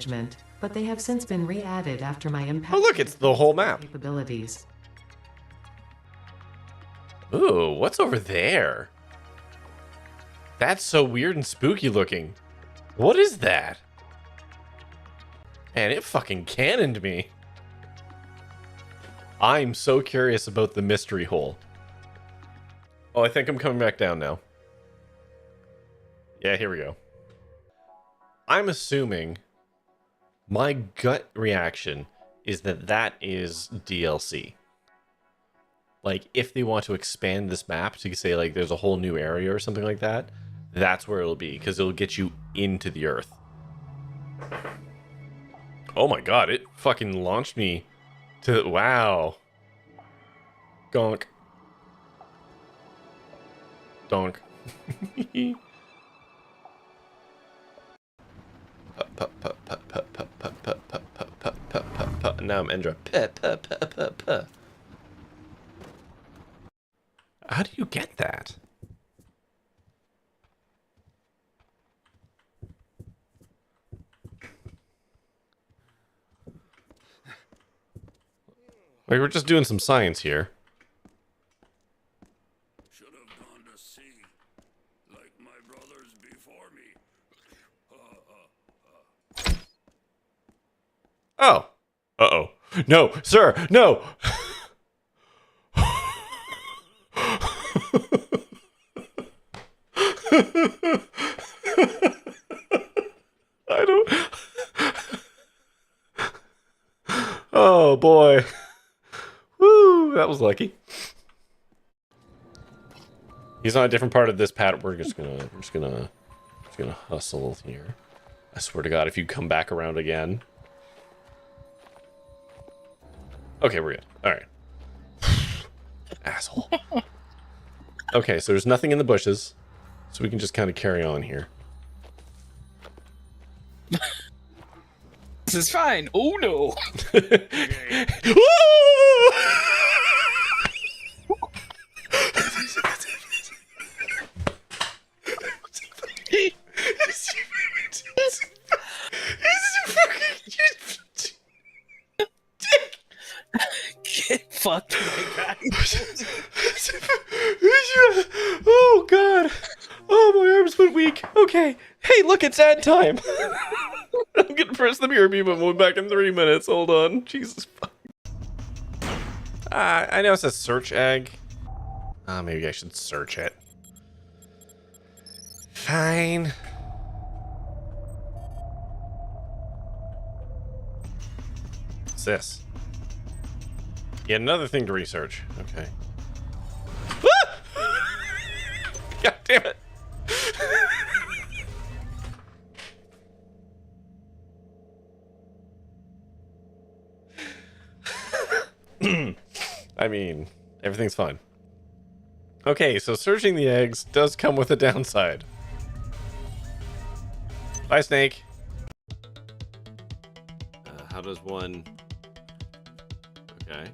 management, but they have since been re-added after my impact. Oh look, it's the whole map. Capabilities. Ooh, what's over there? That's so weird and spooky looking. What is that? Man, it fucking cannoned me. I'm so curious about the mystery hole. Oh, I think I'm coming back down now. Yeah, here we go. I'm assuming my gut reaction is that that is DLC. Like, if they want to expand this map to say, like, there's a whole new area or something like that, that's where it'll be, because it'll get you into the earth. Oh my god, it fucking launched me to... Wow. Gonk. Donk. Now I'm Endra. How do you get that? Like, we're just doing some science here. Should have gone to sea, like my brothers before me. Oh. Uh-oh. No, sir, no! I don't... Oh, boy. Woo, that was lucky. He's on a different part of this pad. We're just gonna hustle here. I swear to God, if you come back around again. Okay, we're good. All right. Asshole. Okay, so there's nothing in the bushes, so we can just kind of carry on here. This is fine. Oh no. Get fucked, my guy. Oh god. Oh, my arms went weak. Okay. Hey, look, it's ad time. I'm gonna press the mirror beam and we'll be back in 3 minutes. Hold on. Jesus fuck. I know it says search egg. Maybe I should search it. Fine. What's this? Yet another thing to research. Okay. God damn it. I mean, everything's fine. Okay, so searching the eggs does come with a downside. Bye, Snake. How does one... Okay.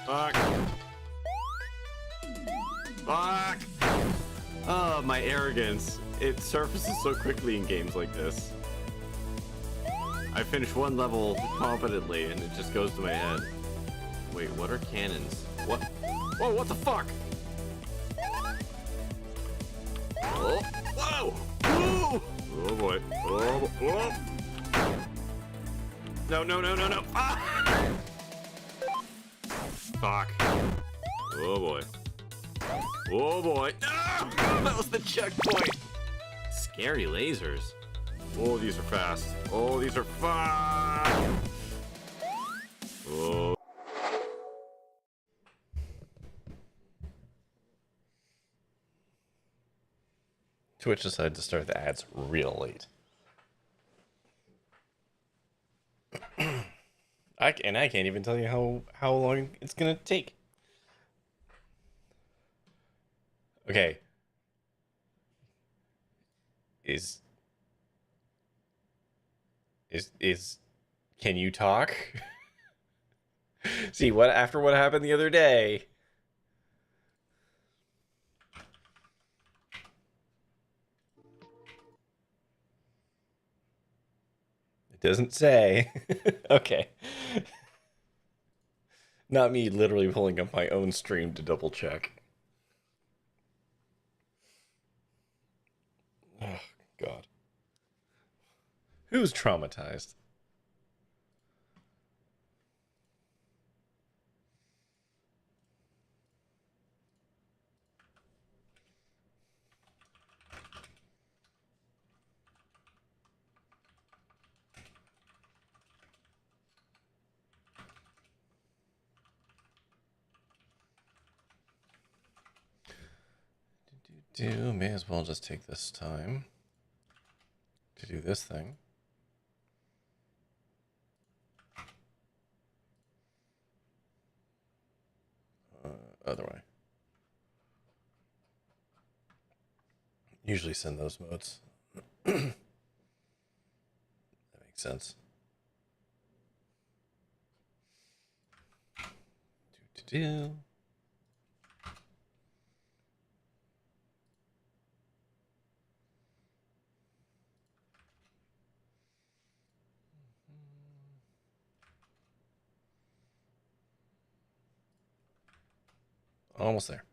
Fuck. Fuck. Oh, my arrogance. It surfaces so quickly in games like this. I finish one level competently and it just goes to my head. Wait, what are cannons? What? Whoa, what the fuck? Oh, whoa! Whoa! Oh boy. Oh, oh. No, no, no, no, no. Ah! Fuck. Oh boy. Oh boy. No! That was the checkpoint. Scary lasers. Oh, these are fast. Oh, these are fast. Oh. Twitch decided to start the ads real late. I can't even tell you how long it's gonna take. Okay. Can you talk? See, what after what happened the other day? It doesn't say. Okay. Not me literally pulling up my own stream to double check. Oh, God. Who's traumatized? May as well just take this time to do this thing. Other way. Usually send those modes. That makes sense. Do. Almost there.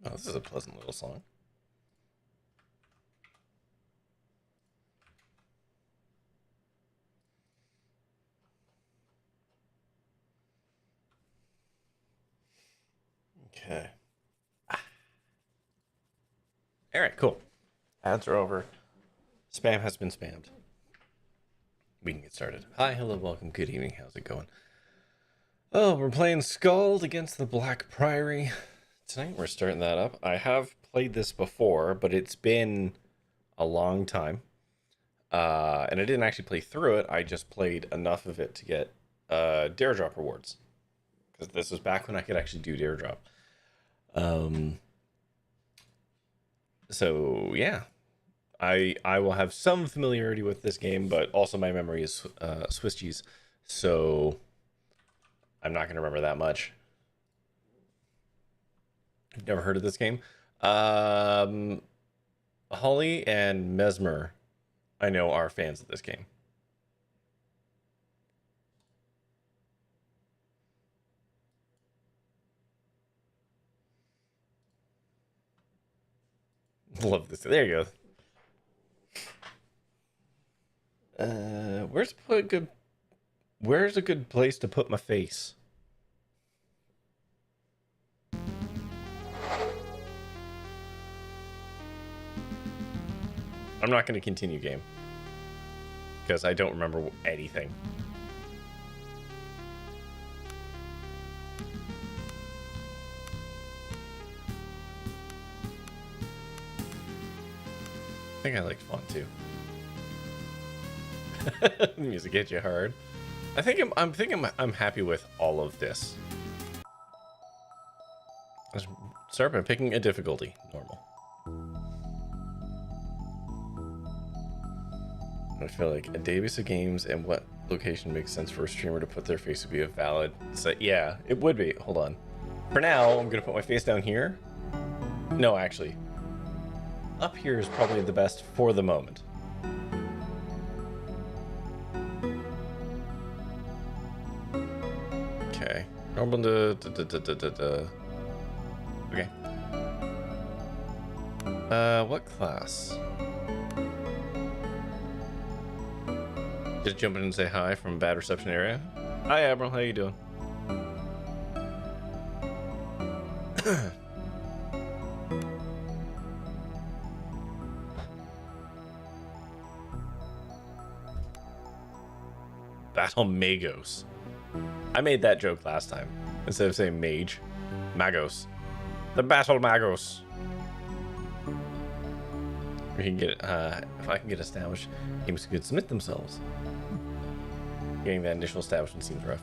Oh, this is a pleasant little song. Okay. All right, cool. Ads are over. Spam has been spammed. We can get started. Hi, hello, welcome, good evening. How's it going? Oh, we're playing SKALD against the Dark Priory. Tonight we're starting that up. I have played this before, but it's been a long time. And I didn't actually play through it. I just played enough of it to get Dare Drop rewards. Because this was back when I could actually do Dare Drop. So, yeah. I will have some familiarity with this game, but also my memory is Swiss cheese. So, I'm not going to remember that much. I've never heard of this game. Holly and Mesmer, I know, are fans of this game. Love this. There you go. Where's a good place to put my face? I'm not going to continue game because I don't remember anything. I think I liked font too. Music hits you hard. I'm happy with all of this. Let's start by picking a difficulty. Normal. I feel like a database of games and what location makes sense for a streamer to put their face would be a valid. So yeah, it would be. Hold on. For now, I'm gonna put my face down here. No, actually, up here is probably the best for the moment. Okay. Normal. Okay. What class? Just jump in and say hi from bad reception area. Hi, Admiral. How you doing? Battle Magos. I made that joke last time. Instead of saying mage. Magos. The Battle Magos. We can get, if I can get established, games could submit themselves. Getting that initial establishment seems rough.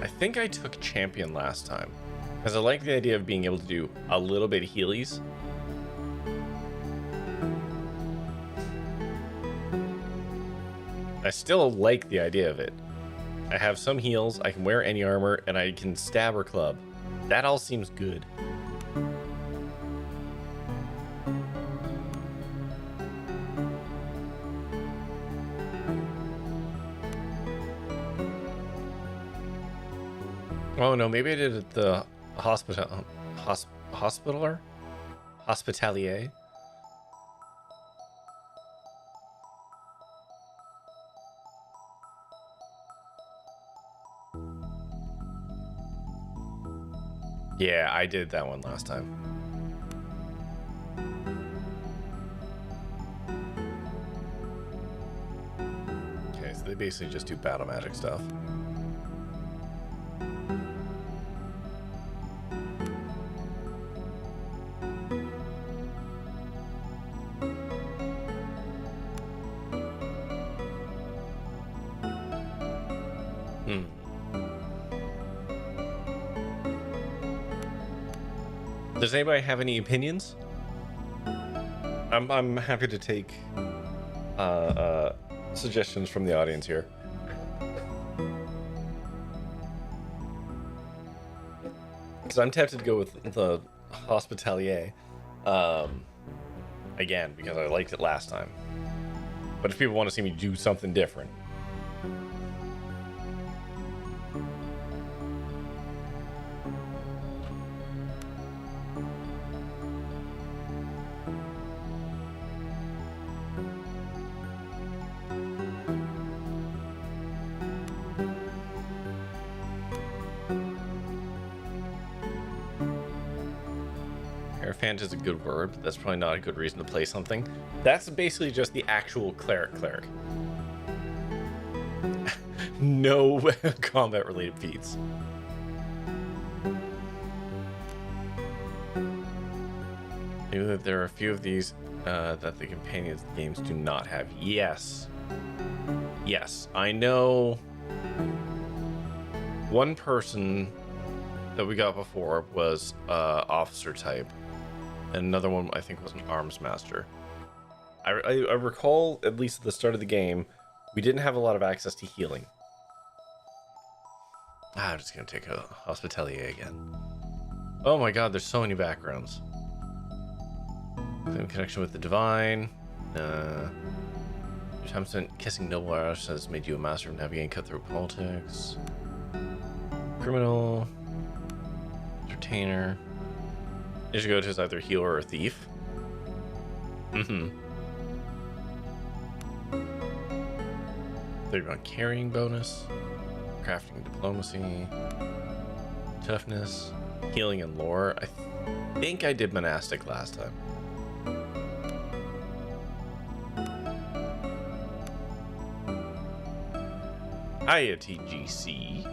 I think I took champion last time, because I like the idea of being able to do a little bit of healies. I still like the idea of it. I have some heals, I can wear any armor, and I can stab or club. That all seems good. Oh no, maybe I did it at the hospitalier. Yeah, I did that one last time. Okay, so they basically just do battle magic stuff. Does anybody have any opinions? I'm happy to take suggestions from the audience here. Because I'm tempted to go with the hospitalier again because I liked it last time. But if people want to see me do something different. Hierophant is a good word, but that's probably not a good reason to play something. That's basically just the actual cleric. No combat related feats. Maybe that there are a few of these that the companions games do not have. Yes. Yes, I know one person that we got before was officer type. And another one, I think, was an arms master. I recall, at least at the start of the game, we didn't have a lot of access to healing. I'm just going to take a hospitalier again. Oh my god, there's so many backgrounds. In connection with the divine. Your time spent kissing noble Irish has made you a master of navigating cutthroat politics. Criminal. Entertainer. You should go to as either healer or thief. Mm-hmm. 30 carrying bonus. Crafting and diplomacy. Toughness. Healing and lore. I think I did monastic last time. Hiya, TGC.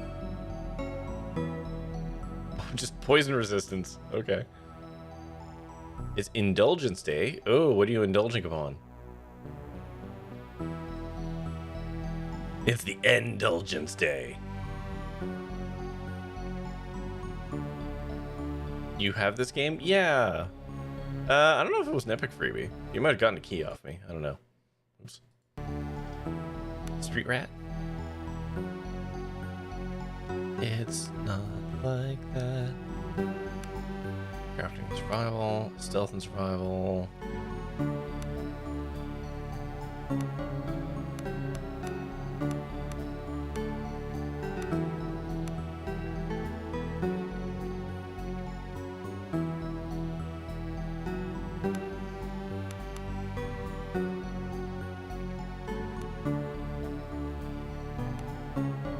Just poison resistance. Okay. It's Indulgence Day. Oh, what are you indulging upon? It's the Indulgence Day. You have this game? Yeah. I don't know if it was an epic freebie. You might have gotten a key off me. I don't know. Oops. Street rat? It's not like that. Crafting and survival, stealth and survival.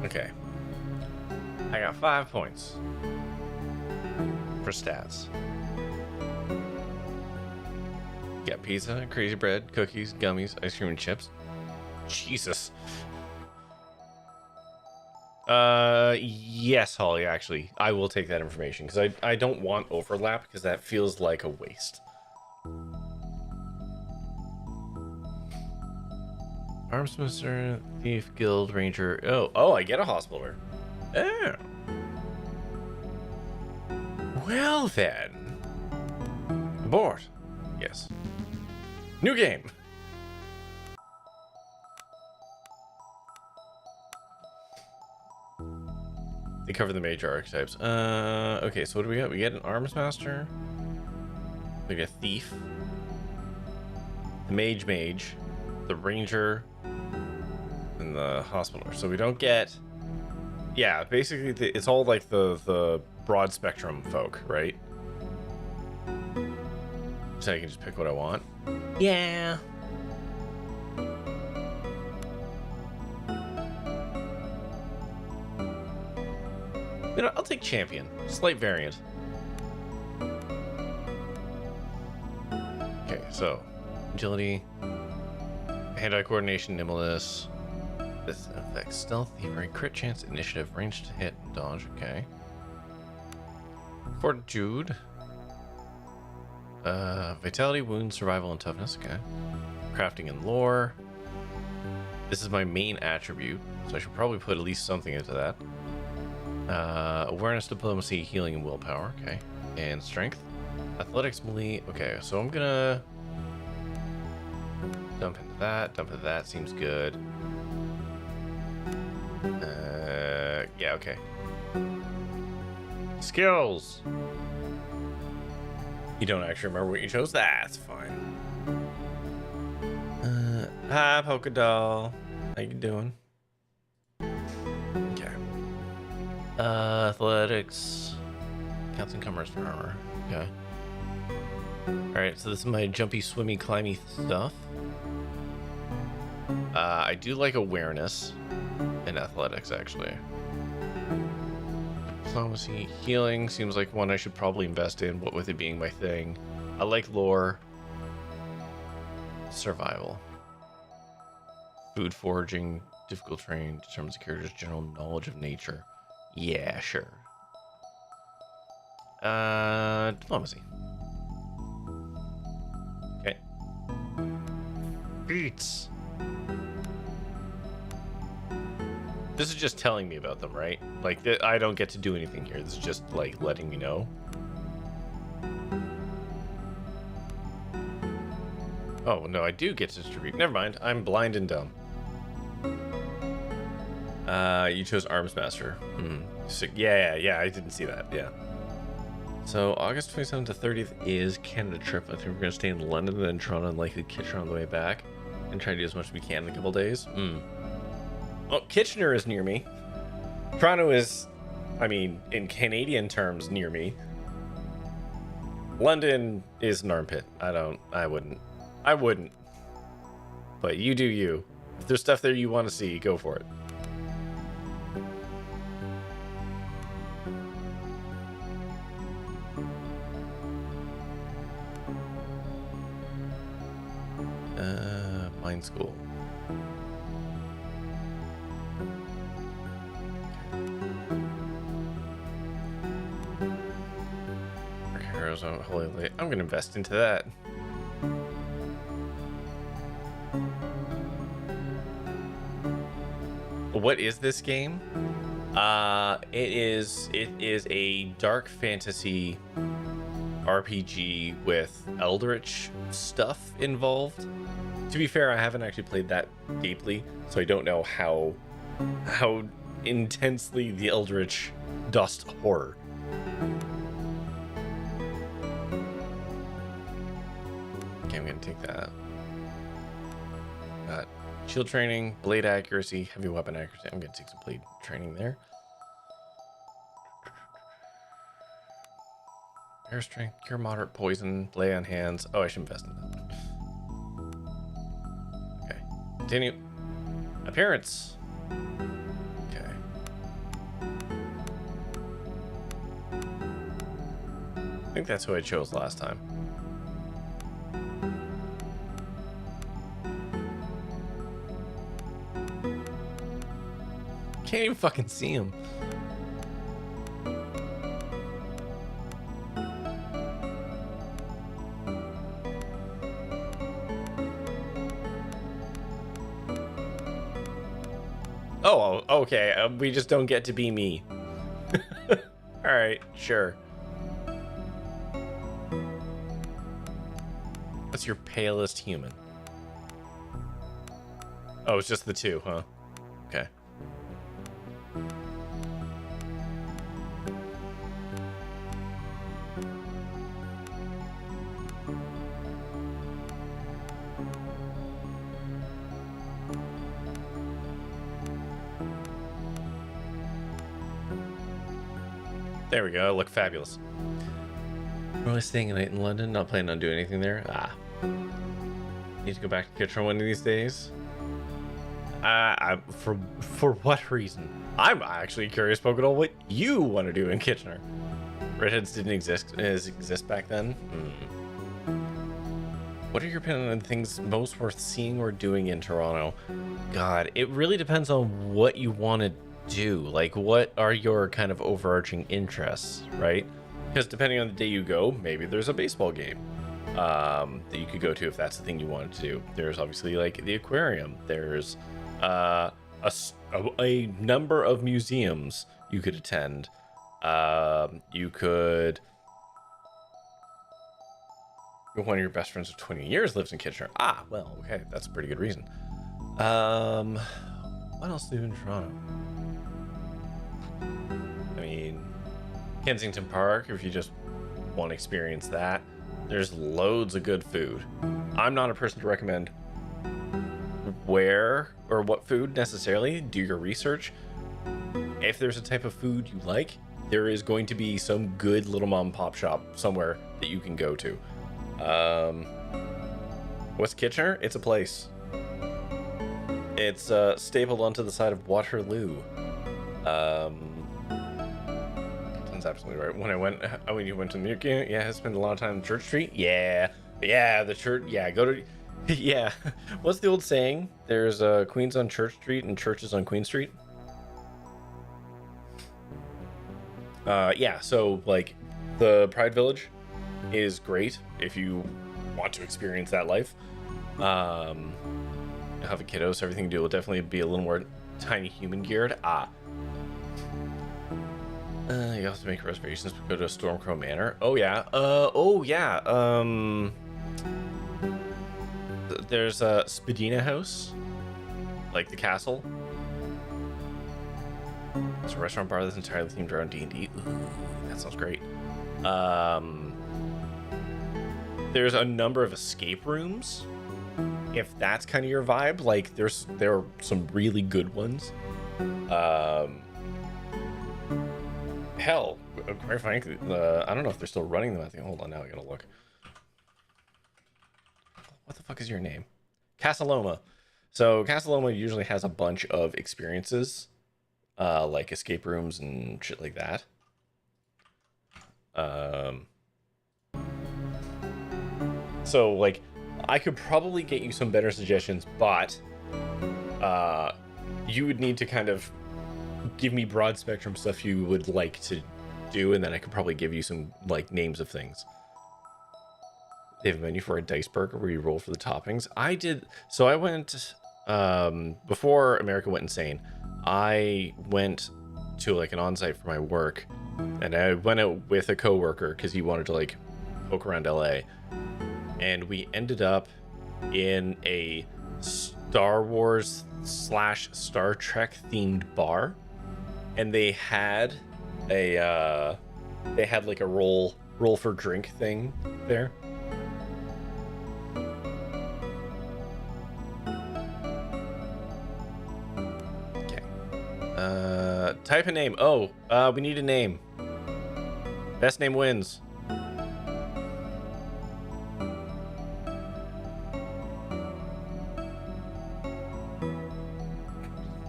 Okay. I got 5 points for stats. Got pizza, crazy bread, cookies, gummies, ice cream, and chips. Jesus. Yes, Holly, actually. I will take that information, because I don't want overlap, because that feels like a waste. Armsmaster, Thief, Guild, Ranger. Oh, I get a hospitaler. Oh. Well then. Abort. Yes. New game. They cover the major archetypes. Okay, so what do we got? We get an Armsmaster. We get a Thief. The Mage, the Ranger, and the Hospitaler. So we don't get... Yeah, basically it's all like the broad spectrum folk, right? So I can just pick what I want. Yeah. You know, I'll take Champion. Slight variant. Okay, so agility, hand-eye coordination, nimbleness. This affects stealth, thievery, crit chance, initiative, range to hit, dodge. Okay. Fortitude. Vitality, wound, survival, and toughness. Okay. Crafting and lore. This is my main attribute, so I should probably put at least something into that. Awareness, diplomacy, healing, and willpower. Okay. And strength. Athletics, melee. Okay, so I'm gonna dump into that. Dump into that. Seems good. Yeah, okay. Skills. You don't actually remember what you chose? That's fine. Hi, Polka Doll. How you doing? Okay. Athletics. Counts and commerce for armor. Okay. Alright, so this is my jumpy, swimmy, climby stuff. I do like awareness and athletics, actually. Diplomacy, healing seems like one I should probably invest in, what with it being my thing. I like lore. Survival. Food foraging, difficult terrain, determines the character's general knowledge of nature. Yeah, sure. Diplomacy. Okay. Beats. This is just telling me about them, right? Like, I don't get to do anything here. This is just, like, letting me know. Oh, no, I do get to distribute. Never mind. I'm blind and dumb. You chose Armsmaster. So, yeah, I didn't see that. Yeah. So, August 27th to 30th is Canada trip. I think we're going to stay in London and then Toronto and likely Kitchener on the way back. And try to do as much as we can in a couple days. Well, Kitchener is near me. Toronto is, I mean, in Canadian terms, near me. London is an armpit. I wouldn't. But you do you. If there's stuff there you want to see, go for it. Mine school. Heroes on Holy Light. I'm gonna invest into that. What is this game? It is a dark fantasy RPG with eldritch stuff involved. To be fair, I haven't actually played that deeply, so I don't know how intensely the eldritch does horror. Okay, I'm gonna take that. Got shield training, blade accuracy, heavy weapon accuracy. I'm gonna take some blade training there. Air strength, cure moderate poison, lay on hands. Oh, I should invest in that one. Okay, continue. Appearance. Okay. I think that's who I chose last time. Can't even fucking see him. Okay, we just don't get to be me. All right, sure. What's your palest human? Oh, it's just the two, huh? Okay. There we go. I look fabulous. Really staying a night in London? Not planning on doing anything there? Ah. Need to go back to Kitchener one of these days? For what reason? I'm actually curious, Pokedol, what you want to do in Kitchener. Redheads didn't exist back then? What are your opinions on things most worth seeing or doing in Toronto? God, it really depends on what you want to do. Like, what are your kind of overarching interests, right? Because depending on the day you go, maybe there's a baseball game that you could go to if that's the thing you wanted to do. There's obviously like the aquarium. There's a number of museums you could attend. You could. One of your best friends of 20 years lives in Kitchener. Ah, well, okay, that's a pretty good reason. What else do you do in Toronto? I mean, Kensington Park, if you just want to experience that. There's loads of good food. I'm not a person to recommend where or what food necessarily. Do your research. If there's a type of food you like, there is going to be some good little mom and pop shop somewhere that you can go to. What's Kitchener? It's a place. It's stapled onto the side of Waterloo. That's absolutely right. When you went to the museum, yeah, I spent a lot of time on Church Street. Yeah, the church. Yeah, go to. Yeah, what's the old saying? There's Queens on Church Street and churches on Queen Street. Yeah. So like, the Pride Village is great if you want to experience that life. Have a kiddo, so everything you do will definitely be a little more tiny human geared. You have to make reservations to go to Stormcrow Manor. Oh yeah. There's a Spadina House, like the castle. It's a restaurant bar that's entirely themed around D&D. Ooh, that sounds great. There's a number of escape rooms. If that's kind of your vibe, like there are some really good ones. Hell, quite frankly, I don't know if they're still running them. I think. Hold on, now I gotta look. What the fuck is your name? Casaloma. So Casaloma usually has a bunch of experiences, like escape rooms and shit like that. So like, I could probably get you some better suggestions, but you would need to kind of give me broad spectrum stuff you would like to do, and then I could probably give you some like names of things. They have a menu for a dice burger where you roll for the toppings. I went before America went insane. I went to like an on-site for my work, and I went out with a coworker because he wanted to like poke around LA, and we ended up in a Star Wars / Star Trek themed bar, and they had like a roll for drink thing there. Okay. Type a name. Oh, we need a name. Best name wins.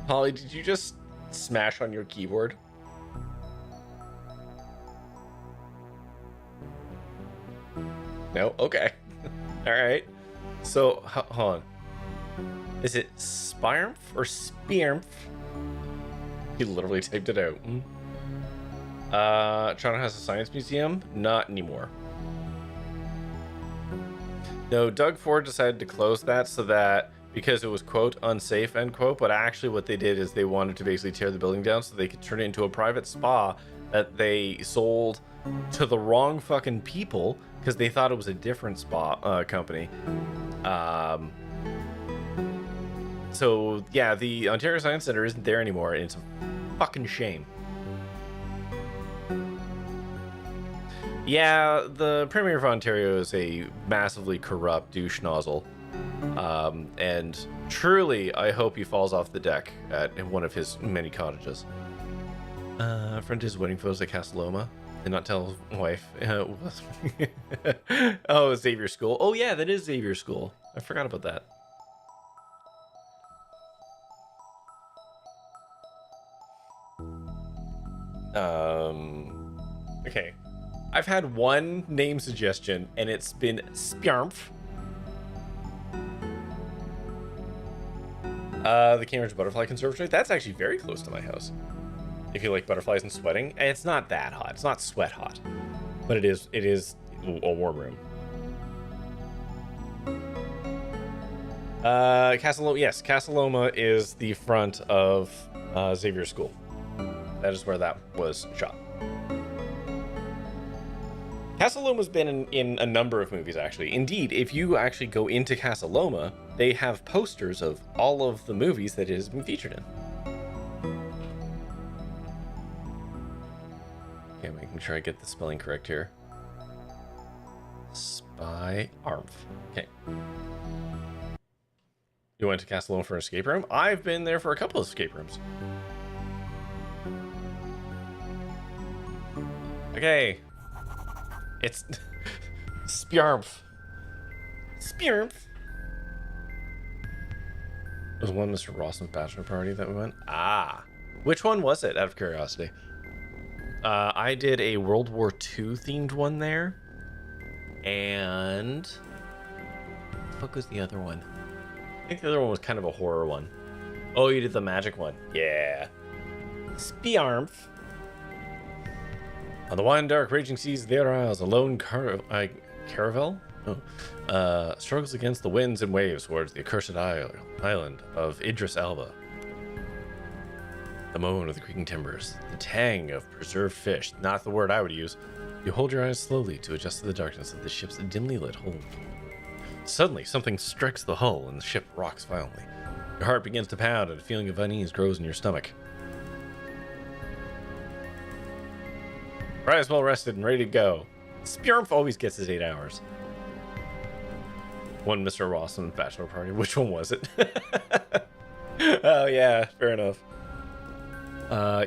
Holly, did you just smash on your keyboard? No? Okay. Alright. So, hold on. Is it Spirmf or Spearmf? He literally typed it out. Toronto has a science museum? Not anymore. No, Doug Ford decided to close that so that because it was, quote, unsafe, end quote. But actually what they did is they wanted to basically tear the building down so they could turn it into a private spa that they sold to the wrong fucking people because they thought it was a different spa company. So, yeah, the Ontario Science Center isn't there anymore, and it's a fucking shame. Yeah, the Premier of Ontario is a massively corrupt douche nozzle. And truly, I hope he falls off the deck in one of his many cottages. Friend his wedding photos at Castelloma. Did not tell his wife. Oh, Xavier School. Oh, yeah, that is Xavier School. I forgot about that. Okay. I've had one name suggestion, and it's been Spjarmf. The Cambridge Butterfly Conservatory. That's actually very close to my house. If you like butterflies and sweating, and it's not that hot. It's not sweat hot, but it is a warm room. Castelloma. Yes, Castelloma is the front of Xavier School. That is where that was shot. Castelloma's been in a number of movies, actually. Indeed, if you actually go into Castelloma, they have posters of all of the movies that it has been featured in. Okay, making sure I get the spelling correct here. Spy-Armf. Okay. You went to Castelloma for an escape room? I've been there for a couple of escape rooms. Okay. It's Spjarmf. Spjarmf. Was one Mr. Rawson's bachelor party that we went? Ah. Which one was it, out of curiosity? I did a World War II themed one there. And what the fuck was the other one? I think the other one was kind of a horror one. Oh, you did the magic one. Yeah. Spjarmf. On the wide, dark, raging seas of the outer isles, a lone caravel struggles against the winds and waves towards the accursed island of Idris Elba. The moan of the creaking timbers, the tang of preserved fish, not the word I would use. You hold your eyes slowly to adjust to the darkness of the ship's dimly lit hold. Suddenly, something strikes the hull and the ship rocks violently. Your heart begins to pound and a feeling of unease grows in your stomach. Eyes well rested and ready to go. Spjarmf always gets his 8 hours. One Mr. Rawson bachelor party. Which one was it? Oh yeah, fair enough.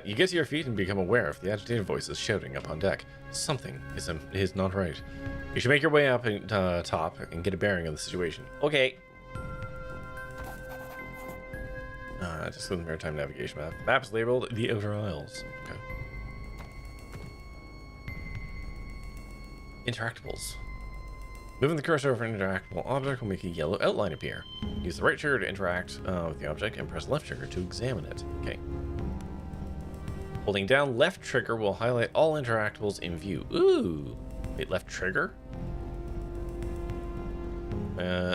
You get to your feet and become aware of the agitated voices shouting up on deck. Something is not right. You should make your way up and top and get a bearing of the situation. Okay. Just go to the Maritime Navigation map. The map is labeled the Outer Isles. Okay. Interactables. Moving the cursor over an interactable object will make a yellow outline appear. Use the right trigger to interact with the object and press left trigger to examine it. Okay. Holding down left trigger will highlight all interactables in view. Ooh. Wait, left trigger?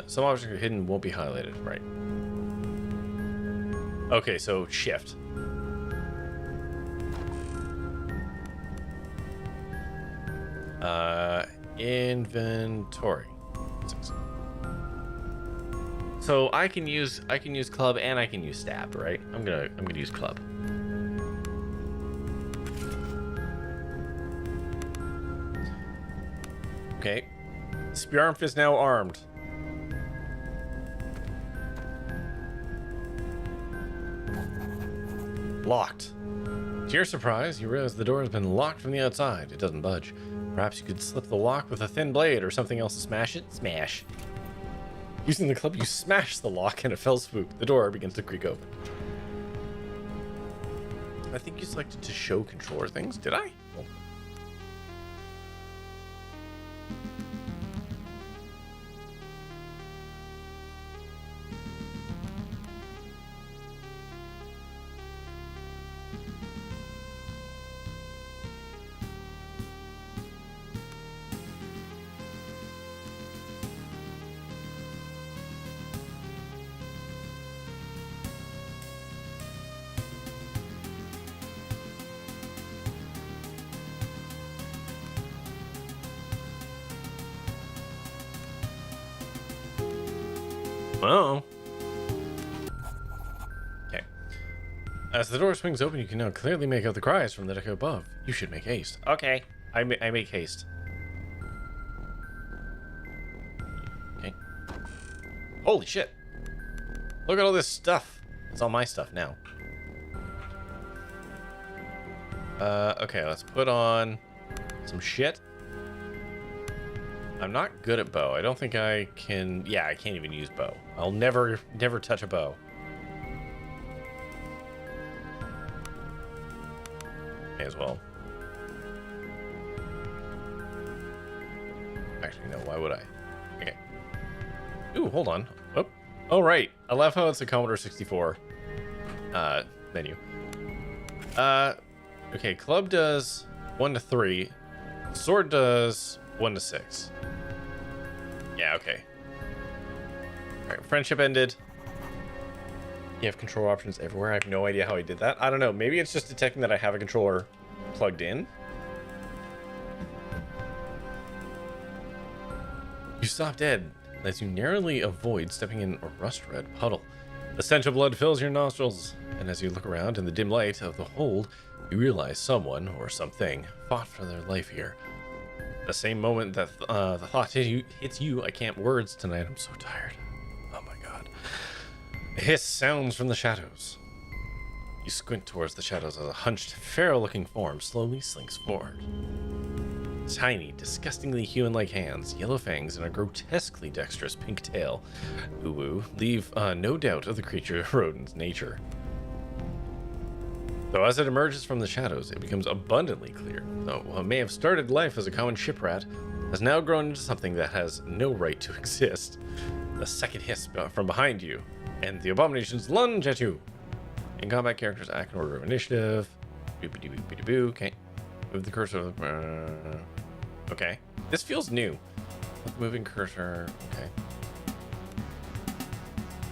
Some objects are hidden won't be highlighted. Right. Okay, so shift. Inventory. So I can use club and I can use stab, right? I'm gonna use club. Okay. Spjarmf is now armed. Locked. To your surprise, you realize the door has been locked from the outside. It doesn't budge. Perhaps you could slip the lock with a thin blade or something else to smash it. Smash. Using the club, you smash the lock and a fell swoop. The door begins to creak open. I think you selected to show controller things. Did I? Oh. Oh. Okay. As the door swings open, you can now clearly make out the cries from the deck above. You should make haste. Okay. I make haste. Okay. Holy shit. Look at all this stuff. It's all my stuff now. Okay, let's put on some shit. I'm not good at bow. I don't think I can... Yeah, I can't even use bow. I'll never touch a bow. May as well. Actually, no, why would I? Okay. Ooh, hold on. Oh, right. I love how it's a Commodore 64 menu. Okay, club does 1 to 3. Sword does 1 to 6. Yeah, okay. Alright, friendship ended. You have control options everywhere. I have no idea how he did that. I don't know. Maybe it's just detecting that I have a controller plugged in. You stop dead as you narrowly avoid stepping in a rust-red puddle. The stench of blood fills your nostrils, and as you look around in the dim light of the hold, you realize someone, or something, fought for their life here. The same moment that the thought hits you, I can't words tonight, I'm so tired. Oh my god. A hiss sounds from the shadows. You squint towards the shadows as a hunched, feral-looking form slowly slinks forward. Tiny, disgustingly human-like hands, yellow fangs, and a grotesquely dexterous pink tail, woo-woo, leave no doubt of the creature rodent's nature. Though as it emerges from the shadows, it becomes abundantly clear, though what may have started life as a common ship rat has now grown into something that has no right to exist. The second hiss from behind you, and the abominations lunge at you. In combat, characters act in order of initiative. Boop-a-doo-boop-a-doo-boo. Okay. Move the cursor. Okay. This feels new. With moving cursor. Okay.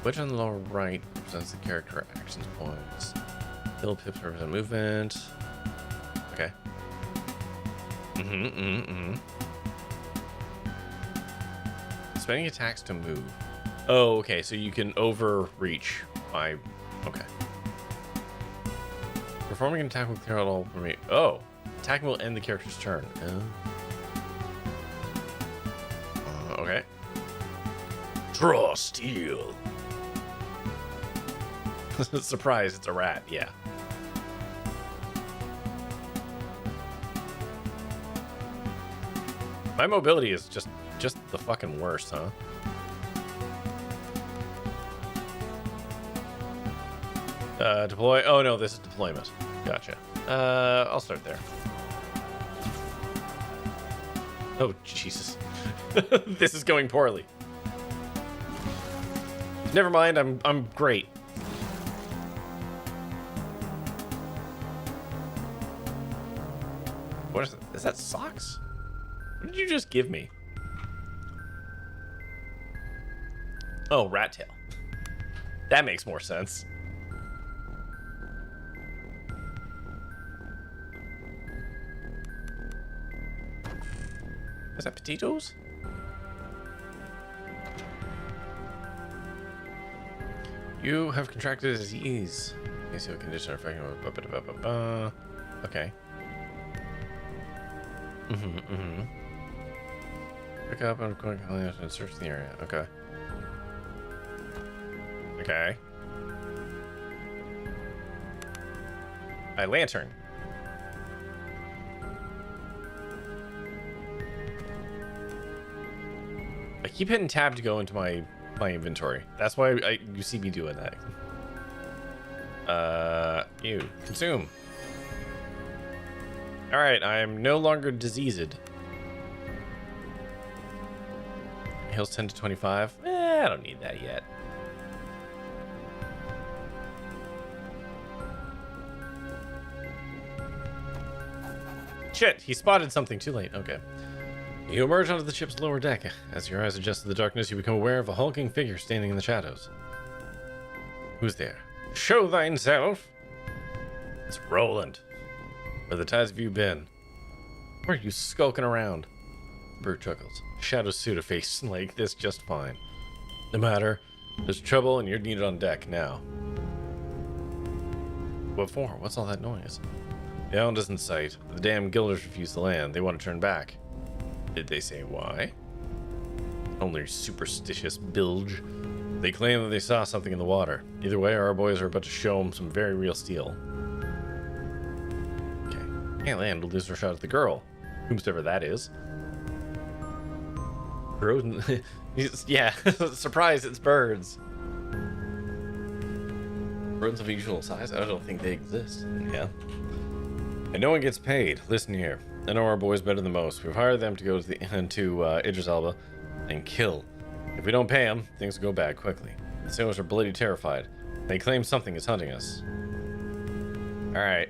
Which on the lower right represents the character actions points. Hill pips represent movement. Okay. Spending attacks to move. Oh, okay. So you can overreach by. Okay. Performing an attack with all for me. Oh. Attacking will end the character's turn. Okay. Draw steel. Surprise, it's a rat, yeah. My mobility is just the fucking worst, huh? Deploy. Oh no, this is deployment. Gotcha. I'll start there. Oh Jesus. This is going poorly. Never mind, I'm great. What is it? Is that socks? What did you just give me? Oh, rat tail. That makes more sense. Is that potatoes? You have contracted a disease. You see what condition affecting. Okay. Pick up on quick and search the area. Okay. Okay. A lantern. I keep hitting tab to go into my inventory. That's why you see me doing that. You consume. All right, I am no longer diseased. Heals 10 to 25. I don't need that yet. Shit, he spotted something too late. Okay. You emerge onto the ship's lower deck. As your eyes adjust to the darkness, you become aware of a hulking figure standing in the shadows. Who's there? Show thyself! It's Roland. Where the ties have you been? Where are you skulking around? Bert chuckles. Shadows suit a face like this just fine. No matter. There's trouble and you're needed on deck now. What for? What's all that noise? The island is in sight. The damn guilders refuse to land. They want to turn back. Did they say why? Only superstitious bilge. They claim that they saw something in the water. Either way, our boys are about to show them some very real steel. Okay. Can't land. We'll lose our shot at the girl. Whomsoever that is. Frozen. Yeah. Surprise, it's birds. Birds of usual size? I don't think they exist. Yeah. And no one gets paid. Listen here. I know our boys better than most. We've hired them to go to Idris Elba and kill. If we don't pay them, things will go bad quickly. The sailors are bloody terrified. They claim something is hunting us. Alright.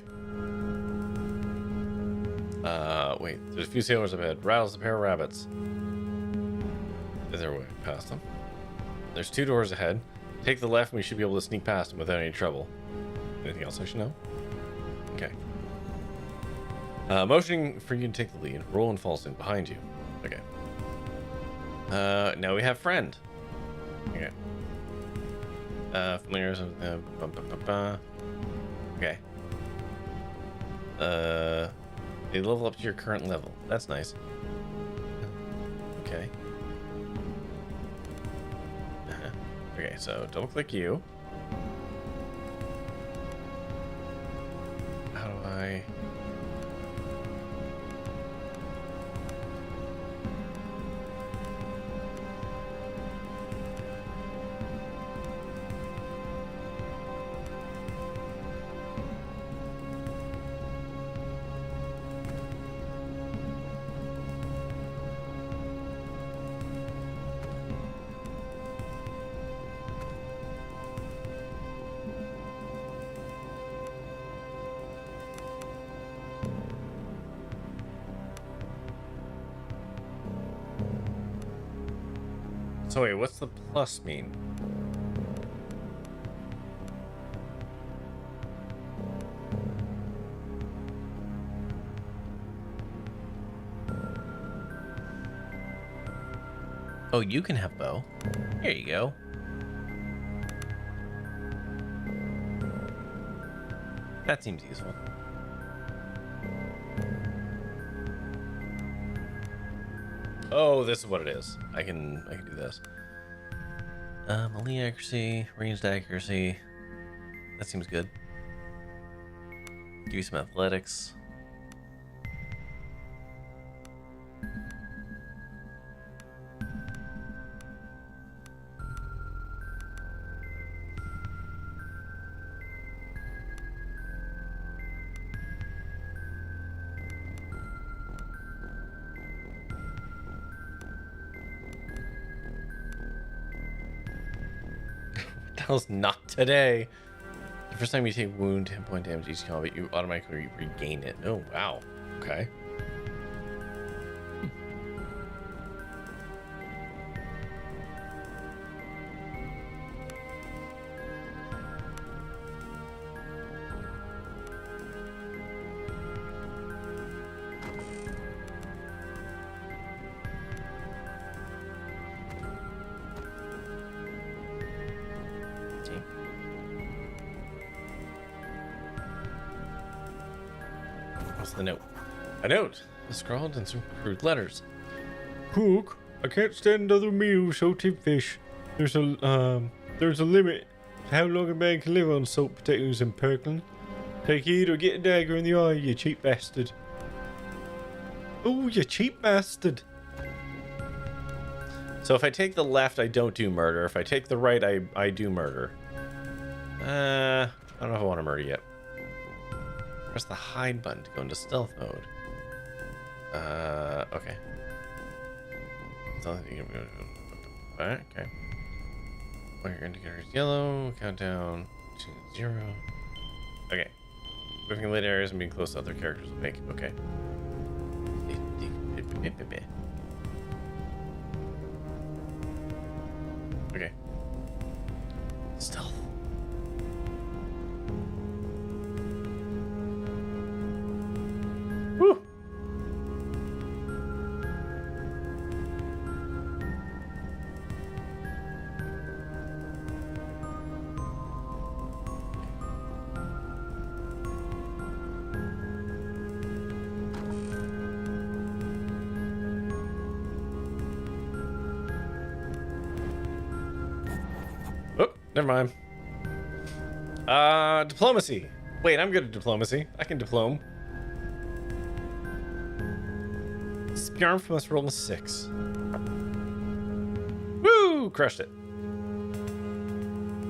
Wait. There's a few sailors up ahead. Rattles a pair of rabbits. Is there a way past them? There's 2 doors ahead. Take the left and we should be able to sneak past them without any trouble. Anything else I should know? Okay. Motioning for you to take the lead. Roll and falls in behind you. Okay. Now we have friend. Okay. Familiar. Okay. They level up to your current level. That's nice. Okay. Okay, so double click you. How do I... So wait, what's the plus mean? Oh, you can have bow. Here you go. That seems useful. Oh, this is what it is. I can do this. Melee accuracy, ranged accuracy. That seems good. Give you some athletics. Not today. The first time you take wound, hit point damage each combat, you automatically regain it. Oh, wow. Okay. What's the note? A note, scrawled in some crude letters. Cook, I can't stand another meal salted fish. There's a limit to how long a man can live on salt potatoes and Perkins. Take heed or get a dagger in the eye, you cheap bastard. Oh, you cheap bastard. So if I take the left, I don't do murder. If I take the right, I do murder. I don't know if I want to murder yet. Press the hide button to go into stealth mode. Okay. Alright, okay. Well, your indicator is yellow. Countdown to 0. Okay. Moving in late areas and being close to other characters will make it okay. Okay. Stealth. Woo! Never mind. Diplomacy. Wait, I'm good at diplomacy. I can diplome. Spjarf must roll a 6. Woo! Crushed it.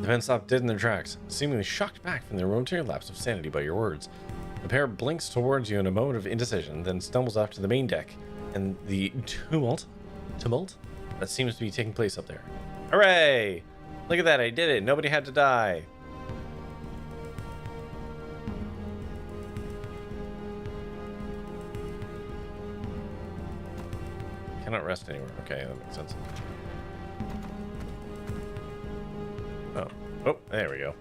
The men stopped dead in their tracks, seemingly shocked back from their momentary lapse of sanity by your words. The pair blinks towards you in a moment of indecision, then stumbles up to the main deck and the tumult that seems to be taking place up there. Hooray! Look at that, I did it. Nobody had to die. Cannot rest anywhere. Okay, that makes sense. Oh, there we go.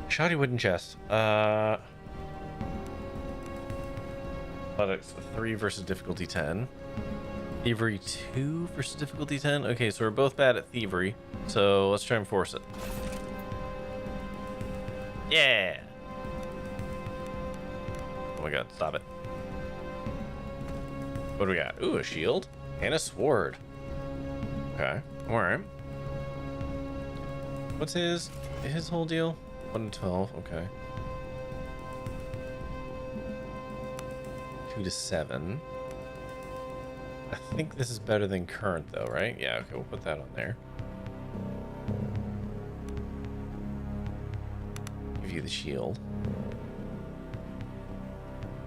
Shoddy wooden chest. But it's 3 versus difficulty 10. Thievery 2 versus difficulty 10. Okay, so we're both bad at thievery. So let's try and force it. Yeah. Oh my god, stop it. What do we got? Ooh, a shield and a sword. Okay, alright. What's his whole deal? 1 to 12, okay. 2 to 7. I think this is better than current though, right? Yeah, okay, we'll put that on there. Give you the shield.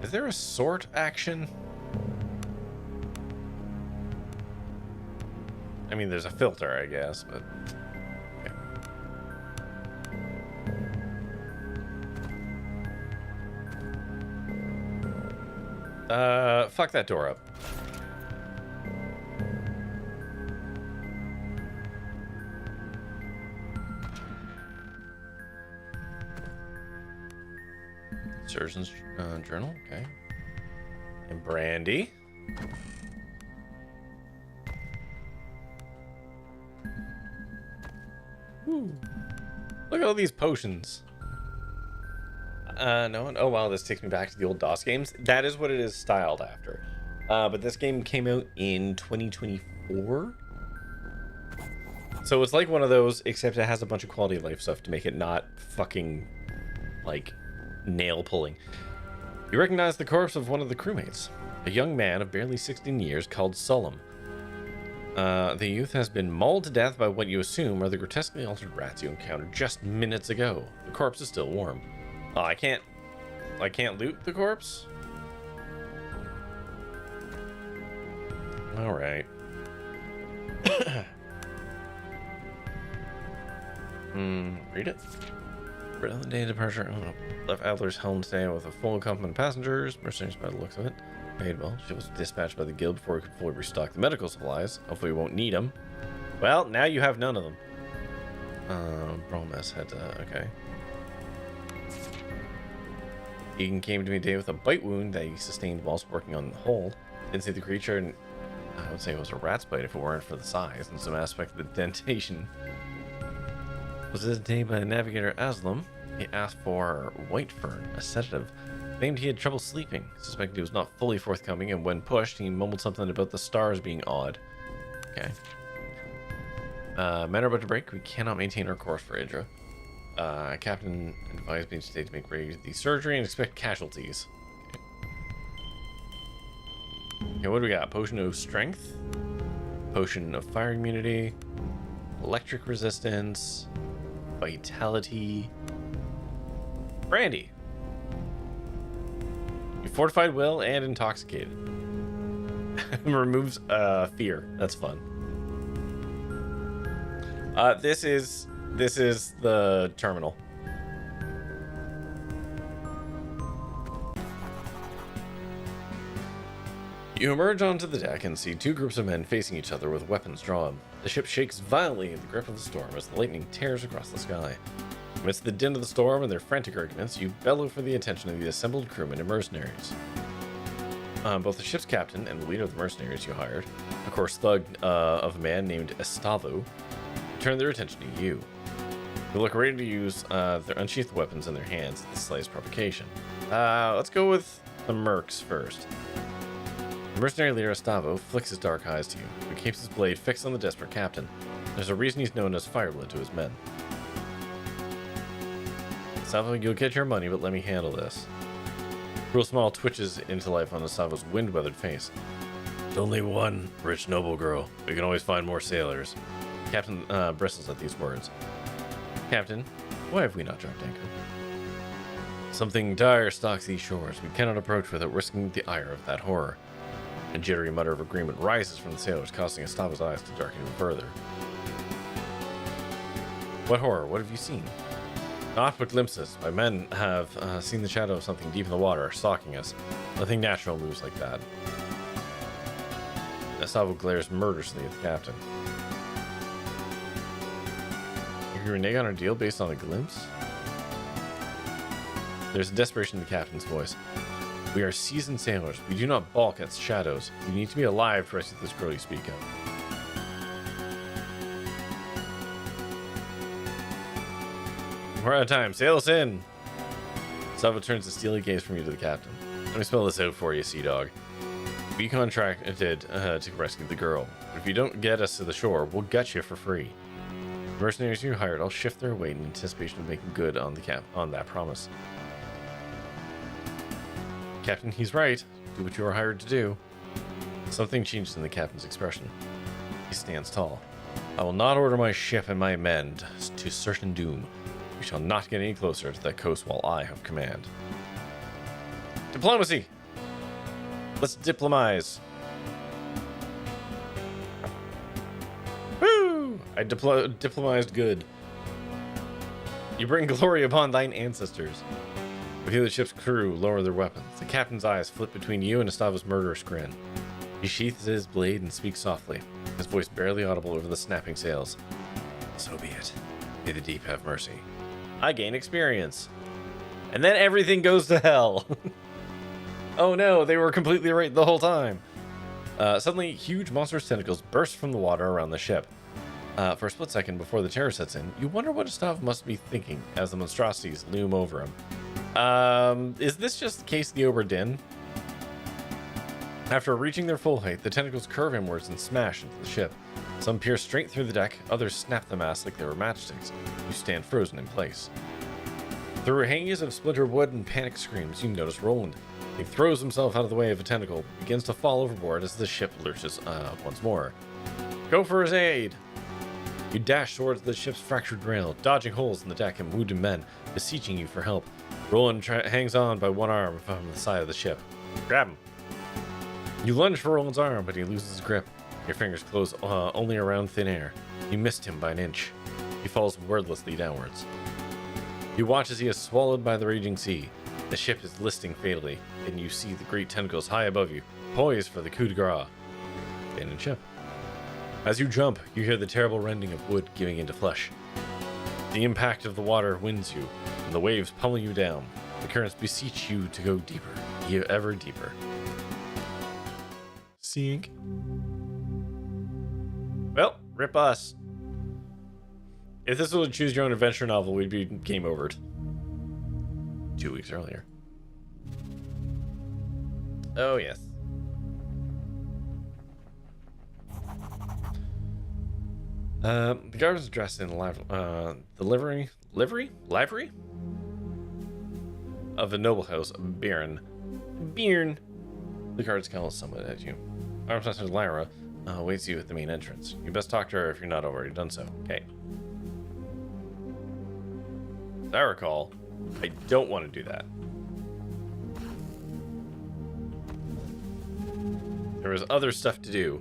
Is there a sort action? I mean, there's a filter, I guess, but... okay. Fuck that door up. Surgeon's journal, okay. And brandy. Woo. Look at all these potions. No one. Oh wow, this takes me back to the old DOS games. That is what it is styled after. But this game came out in 2024. So it's like one of those, except it has a bunch of quality of life stuff to make it not fucking like nail pulling. You recognize the corpse of one of the crewmates, a young man of barely 16 years called Sullum. The youth has been mauled to death by what you assume are the grotesquely altered rats you encountered just minutes ago. The corpse is still warm. Oh, I can't loot the corpse? Alright. Read it. For the day of departure, left Adler's helm today with a full complement of passengers, mercenaries by the looks of it. Paid well. She was dispatched by the guild before we could fully restock the medical supplies. Hopefully we won't need them. Well, now you have none of them. Bromas had okay. Egan came to me today with a bite wound that he sustained whilst working on the hull. Didn't see the creature, and I would say it was a rat's bite if it weren't for the size and some aspect of the dentation. Was visited today by Navigator Aslam. He asked for white fern, a sedative. Claimed he had trouble sleeping. Suspected he was not fully forthcoming, and when pushed, he mumbled something about the stars being odd. Okay. Men are about to break. We cannot maintain our course for Idra. Captain advised me today to make ready the surgery and expect casualties. Okay, what do we got? Potion of strength, potion of fire immunity, electric resistance, vitality, brandy. You fortified will and intoxicated. Removes fear. That's fun. This is the terminal. You emerge onto the deck and see two groups of men facing each other with weapons drawn. The ship shakes violently in the grip of the storm as the lightning tears across the sky. Amidst the din of the storm and their frantic arguments, you bellow for the attention of the assembled crewmen and mercenaries. Both the ship's captain and the leader of the mercenaries you hired, a coarse thug of a man named Estavo, turn their attention to you. They look ready to use their unsheathed weapons in their hands at the slightest provocation. Let's go with the mercs first. The mercenary leader Estavo flicks his dark eyes to you. He keeps his blade fixed on the desperate captain. There's a reason he's known as Fireblood to his men. Sounds like you'll get your money, but let me handle this. Cruel smile twitches into life on Asava's wind-weathered face. There's only one rich noble girl. We can always find more sailors. Captain bristles at these words. Captain, why have we not dropped anchor? Something dire stalks these shores. We cannot approach without risking the ire of that horror. A jittery mutter of agreement rises from the sailors, causing Astava's eyes to darken even further. What horror? What have you seen? Naught but glimpses. My men have seen the shadow of something deep in the water, stalking us. Nothing natural moves like that. Astava glares murderously at the captain. You renege on our deal based on a glimpse? There's desperation in the captain's voice. We are seasoned sailors. We do not balk at shadows. You need to be alive to rescue this girl you speak of. We're out of time. Sail us in. Sava turns a steely gaze from you to the captain. Let me spell this out for you, sea dog. We contracted to rescue the girl. But if you don't get us to the shore, we'll gut you for free. The mercenaries you hired, I'll shift their weight in anticipation of making good on that promise. Captain, he's right. Do what you are hired to do. Something changes in the captain's expression. He stands tall. I will not order my ship and my men to certain doom. We shall not get any closer to that coast while I have command. Diplomacy! Let's diplomize. Woo! I diplomized good. You bring glory upon thine ancestors. We hear the ship's crew lower their weapons. The captain's eyes flip between you and Astava's murderous grin. He sheathes his blade and speaks softly, his voice barely audible over the snapping sails. So be it. May the deep have mercy. I gain experience. And then everything goes to hell. Oh no, they were completely right the whole time. Suddenly, huge monstrous tentacles burst from the water around the ship. For a split second before the terror sets in, you wonder what Astava must be thinking as the monstrosities loom over him. Is this just the case of the Obra Dinn? After reaching their full height, the tentacles curve inwards and smash into the ship. Some pierce straight through the deck, others snap the mast like they were matchsticks. You stand frozen in place. Through a haze of splintered wood and panicked screams, you notice Roland. He throws himself out of the way of a tentacle, begins to fall overboard as the ship lurches once more. Go for his aid! You dash towards the ship's fractured rail, dodging holes in the deck and wounded men, beseeching you for help. Roland hangs on by one arm from the side of the ship. Grab him! You lunge for Roland's arm, but he loses his grip. Your fingers close only around thin air. You missed him by an inch. He falls wordlessly downwards. You watch as he is swallowed by the raging sea. The ship is listing fatally, and you see the great tentacles high above you, poised for the coup de grace. Abandoned ship. As you jump, you hear the terrible rending of wood giving into flesh. The impact of the water winds you, and the waves pummel you down. The currents beseech you to go deeper, ever deeper. Sink. Well, rip us. If this was a choose your own adventure novel, we'd be game overed 2 weeks earlier. Oh, yes. The guard was dressed in the livery of a noble house, Baron. The guard scowls somewhat at you. Arms Master Lyra waits you at the main entrance. You best talk to her if you're not already done so. Okay. As I recall, I don't want to do that. There was other stuff to do.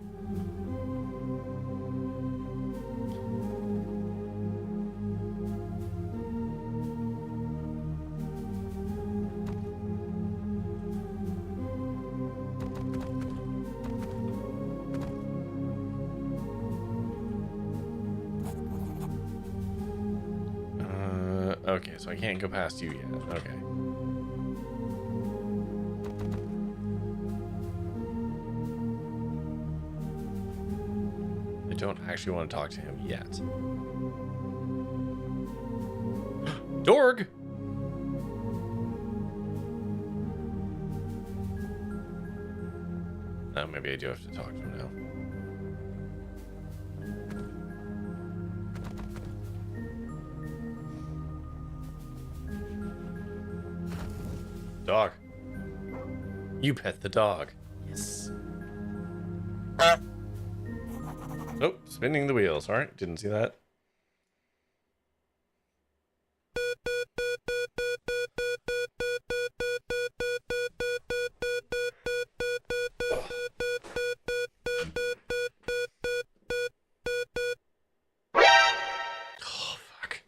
Okay, so I can't go past you yet. Okay. I don't actually want to talk to him yet. Dorg! Oh, maybe I do have to talk to him now. dog. You pet the dog. Yes. Oh, spinning the wheels. All right, didn't see that. Oh, fuck.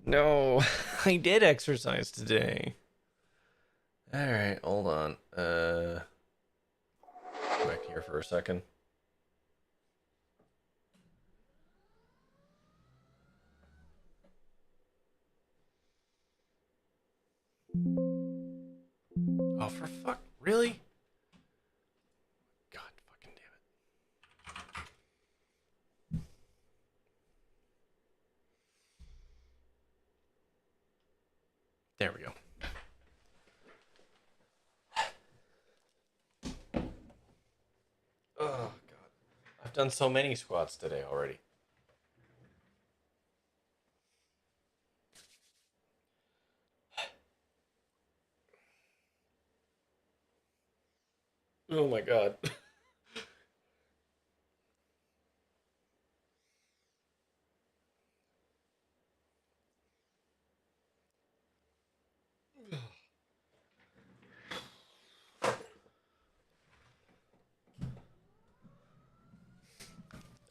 No, I did exercise today. All right, hold on. Back here for a second. Oh, for fuck, really? God fucking damn it. There we go. Oh, God. I've done so many squats today already. Oh my God.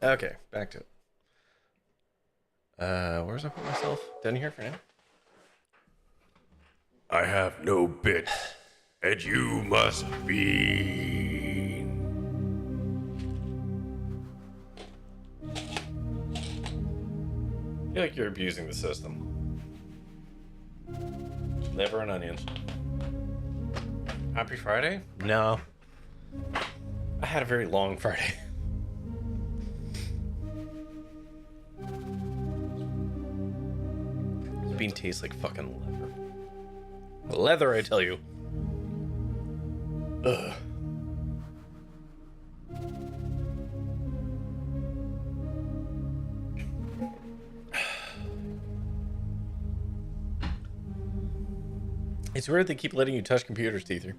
Okay, back to it. Where's I put myself? Down here for now? I have no bit, and you must be. I feel like you're abusing the system. Liver and onions. Happy Friday? No. I had a very long Friday. This bean tastes like fucking leather. Leather, I tell you. Ugh. It's weird they keep letting you touch computers, Teether.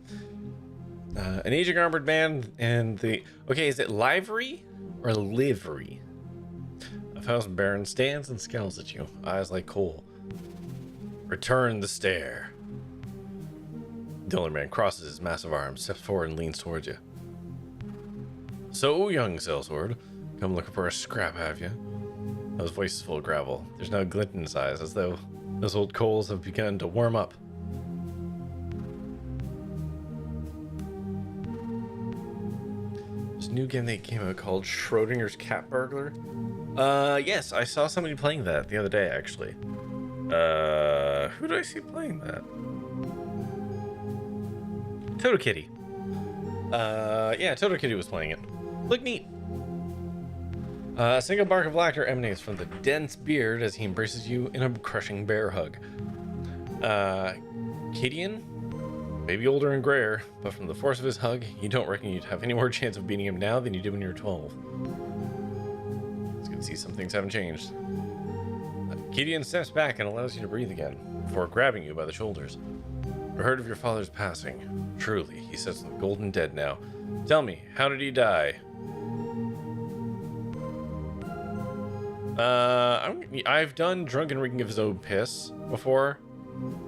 An aging armored man and the... Okay, is it livery or livery? A thousand baron stands and scowls at you, eyes like coal. Return the stare. The older man crosses his massive arms, steps forward and leans towards you. So, young sellsword, come looking for a scrap, have you? His voice is full of gravel. There's no glint in his eyes, as though those old coals have begun to warm up. New game that came out called Schrodinger's Cat Burglar. Yes, I saw somebody playing that the other day, actually. Who did I see playing that? Toto Kitty. Yeah, Toto Kitty was playing it. Look neat. A single bark of laughter emanates from the dense beard as he embraces you in a crushing bear hug. Kidian? Maybe older and grayer, but from the force of his hug, you don't reckon you'd have any more chance of beating him now than you did when you were 12. It's good to see some things haven't changed. Gideon steps back and allows you to breathe again, before grabbing you by the shoulders. I heard of your father's passing. Truly, he sits in the golden dead now. Tell me, how did he die? I've done drunken reeking of his own piss before.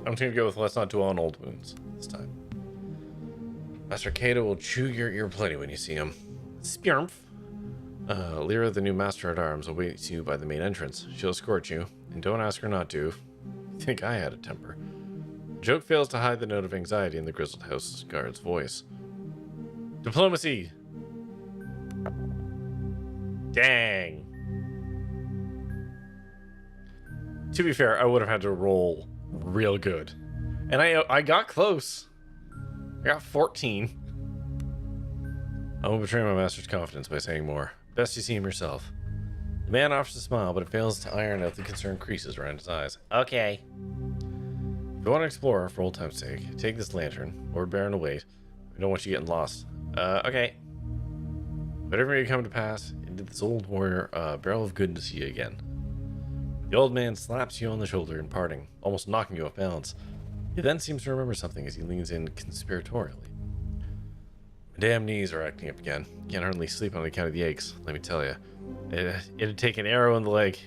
I'm just gonna go with let's not dwell on old wounds this time. Master Kato will chew your ear plenty when you see him. Spirmf. Lyra, the new master at arms, awaits you by the main entrance. She'll escort you, and don't ask her not to. You think I had a temper. Joke fails to hide the note of anxiety in the grizzled house guard's voice. Diplomacy. Dang. To be fair, I would have had to roll real good. And I got close. I got 14. I won't betray my master's confidence by saying more. Best you see him yourself. The man offers a smile, but it fails to iron out the concerned creases around his eyes. Okay. If you want to explore, for old time's sake, take this lantern. Lord Baron will wait. I don't want you getting lost. Okay. Whatever may come to pass, into this old warrior, barrel of good to see you again. The old man slaps you on the shoulder in parting, almost knocking you off balance. He then seems to remember something as he leans in conspiratorially. My damn knees are acting up again. Can't hardly sleep on account of the aches, let me tell you. It'd take an arrow in the leg.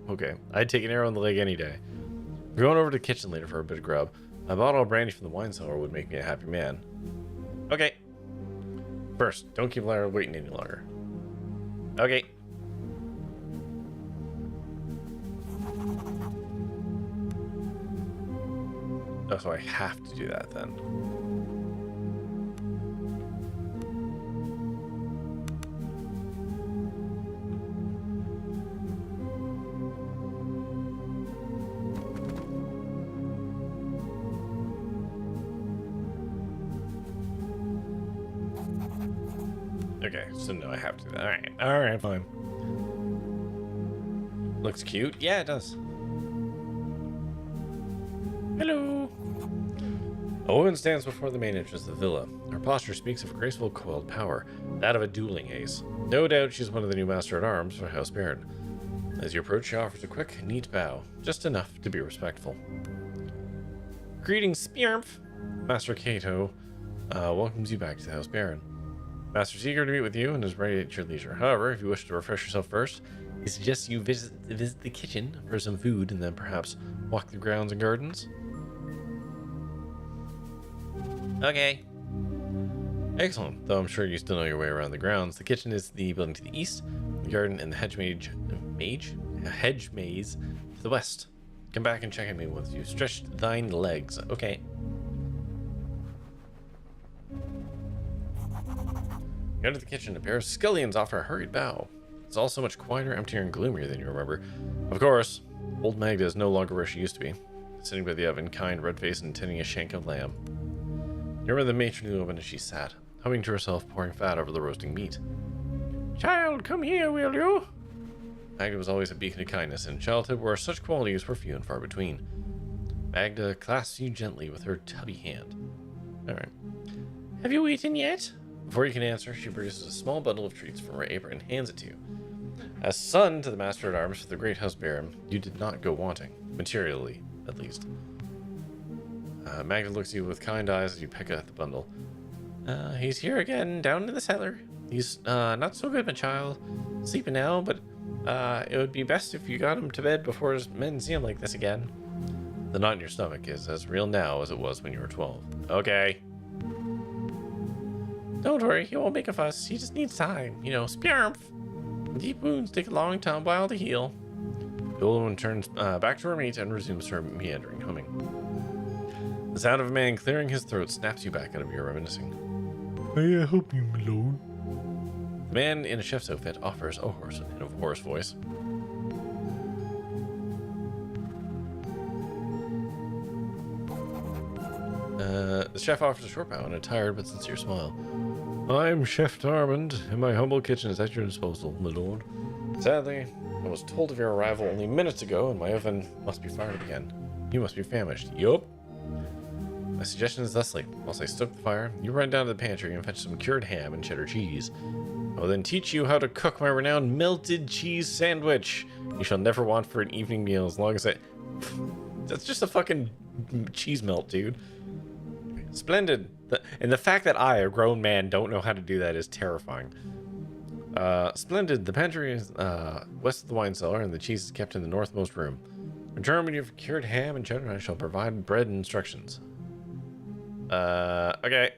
Okay, I'd take an arrow in the leg any day. We're going over to the kitchen later for a bit of grub. A bottle of brandy from the wine cellar would make me a happy man. Okay. First, don't keep Lara waiting any longer. Okay. Oh, so I have to do that then. Okay, so no, I have to do that. Alright, fine. Looks cute? Yeah, it does. Hello! A woman stands before the main entrance of the villa. Her posture speaks of a graceful, coiled power, that of a dueling ace. No doubt she's one of the new master-at-arms for House Baron. As you approach, she offers a quick, neat bow, just enough to be respectful. Greetings, Spirmf! Master Cato welcomes you back to the House Baron. Master's eager to meet with you and is ready at your leisure. However, if you wish to refresh yourself first, he suggests you visit the kitchen for some food and then perhaps walk the grounds and gardens. Okay. Excellent. Though I'm sure you still know your way around the grounds. The kitchen is the building to the east, the garden and the hedge maze to the west. Come back and check on me once you've stretched thine legs. Okay. You enter the kitchen, a pair of scullions offer a hurried bow. It's all so much quieter, emptier, and gloomier than you remember. Of course, old Magda is no longer where she used to be, sitting by the oven, kind, red-faced, and tending a shank of lamb. You remember the matron in the oven as she sat, humming to herself, pouring fat over the roasting meat. Child, come here, will you? Magda was always a beacon of kindness in childhood where such qualities were few and far between. Magda clasps you gently with her tubby hand. Alright. Have you eaten yet? Before you can answer, she produces a small bundle of treats from her apron and hands it to you. As son to the Master-at-Arms for the Great House Baron, you did not go wanting, materially, at least. Magda looks at you with kind eyes as you peck at the bundle. He's here again, down in the cellar. He's not so good, my child. Sleeping now, but it would be best if you got him to bed before his men see him like this again. The knot in your stomach is as real now as it was when you were 12. Okay. Don't worry, he won't make a fuss. He just needs time. You know, spirmf. Deep wounds take a long time while to heal. The old woman turns back to her meat and resumes her meandering humming. The sound of a man clearing his throat snaps you back out of your reminiscing. May I help you, my lord? The man in a chef's outfit offers a hoarse voice. The chef offers a short bow and a tired but sincere smile. I'm Chef Darmond, and my humble kitchen is at your disposal, my lord. Sadly, I was told of your arrival only minutes ago, and my oven must be fired again. You must be famished. Yup. My suggestion is thusly. Whilst I stoke the fire, you run down to the pantry and fetch some cured ham and cheddar cheese. I will then teach you how to cook my renowned melted cheese sandwich. You shall never want for an evening meal as long as I... That's just a fucking cheese melt, dude. Splendid. And the fact that I, a grown man, don't know how to do that is terrifying. Splendid. The pantry is west of the wine cellar, and the cheese is kept in the northmost room. Return when you've cured ham and cheddar, and I shall provide bread and instructions. Okay.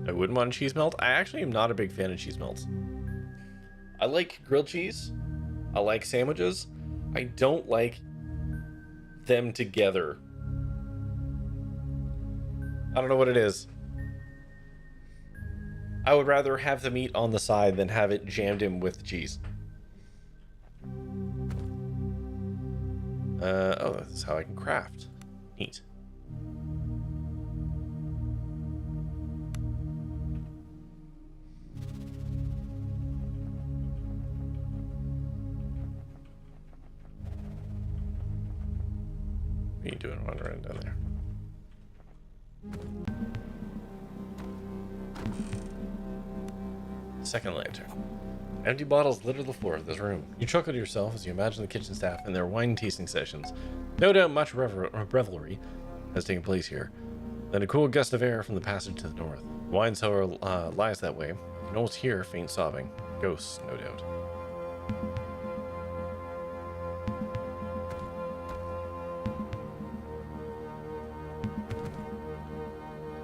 I wouldn't want a cheese melt. I actually am not a big fan of cheese melts. I like grilled cheese. I like sandwiches. I don't like them together. I don't know what it is. I would rather have the meat on the side than have it jammed in with the cheese. Oh, this is how I can craft. Neat. What are you doing wandering down there? Second lantern. Empty bottles litter the floor of this room. You chuckle to yourself as you imagine the kitchen staff and their wine tasting sessions. No doubt much revelry has taken place here. Then a cool gust of air from the passage to the north. The wine cellar lies that way. You can almost hear faint sobbing. Ghosts, no doubt.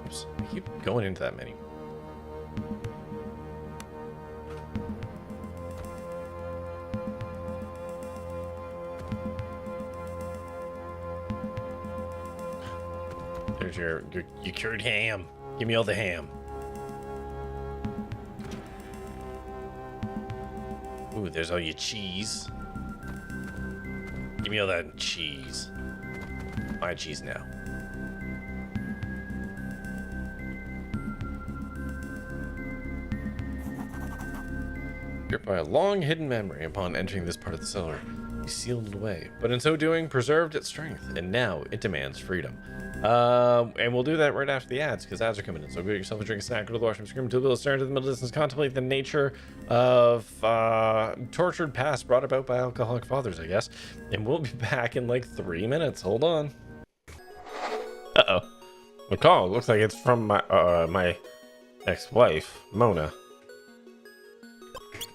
Oops, I keep going into that menu. There's your cured ham. Give me all the ham. Ooh, there's all your cheese. Give me all that cheese. My cheese now. Gripped by a long hidden memory upon entering this part of the cellar, you sealed it away, but in so doing, preserved its strength, and now it demands freedom. And we'll do that right after the ads, because ads are coming in. So get yourself a drink, a snack, go to the washroom, scream to the bill, stare into the middle distance, contemplate the nature of tortured past brought about by alcoholic fathers, I guess. And we'll be back in like 3 minutes. Hold on. Uh-oh. The call looks like it's from my ex-wife, Mona.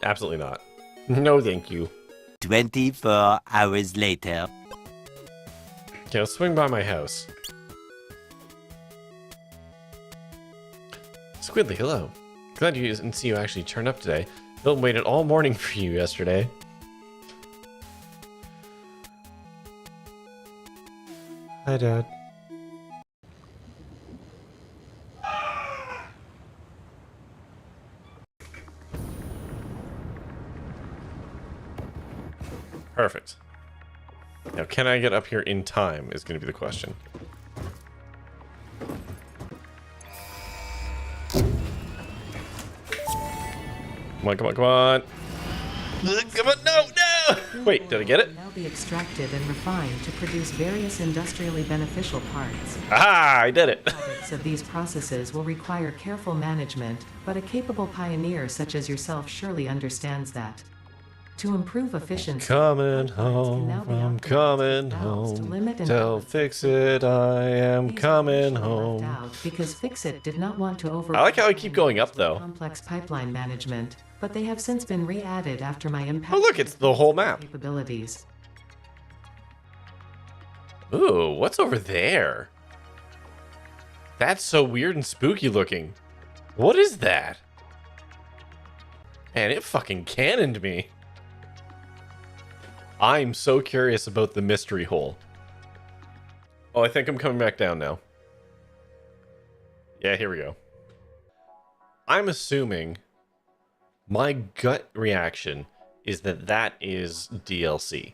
Absolutely not. No, thank you. 24 hours later. Okay, let's swing by my house. Squidly, hello. Glad you didn't see you actually turn up today. Bill waited all morning for you yesterday. Hi, Dad. Perfect. Now, can I get up here in time is going to be the question. Come on, come on, come on. Come on, no, no! Wait, did I get it? Now be extracted and refined to produce various industrially beneficial parts. Ah, I did it. Products of these processes will require careful management, but a capable pioneer such as yourself surely understands that. To improve efficiency, Coming home, I'm coming home. Tell Fix-It I am coming home. Because Fix-It did not want to over. I like how I keep going up, though. Complex pipeline management, but they have since been re-added after my impact. Oh, look, it's the whole map. Capabilities. Ooh, what's over there? That's so weird and spooky looking. What is that? Man, it fucking cannoned me. I'm so curious about the mystery hole. Oh, I think I'm coming back down now. Yeah, here we go. I'm assuming my gut reaction is that that is DLC.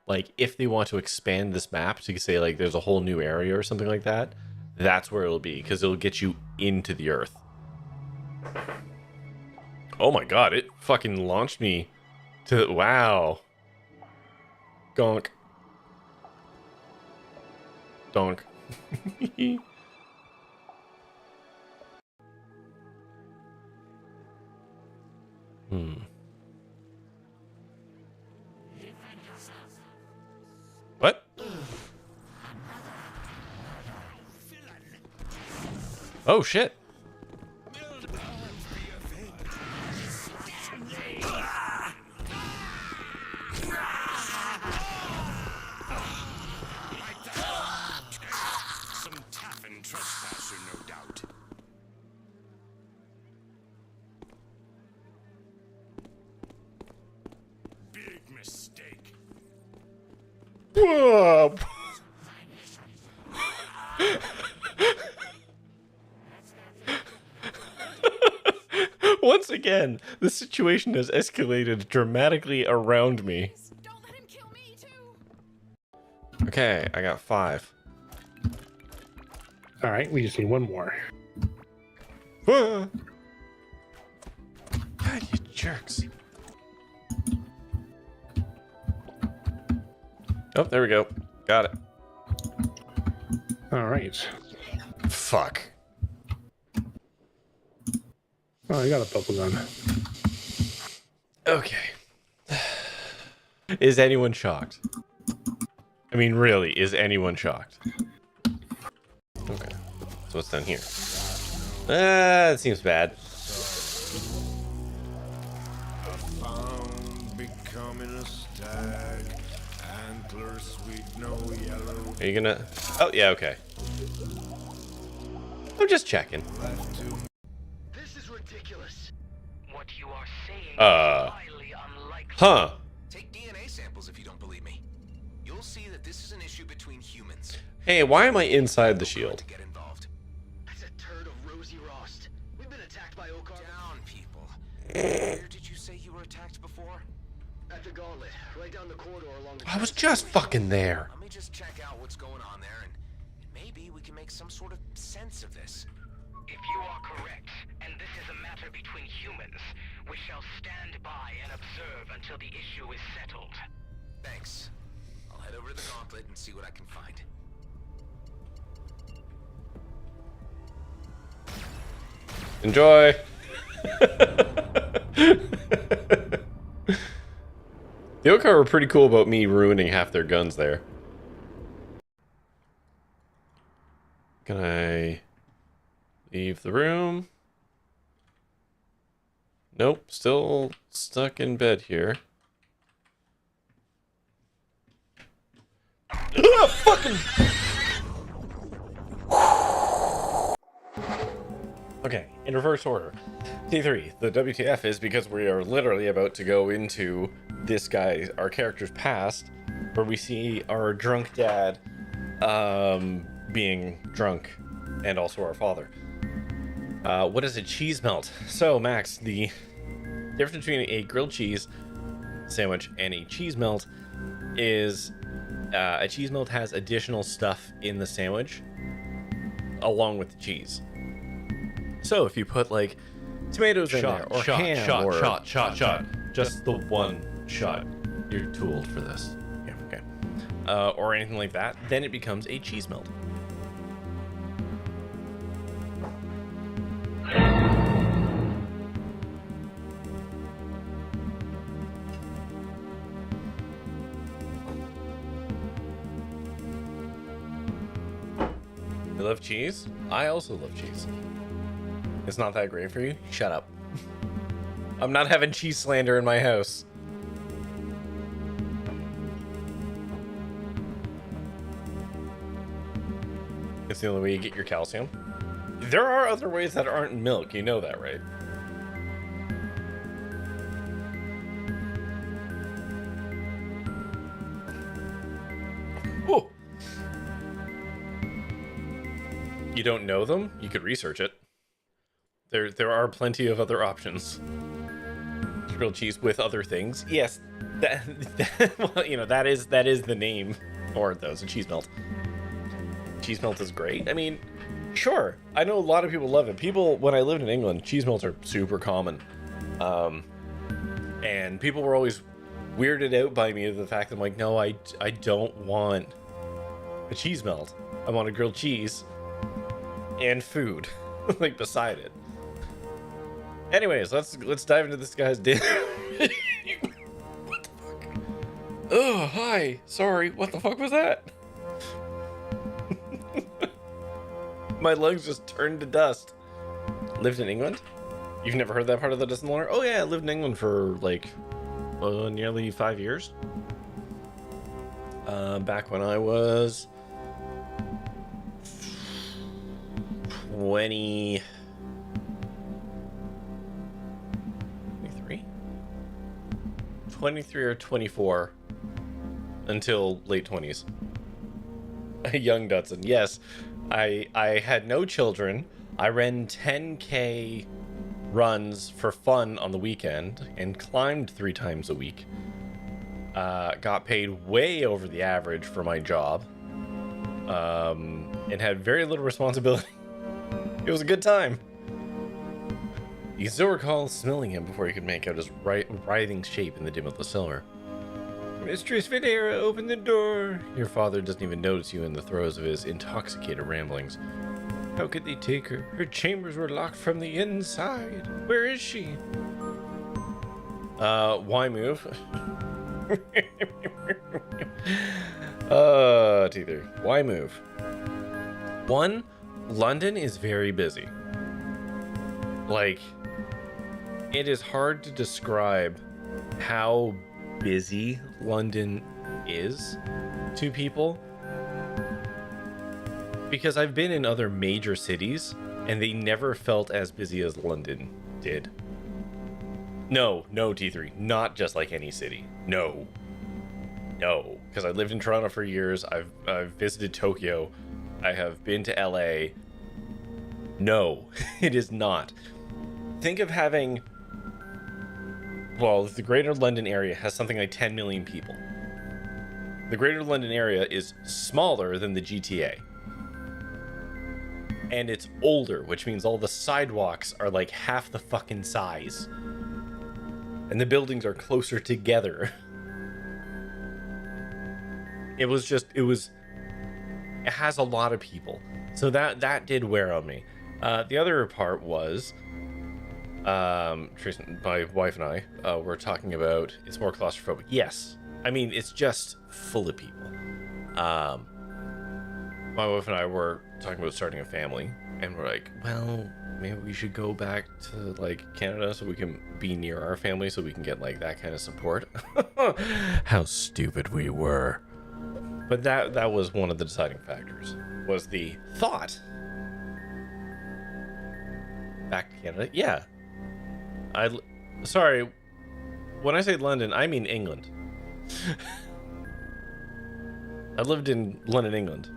Like, if they want to expand this map to say, like, there's a whole new area or something like that, that's where it'll be, because it'll get you into the earth. Oh my god, it fucking launched me to... Wow. Gonk. Donk. What? Oh shit. Trespasser, no doubt. Big mistake. Whoa. Once again, the situation has escalated dramatically around me. Don't let him kill me too. Okay, I got 5. All right, we just need one more. Ah. God, you jerks. Oh, there we go. Got it. All right. Fuck. Oh, I got a bubble gun. Okay. Is anyone shocked? I mean, really, is anyone shocked? Okay. So what's down here? That seems bad. Becoming a stag, antlers sweet, no yellow. Are you gonna... Oh, yeah, okay. I'm just checking. This is ridiculous. What you are saying is Uh... highly unlikely. Huh. Take DNA samples if you don't believe me. You'll see that this is an issue between humans. Hey, why am I inside the shield? To get involved. That's a turd of Rosie Rost. We've been attacked by Okar. Down, people. Where did you say you were attacked before? At the gauntlet, right down the corridor along the... I was just fucking there. Let me just check out what's going on there, and maybe we can make some sort of sense of this. If you are correct, and this is a matter between humans, we shall stand by and observe until the issue is settled. Thanks. I'll head over to the gauntlet and see what I can find. Enjoy. The Okar were pretty cool about me ruining half their guns there. Can I leave the room? Nope, still stuck in bed here. Ah, fucking... Okay, in reverse order. T3, the WTF is because we are literally about to go into this guy, our character's past, where we see our drunk dad being drunk, and also our father. What is a cheese melt? So, Max, the difference between a grilled cheese sandwich and a cheese melt is a cheese melt has additional stuff in the sandwich along with the cheese. So if you put like tomatoes in there, or ham, or shot, just the one shot, you're too old for this. Yeah, okay. Or anything like that, then it becomes a cheese melt. You love cheese? I also love cheese. It's not that great for you? Shut up. I'm not having cheese slander in my house. It's the only way you get your calcium. There are other ways that aren't milk, you know that, right? Whoa. You don't know them? You could research it. There are plenty of other options. Grilled cheese with other things. Yes, well, you know, that is the name. Or that was a cheese melt. Cheese melt is great. I mean, sure. I know a lot of people love it. People, when I lived in England, cheese melts are super common. And people were always weirded out by me of the fact that I'm like, no, I don't want a cheese melt. I want a grilled cheese and food, like beside it. Anyways, let's dive into this guy's dinner. What the fuck? Oh, hi. Sorry. What the fuck was that? My lungs just turned to dust. Lived in England? You've never heard that part of the Disney lore? Oh yeah, I lived in England for like nearly 5 years. Back when I was 23 or 24 until late 20s. A young Dutson. Yes, I had no children. I ran 10K runs for fun on the weekend and climbed 3 times a week. Got paid way over the average for my job. And had very little responsibility. It was a good time. You can still recall smelling him before you could make out his writhing shape in the dim of the cellar. Mistress Videra, open the door. Your father doesn't even notice you in the throes of his intoxicated ramblings. How could they take her? Her chambers were locked from the inside. Where is she? Why move? T3. Why move? One, London is very busy. Like, it is hard to describe how busy London is to people, because I've been in other major cities and they never felt as busy as London did. No, T3, not just like any city. No, because I lived in Toronto for years. I've visited Tokyo. I have been to LA. No, it is not. Think of having, well, the Greater London area has something like 10 million people. The Greater London area is smaller than the GTA. And it's older, which means all the sidewalks are like half the fucking size. And the buildings are closer together. It has a lot of people. So that did wear on me. The other part was, Theresa, my wife and I, were talking about it's more claustrophobic. Yes. I mean, it's just full of people. My wife and I were talking about starting a family, and we're like, well, maybe we should go back to like Canada so we can be near our family so we can get like that kind of support. How stupid we were. But that was one of the deciding factors, was the thought. Back to Canada? Yeah. Sorry, when I say London, I mean England. I lived in London, England.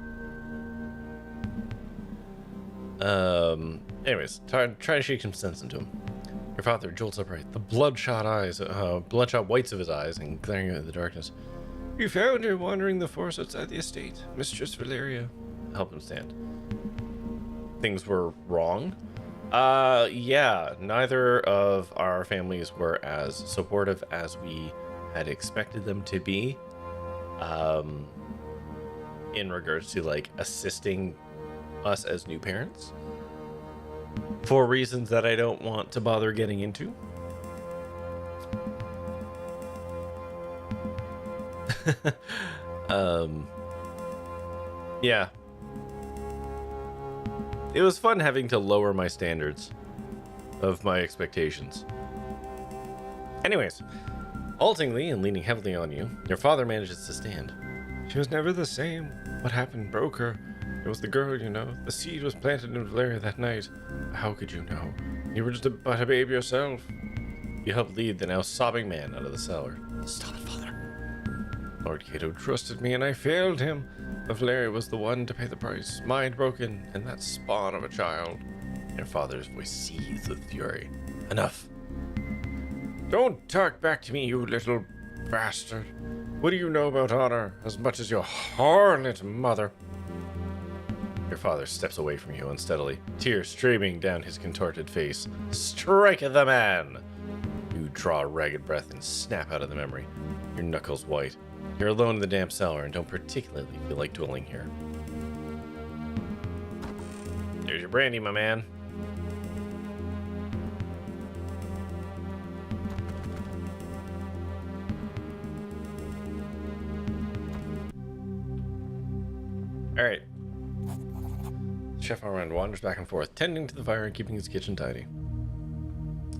Anyways, try to shake some sense into him. Your father jolts upright, the bloodshot whites of his eyes and glaring into the darkness. You found her wandering the forest outside the estate, Mistress Valeria. Help him stand. Things were wrong? Yeah, neither of our families were as supportive as we had expected them to be. In regards to like assisting us as new parents, for reasons that I don't want to bother getting into. Yeah. It was fun having to lower my standards of my expectations. Anyways, haltingly and leaning heavily on you, your father manages to stand. She was never the same. What happened broke her. It was the girl, you know. The seed was planted in Valeria that night. How could you know? You were just but a babe yourself. You helped lead the now sobbing man out of the cellar. Stop it, father. Lord Cato trusted me and I failed him. But Valeria was the one to pay the price. Mind broken, and that spawn of a child. Your father's voice seethed with fury. Enough. Don't talk back to me, you little bastard. What do you know about honor as much as your harlot mother? Your father steps away from you unsteadily, tears streaming down his contorted face. Strike the man! You draw a ragged breath and snap out of the memory, your knuckles white. You're alone in the damp cellar and don't particularly feel like dwelling here. There's your brandy, my man. Alright. Chef Armand wanders back and forth, tending to the fire and keeping his kitchen tidy.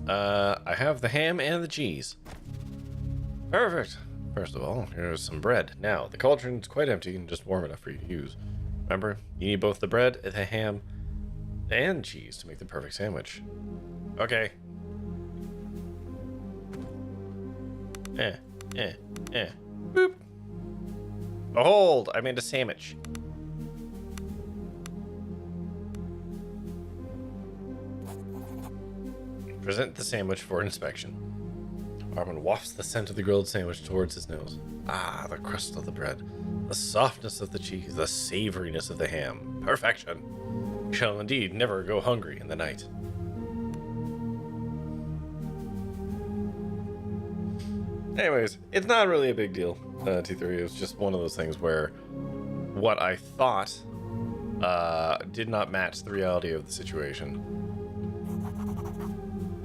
I have the ham and the cheese. Perfect. First of all, here's some bread. Now, the cauldron's quite empty and just warm enough for you to use. Remember, you need both the bread, the ham, and cheese to make the perfect sandwich. Okay. Boop. Behold, I made a sandwich. Present the sandwich for inspection. Armin wafts the scent of the grilled sandwich towards his nose. Ah, the crust of the bread, the softness of the cheese, the savoriness of the ham. Perfection. You shall indeed never go hungry in the night. Anyways, it's not really a big deal, T3. It was just one of those things where what I thought did not match the reality of the situation.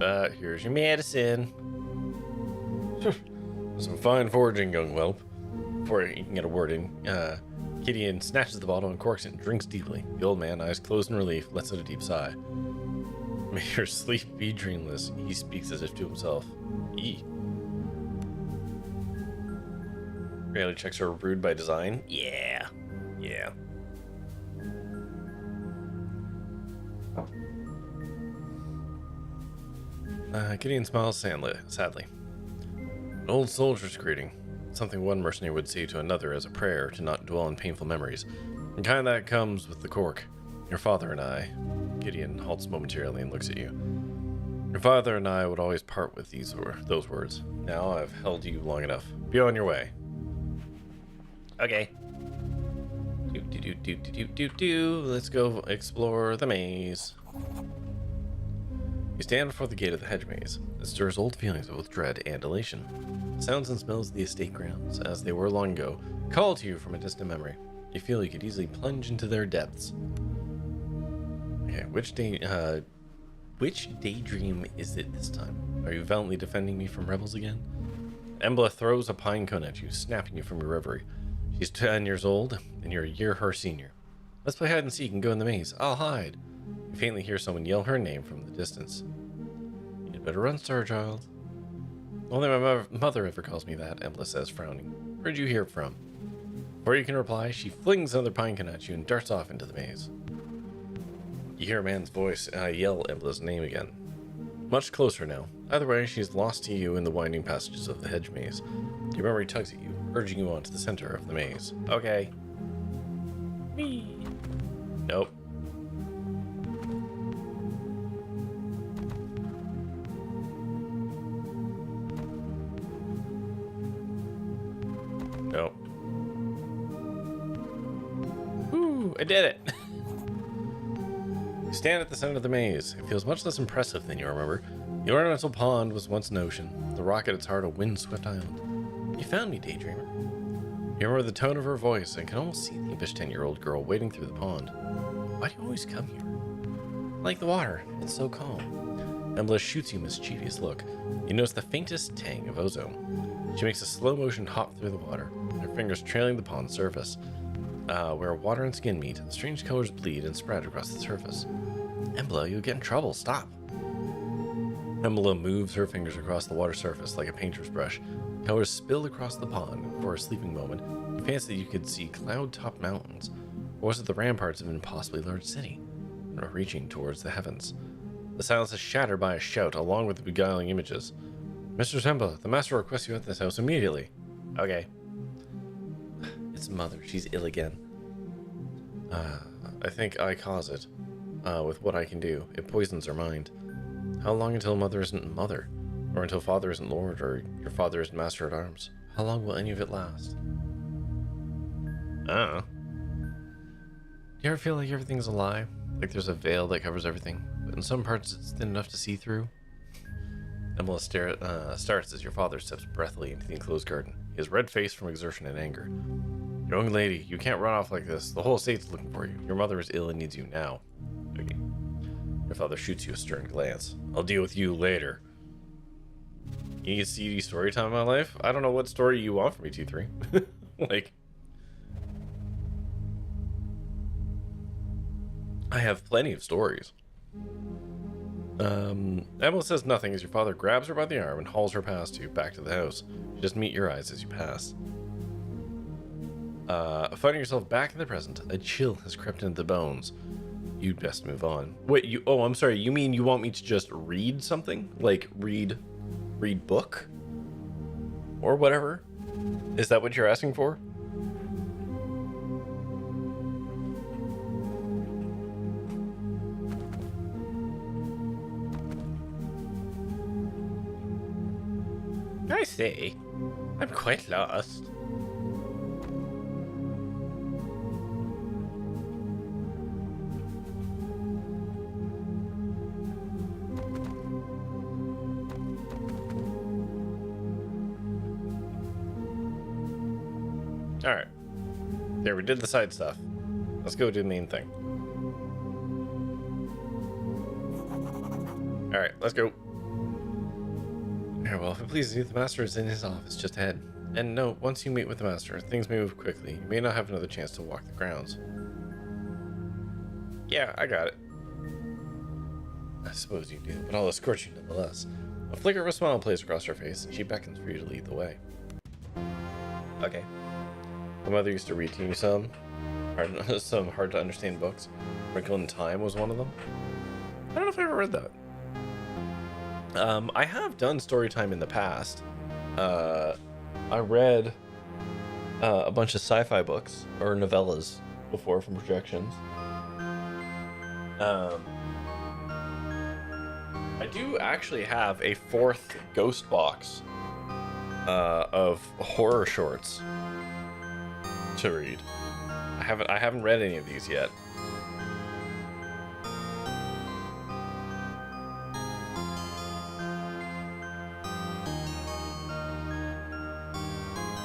Here's your medicine. Some fine foraging, young whelp. Before he can get a word in, Gideon snatches the bottle and corks it and drinks deeply. The old man, eyes closed in relief, lets out a deep sigh. May your sleep be dreamless, he speaks as if to himself. Reality checks are rude by design. Yeah. Gideon smiles sadly. An old soldier's greeting. Something one mercenary would say to another as a prayer to not dwell on painful memories. The kind that comes with the cork. Your father and I... Gideon halts momentarily and looks at you. Your father and I would always part with those words. Now I've held you long enough. Be on your way. Okay. Let's go explore the maze. You stand before the gate of the hedge maze. It stirs old feelings of both dread and elation. The sounds and smells of the estate grounds, as they were long ago, call to you from a distant memory. You feel you could easily plunge into their depths. Okay, which daydream is it this time? Are you valiantly defending me from rebels again? Embla throws a pine cone at you, snapping you from your reverie. She's 10 years old, and you're a year her senior. Let's play hide and seek and go in the maze. I'll hide. You faintly hear someone yell her name from the distance. You'd better run, Starchild. Only my mother ever calls me that, Embla says, frowning. Where'd you hear it from? Before you can reply, she flings another pine cone at you and darts off into the maze. You hear a man's voice yell Embla's name again. Much closer now. Either way, she's lost to you in the winding passages of the hedge maze. Your memory tugs at you, urging you on to the center of the maze. Okay. Me. Nope. Nope. Woo! I did it! You stand at the center of the maze. It feels much less impressive than you remember. The ornamental pond was once an ocean, the rock at its heart a wind-swept island. You found me, Daydreamer. You remember the tone of her voice and can almost see the impish 10-year-old girl wading through the pond. Why do you always come here? Like the water, it's so calm. Embla shoots you a mischievous look. You notice the faintest tang of ozone. She makes a slow-motion hop through the water, her fingers trailing the pond's surface. Where water and skin meet, strange colors bleed and spread across the surface. Embla, you'll get in trouble. Stop. Embla moves her fingers across the water surface like a painter's brush. Colors spill across the pond. For a sleeping moment, you fancy that you could see cloud-topped mountains. Or was it the ramparts of an impossibly large city, reaching towards the heavens? The silence is shattered by a shout, along with the beguiling images. Mr. Embla, the master requests you at this house immediately. Okay. It's Mother. She's ill again. I think I cause it. With what I can do. It poisons her mind. How long until Mother isn't Mother? Or until Father isn't Lord, or your father isn't Master at Arms? How long will any of it last? I don't know. Do you ever feel like everything's a lie? Like there's a veil that covers everything, but in some parts it's thin enough to see through? Embla starts as your father steps breathily into the enclosed garden. He has red face from exertion and anger. Young lady, you can't run off like this. The whole estate's looking for you. Your mother is ill and needs you now. Okay. Your father shoots you a stern glance. I'll deal with you later. You need CD story time in my life? I don't know what story you want from me, T3. Like... I have plenty of stories. Embla says nothing as your father grabs her by the arm and hauls her past you, back to the house. You just meet your eyes as you pass. Finding yourself back in the present, a chill has crept into the bones. You'd best move on. Wait, oh, I'm sorry, you mean you want me to just read something? Like, read book? Or whatever? Is that what you're asking for? I see. I'm quite lost. Alright. There, we did the side stuff. Let's go do the main thing. Alright, let's go. Very well, if it pleases you, the master is in his office just ahead. And note, once you meet with the master, things may move quickly. You may not have another chance to walk the grounds. Yeah, I got it. I suppose you do, but I'll escort you nonetheless. A flicker of a smile plays across her face, and she beckons for you to lead the way. Okay. My mother used to read to you some hard to understand books. Wrinkle in Time was one of them. I don't know if I ever read that. I have done story time in the past. I read a bunch of sci-fi books or novellas before from projections. I do actually have a 4th ghost box of horror shorts to read. I haven't read any of these yet.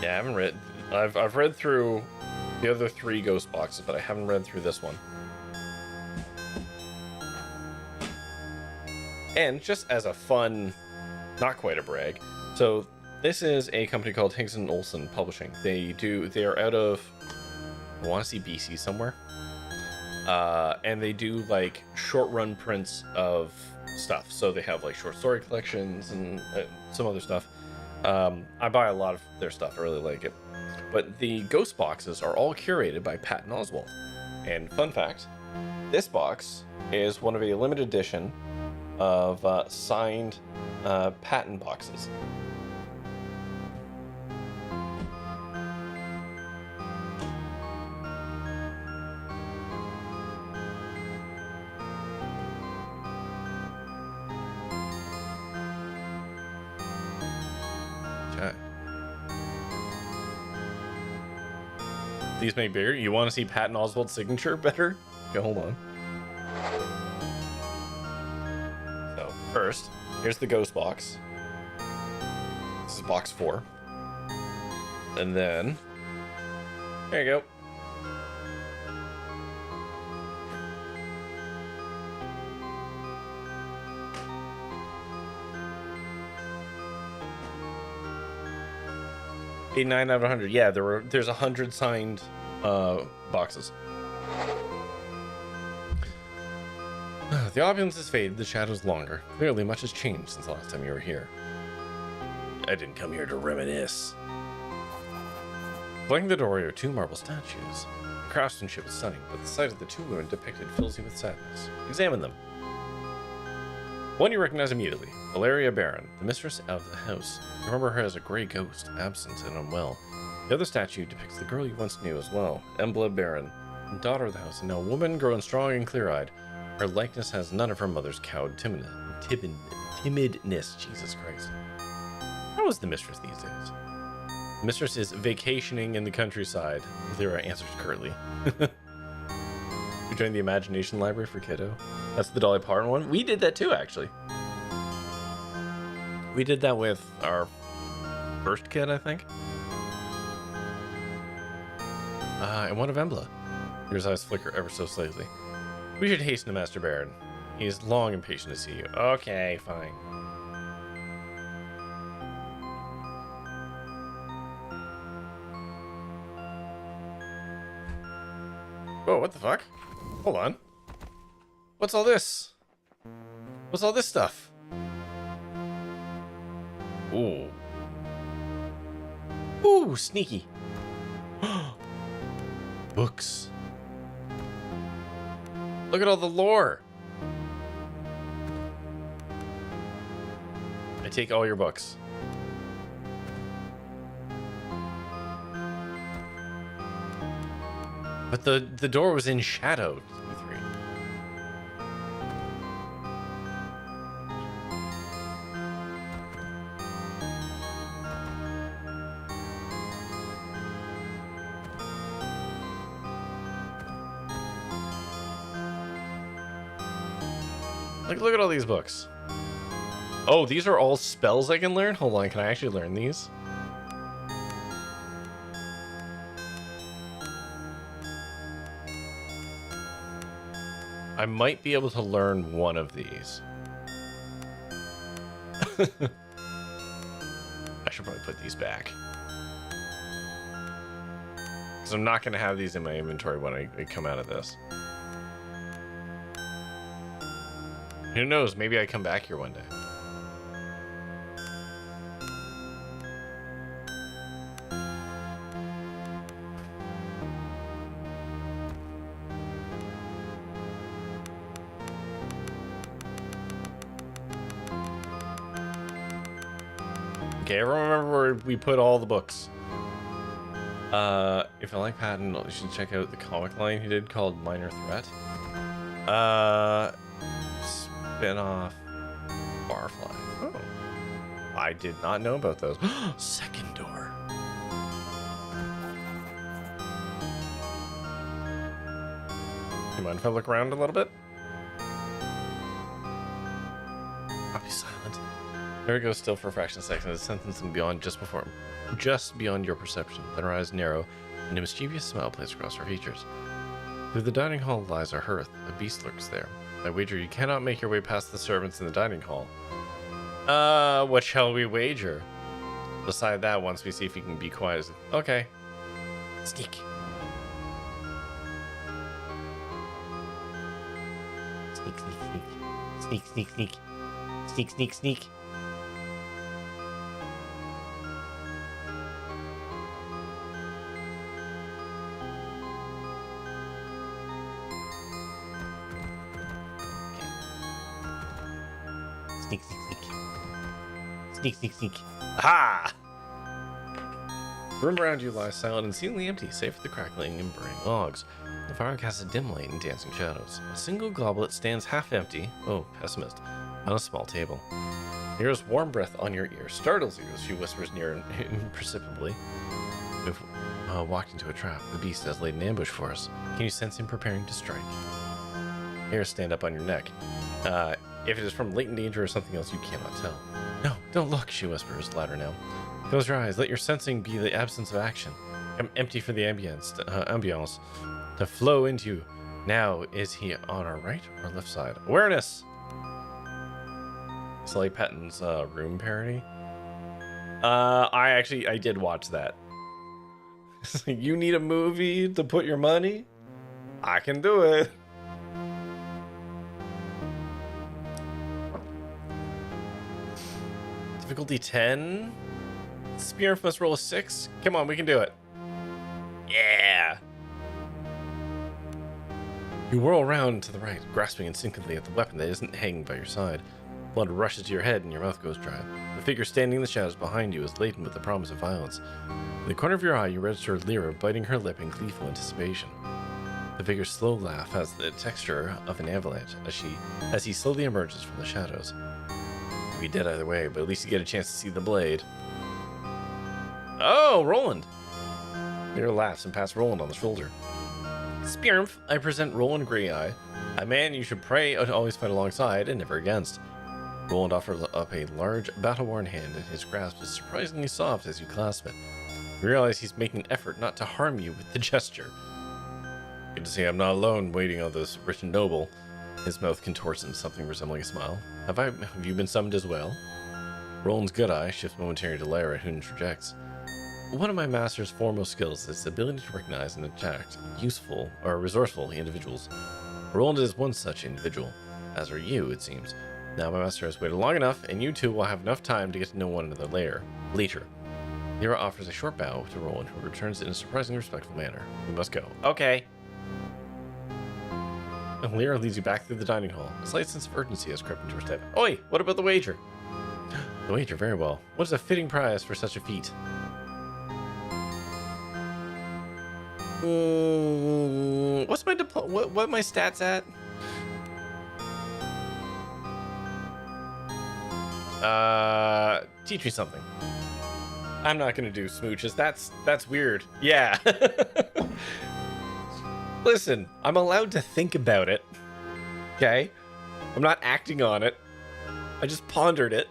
Yeah, I haven't read. I've read through the other 3 ghost boxes, but I haven't read through this one. And just as a fun, not quite a brag, so this is a company called Higgs & Olson Publishing. They are out of, I want to see BC somewhere. And they do like short run prints of stuff. So they have like short story collections and some other stuff. I buy a lot of their stuff. I really like it. But the ghost boxes are all curated by Patton Oswalt. And fun fact, this box is one of a limited edition of signed Patton boxes. Okay. These may be bigger. You want to see Patton Oswalt's signature better? Okay, hold on. First, here's the ghost box. This is box 4. And then, there you go. $89 out of 100. Yeah, there's 100 signed boxes. The opulence has faded, the shadows longer. Clearly, much has changed since the last time you were here. I didn't come here to reminisce. Flanking the doorway are 2 marble statues. The craftsmanship is stunning, but the sight of the 2 women depicted fills you with sadness. Examine them. One you recognize immediately, Valeria Barron, the mistress of the house. You remember her as a gray ghost, absent and unwell. The other statue depicts the girl you once knew as well, Embla Barron, daughter of the house, and now a woman grown strong and clear-eyed. Her likeness has none of her mother's cowed timidness. Jesus Christ. How is the mistress these days? The mistress is vacationing in the countryside. Lyra answers curtly. You joined the Imagination Library for Kiddo? That's the Dolly Parton one? We did that too, actually. We did that with our first kid, I think. And one of Embla. Your eyes flicker ever so slightly. We should hasten to Master Baron. He is long impatient to see you. Okay, fine. Whoa, what the fuck? Hold on. What's all this? What's all this stuff? Ooh. Ooh, sneaky. Books. Look at all the lore. I take all your books. But the door was in shadow. 2, 3. Look at all these books. Oh, these are all spells I can learn? Hold on, can I actually learn these? I might be able to learn one of these. should probably put these back. Because I'm not going to have these in my inventory when I come out of this. Who knows? Maybe I come back here one day. Okay, everyone remember where we put all the books. If I like Patton, you should check out the comic line he did called Minor Threat. Spin-off Barfly. Oh. I did not know about those. Second door. You mind if I look around a little bit? I'll be silent. There it goes, still for a fraction of a second. The sentence and beyond, just beyond your perception. Then her eyes narrow, and a mischievous smile plays across her features. Through the dining hall lies a hearth. A beast lurks there. I wager you cannot make your way past the servants in the dining hall. What shall we wager? Decide that once we see if he can be quiet. Okay. Sneak. Sneak, sneak, sneak. Sneak, sneak, sneak. Sneak, sneak, sneak. Sneak, sneak, sneak. Sneak, sneak, sneak. Aha! The room around you lies silent and seemingly empty, save for the crackling and burning logs. The fire casts a dim light and dancing shadows. A single goblet stands half empty, oh, pessimist, on a small table. Nero's warm breath on your ear startles you as she whispers near imperceptibly. We've walked into a trap. The beast has laid an ambush for us. Can you sense him preparing to strike? Hairs stand up on your neck. If it is from latent danger or something else, you cannot tell. No, don't look, she whispers, louder now. Close your eyes. Let your sensing be the absence of action. I'm empty for the ambience to flow into you. Now, is he on our right or left side? Awareness! Sully Patton's room parody. I did watch that. You need a movie to put your money? I can do it. Difficulty 10. Spear must roll a 6. Come on, we can do it. Yeah. You whirl around to the right, grasping instinctively at the weapon that isn't hanging by your side. Blood rushes to your head and your mouth goes dry. The figure standing in the shadows behind you is laden with the promise of violence. In the corner of your eye, you register Lyra biting her lip in gleeful anticipation. The figure's slow laugh has the texture of an avalanche as he slowly emerges from the shadows. You'd be dead either way, but at least you get a chance to see the blade. Oh, Roland! Lyra laughs and pats Roland on the shoulder. Spearmph, I present Roland Greyeye, a man you should pray to always fight alongside and never against. Roland offers up a large, battle-worn hand, and his grasp is surprisingly soft as you clasp it. You realize he's making an effort not to harm you with the gesture. Good to see I'm not alone waiting on this rich and noble. His mouth contorts into something resembling a smile. Have you been summoned as well? Roland's good eye shifts momentarily to Lyra, who interjects. One of my master's foremost skills is his ability to recognize and attract useful or resourceful individuals. Roland is one such individual, as are you, it seems. Now my master has waited long enough, and you two will have enough time to get to know one another later. Lyra offers a short bow to Roland, who returns in a surprisingly respectful manner. We must go. Okay. And Lyra leads you back through the dining hall. A slight sense of urgency has crept into her step. Oi, what about the wager? The wager, very well. What is a fitting prize for such a feat? What's my what my stats at? Teach me something. I'm not gonna do smooches. That's weird. Yeah. Listen, I'm allowed to think about it. Okay? I'm not acting on it. I just pondered it.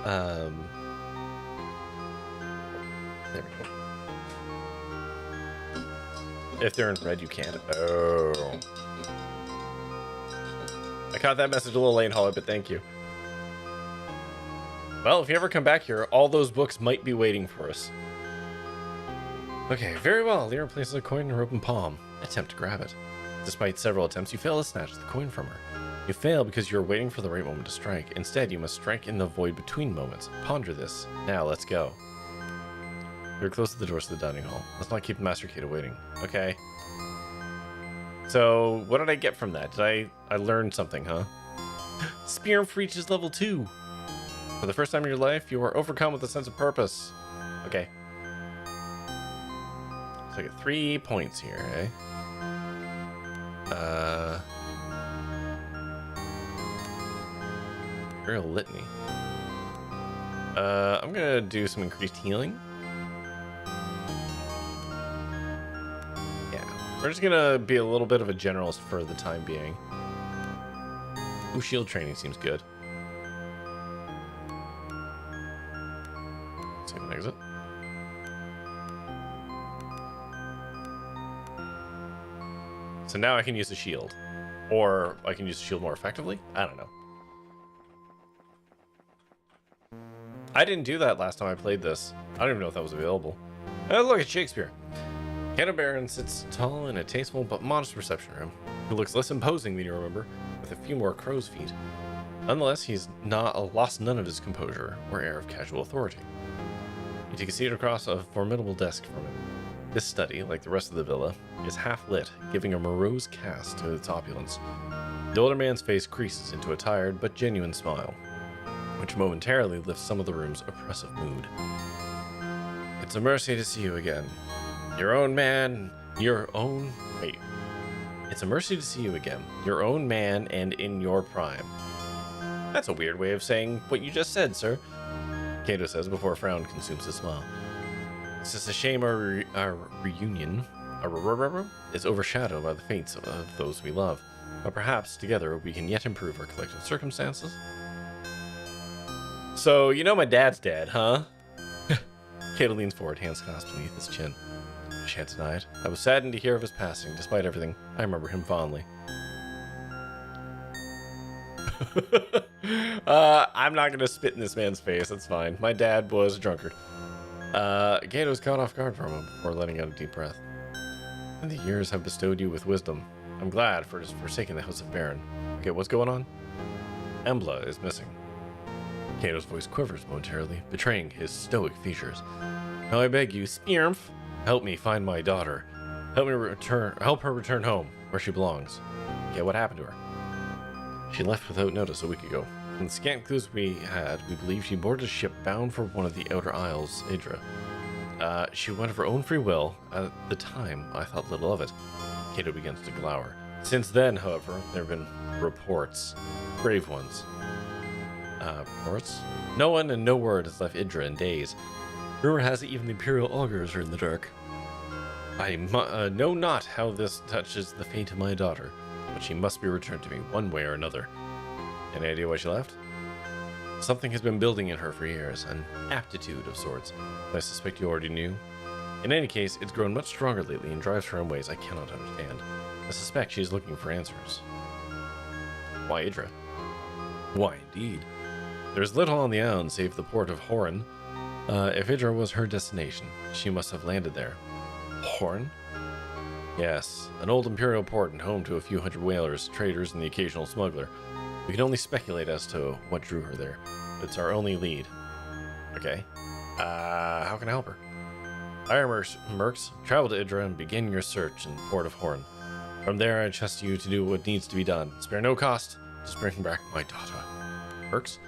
There we go. If they're in red, you can't. Oh. I caught that message a little late, Holly, but thank you. Well, if you ever come back here, all those books might be waiting for us. Okay, very well. Lyra places a coin in her open palm. Attempt to grab it. Despite several attempts, you fail to snatch the coin from her. You fail because you're waiting for the right moment to strike. Instead, you must strike in the void between moments. Ponder this. Now, let's go. You're close to the doors to the dining hall. Let's not keep Master Kato waiting. Okay. So, what did I get from that? Did I learned something, huh? Spear reaches level 2. For the first time in your life, you are overcome with a sense of purpose. Okay. So I get 3 points here, eh? Imperial Litany. I'm gonna do some increased healing. Yeah. We're just gonna be a little bit of a generalist for the time being. Ooh, shield training seems good. Save and exit. So now I can use the shield. Or I can use the shield more effectively? I don't know. I didn't do that last time I played this. I don't even know if that was available. Oh, look at Shakespeare. Canon Baron sits tall in a tasteful but modest reception room. He looks less imposing than you remember, with a few more crow's feet. Nonetheless, he's lost none of his composure or air of casual authority. You take a seat across a formidable desk from him. This study, like the rest of the villa, is half lit, giving a morose cast to its opulence. The older man's face creases into a tired but genuine smile, which momentarily lifts some of the room's oppressive mood. It's a mercy to see you again. Your own man, It's a mercy to see you again. Your own man and in your prime. That's a weird way of saying what you just said, sir, Kato says before a frown consumes his smile. It's just a shame our reunion is overshadowed by the fates of those we love. But perhaps together we can yet improve our collective circumstances. So, you know my dad's dead, huh? Kato leans forward, hands clasped beneath his chin. I shan't deny it. I was saddened to hear of his passing. Despite everything, I remember him fondly. I'm not gonna spit in this man's face. That's fine. My dad was a drunkard. Kato was caught off guard for a moment before letting out a deep breath. And the years have bestowed you with wisdom. I'm glad for just forsaking the House of Baron. Okay, what's going on? Embla is missing. Kato's voice quivers momentarily, betraying his stoic features. Now I beg you, Spearmf, help me find my daughter. Help her return home, where she belongs. Okay, what happened to her? She left without notice a week ago. From the scant clues we had, we believe she boarded a ship bound for one of the Outer Isles, Idra. She went of her own free will. At the time, I thought little of it. Kato begins to glower. Since then, however, there have been reports. Grave ones. Reports? No one and no word has left Idra in days. Rumor has it even the Imperial Augurs are in the dark. I know not how this touches the fate of my daughter, but she must be returned to me one way or another. Any idea why she left? Something has been building in her for years, an aptitude of sorts. I suspect you already knew. In any case, it's grown much stronger lately and drives her in ways I cannot understand. I suspect she is looking for answers. Why Idra? Why indeed? There is little on the island save the port of Horan. If Idra was her destination, she must have landed there. Horan? Yes, an old imperial port and home to a few hundred whalers, traders, and the occasional smuggler. We can only speculate as to what drew her there. It's our only lead. Okay. How can I help her? Iron Mercs, travel to Idra and begin your search in the port of Horan. From there, I trust you to do what needs to be done. Spare no cost. Just bring back my daughter. Mercs?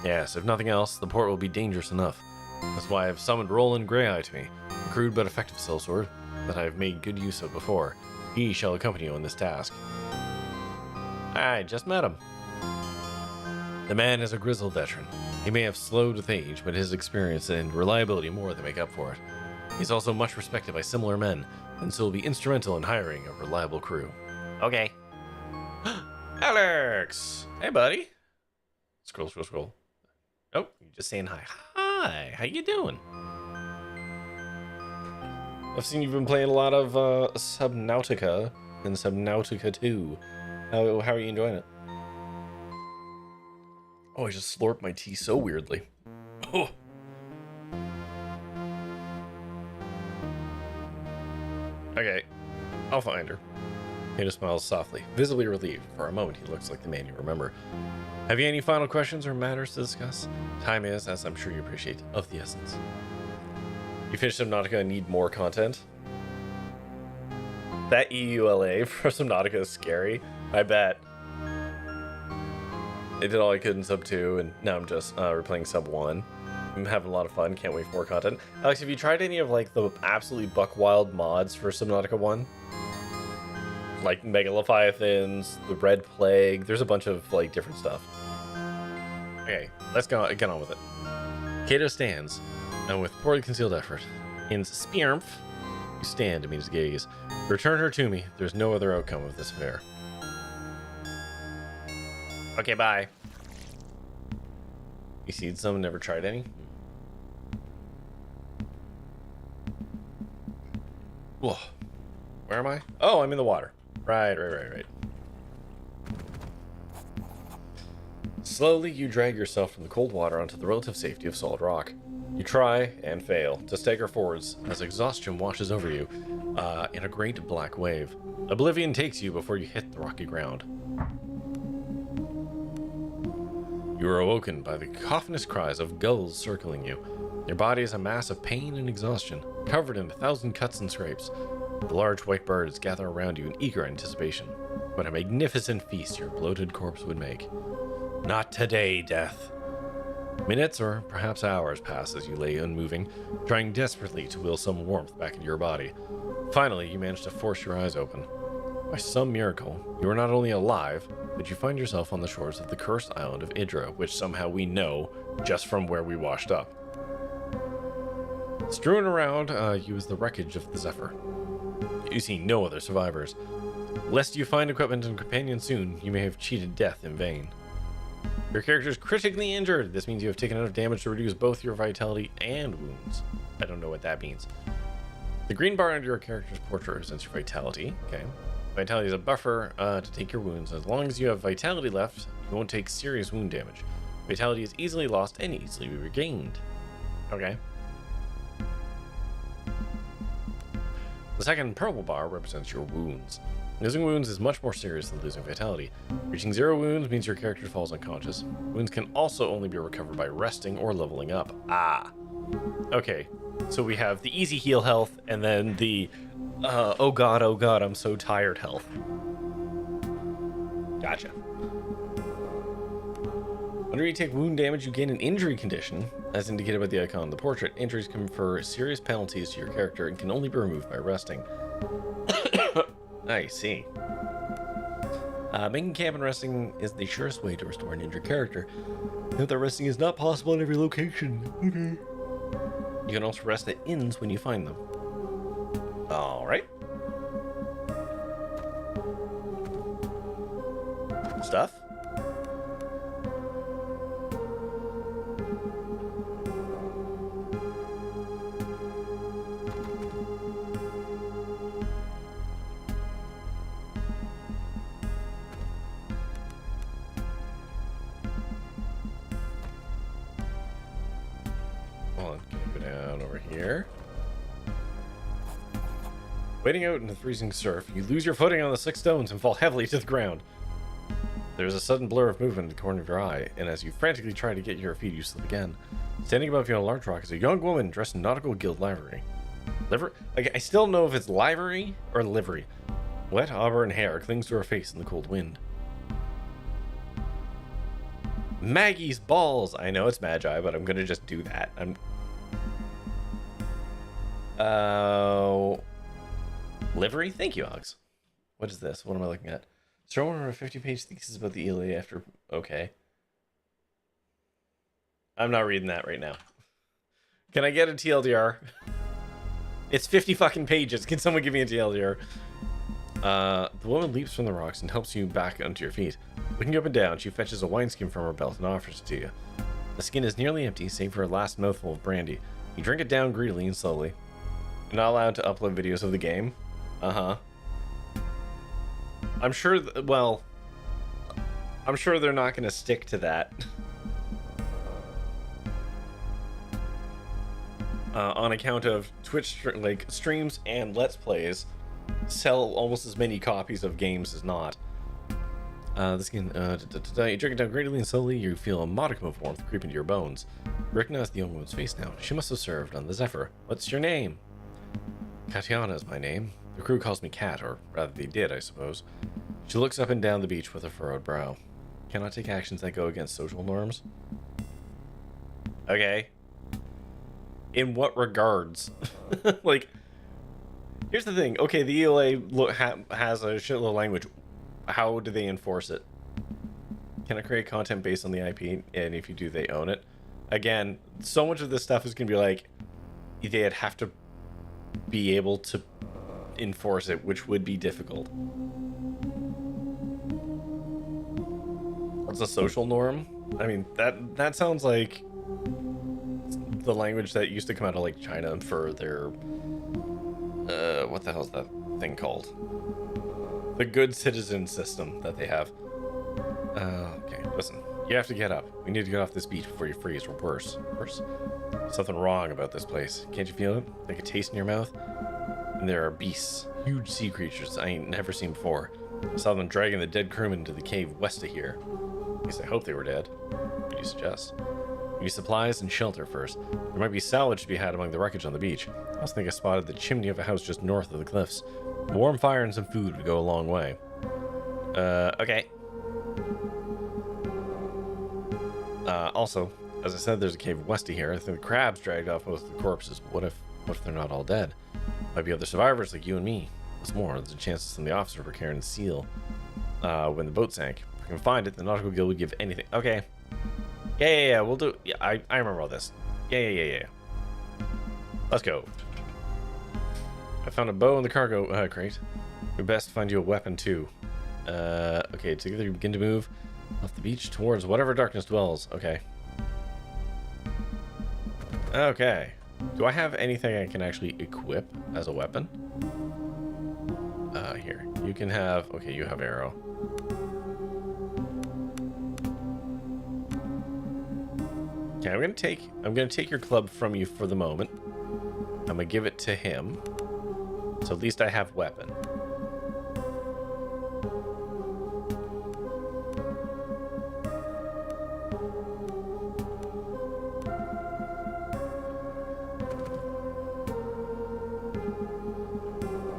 Yes, if nothing else, the port will be dangerous enough. That's why I've summoned Roland Greyeye to me, a crude but effective sellsword that I have made good use of before. He shall accompany you on this task. I just met him. The man is a grizzled veteran. He may have slowed with age, but his experience and reliability more than make up for it. He's also much respected by similar men, and so will be instrumental in hiring a reliable crew. Okay. Alex! Hey, buddy. Scroll. Oh, you're just saying hi. Hi, how you doing? I've seen you've been playing a lot of Subnautica and Subnautica 2. How are you enjoying it? Oh, I just slurped my tea so weirdly. Oh. Okay, I'll find her. Hannah smiles softly, visibly relieved. For a moment, he looks like the man you remember. Have you any final questions or matters to discuss? Time is, as I'm sure you appreciate, of the essence. You finished Subnautica and need more content? That EULA for Subnautica is scary. I bet. I did all I could in Sub 2, and now I'm just replaying Sub 1. I'm having a lot of fun. Can't wait for more content. Alex, have you tried any of like the absolutely buck wild mods for Subnautica 1? Like Megaleviathans, the Red Plague. There's a bunch of like different stuff. Okay, let's get on with it. Kato stands, and with poorly concealed effort, in Spirmph, you stand to meet his gaze. Return her to me. There's no other outcome of this affair. Okay, bye. You seen some, never tried any? Whoa. Where am I? Oh, I'm in the water. Right. Slowly, you drag yourself from the cold water onto the relative safety of solid rock. You try, and fail, to stagger forwards as exhaustion washes over you in a great black wave. Oblivion takes you before you hit the rocky ground. You are awoken by the cacophonous cries of gulls circling you. Your body is a mass of pain and exhaustion, covered in 1,000 cuts and scrapes. The large white birds gather around you in eager anticipation. What a magnificent feast your bloated corpse would make. Not today, Death. Minutes or perhaps hours pass as you lay unmoving, trying desperately to will some warmth back into your body. Finally, you manage to force your eyes open. By some miracle, you are not only alive, but you find yourself on the shores of the cursed island of Idra, which somehow we know just from where we washed up. Strewn around you is the wreckage of the Zephyr. You see no other survivors. Lest you find equipment and companions soon, you may have cheated death in vain. Your character is critically injured. This means you have taken enough damage to reduce both your vitality and wounds. I don't know what that means. The green bar under your character's portrait represents your vitality. Okay. Vitality is a buffer to take your wounds. As long as you have vitality left, you won't take serious wound damage. Vitality is easily lost and easily regained. Okay. The second purple bar represents your wounds. Losing wounds is much more serious than losing vitality. Reaching 0 wounds means your character falls unconscious. Wounds can also only be recovered by resting or leveling up. Ah. Okay. So we have the easy heal health and then the oh god, I'm so tired health. Gotcha. Whenever you take wound damage, you gain an injury condition, as indicated by the icon on the portrait. Injuries can confer serious penalties to your character and can only be removed by resting. I see. Making camp and resting is the surest way to restore an injured character. Note that resting is not possible in every location. Okay. You can also rest at inns when you find them. Alright. Stuff. Here. Wading out in the freezing surf, you lose your footing on the 6 stones and fall heavily to the ground. There is a sudden blur of movement in the corner of your eye, and as you frantically try to get your feet, you slip again. Standing above you on a large rock is a young woman dressed in nautical guild livery. Like, I still don't know if it's livery or livery. Wet auburn hair clings to her face in the cold wind. Maggie's balls! I know it's Magi, but I'm gonna just do that. Livery? Thank you, Alex. What is this? What am I looking at? Throwing a 50-page thesis about the ELA after... Okay. I'm not reading that right now. Can I get a TLDR? It's 50 fucking pages. Can someone give me a TLDR? The woman leaps from the rocks and helps you back onto your feet. Looking up and down, she fetches a wineskin from her belt and offers it to you. The skin is nearly empty, save for a last mouthful of brandy. You drink it down greedily and slowly. You're not allowed to upload videos of the game. I'm sure, well, I'm sure they're not going to stick to that. on account of Twitch streams and Let's Plays sell almost as many copies of games as not. This can you drink it down greatly and slowly, you feel a modicum of warmth creep into your bones. Recognize the young woman's face now. She must have served on the Zephyr. What's your name? Katiana is my name. The crew calls me Kat, or rather they did, I suppose. She looks up and down the beach with a furrowed brow. Cannot take actions that go against social norms. Okay. In what regards? Like, here's the thing. Okay, the ELA has a shitload of language. How do they enforce it? Can I create content based on the IP? And if you do, they own it. Again, so much of this stuff is going to be like, they'd have to be able to enforce it, which would be difficult. What's a social norm? I mean, that sounds like the language that used to come out of like China for their what the hell's that thing called? The good citizen system that they have. Okay, listen. You have to get up. We need to get off this beach before you freeze, or worse. Worse? Something wrong about this place. Can't you feel it? Like a taste in your mouth? And there are beasts. Huge sea creatures I ain't never seen before. I saw them dragging the dead crewmen into the cave west of here. At least I hope they were dead. What do you suggest? We need supplies and shelter first. There might be salvage to be had among the wreckage on the beach. I also think I spotted the chimney of a house just north of the cliffs. A warm fire and some food would go a long way. Okay. Also, as I said, there's a cave west of here. I think the crabs dragged off most of the corpses. But what if they're not all dead? Might be other survivors like you and me. What's more, there's a chance some of the officers were carrying the seal when the boat sank. If we can find it, the Nautical Guild would give anything. Okay. Yeah, we'll do. Yeah, I remember all this. Yeah. Let's go. I found a bow in the cargo crate. We best find you a weapon too. Okay, together you begin to move off the beach towards whatever darkness dwells. Okay. Okay. Do I have anything I can actually equip as a weapon? Here. You can have... Okay, you have arrow. Okay, I'm gonna take your club from you for the moment. I'm gonna give it to him. So at least I have weapon.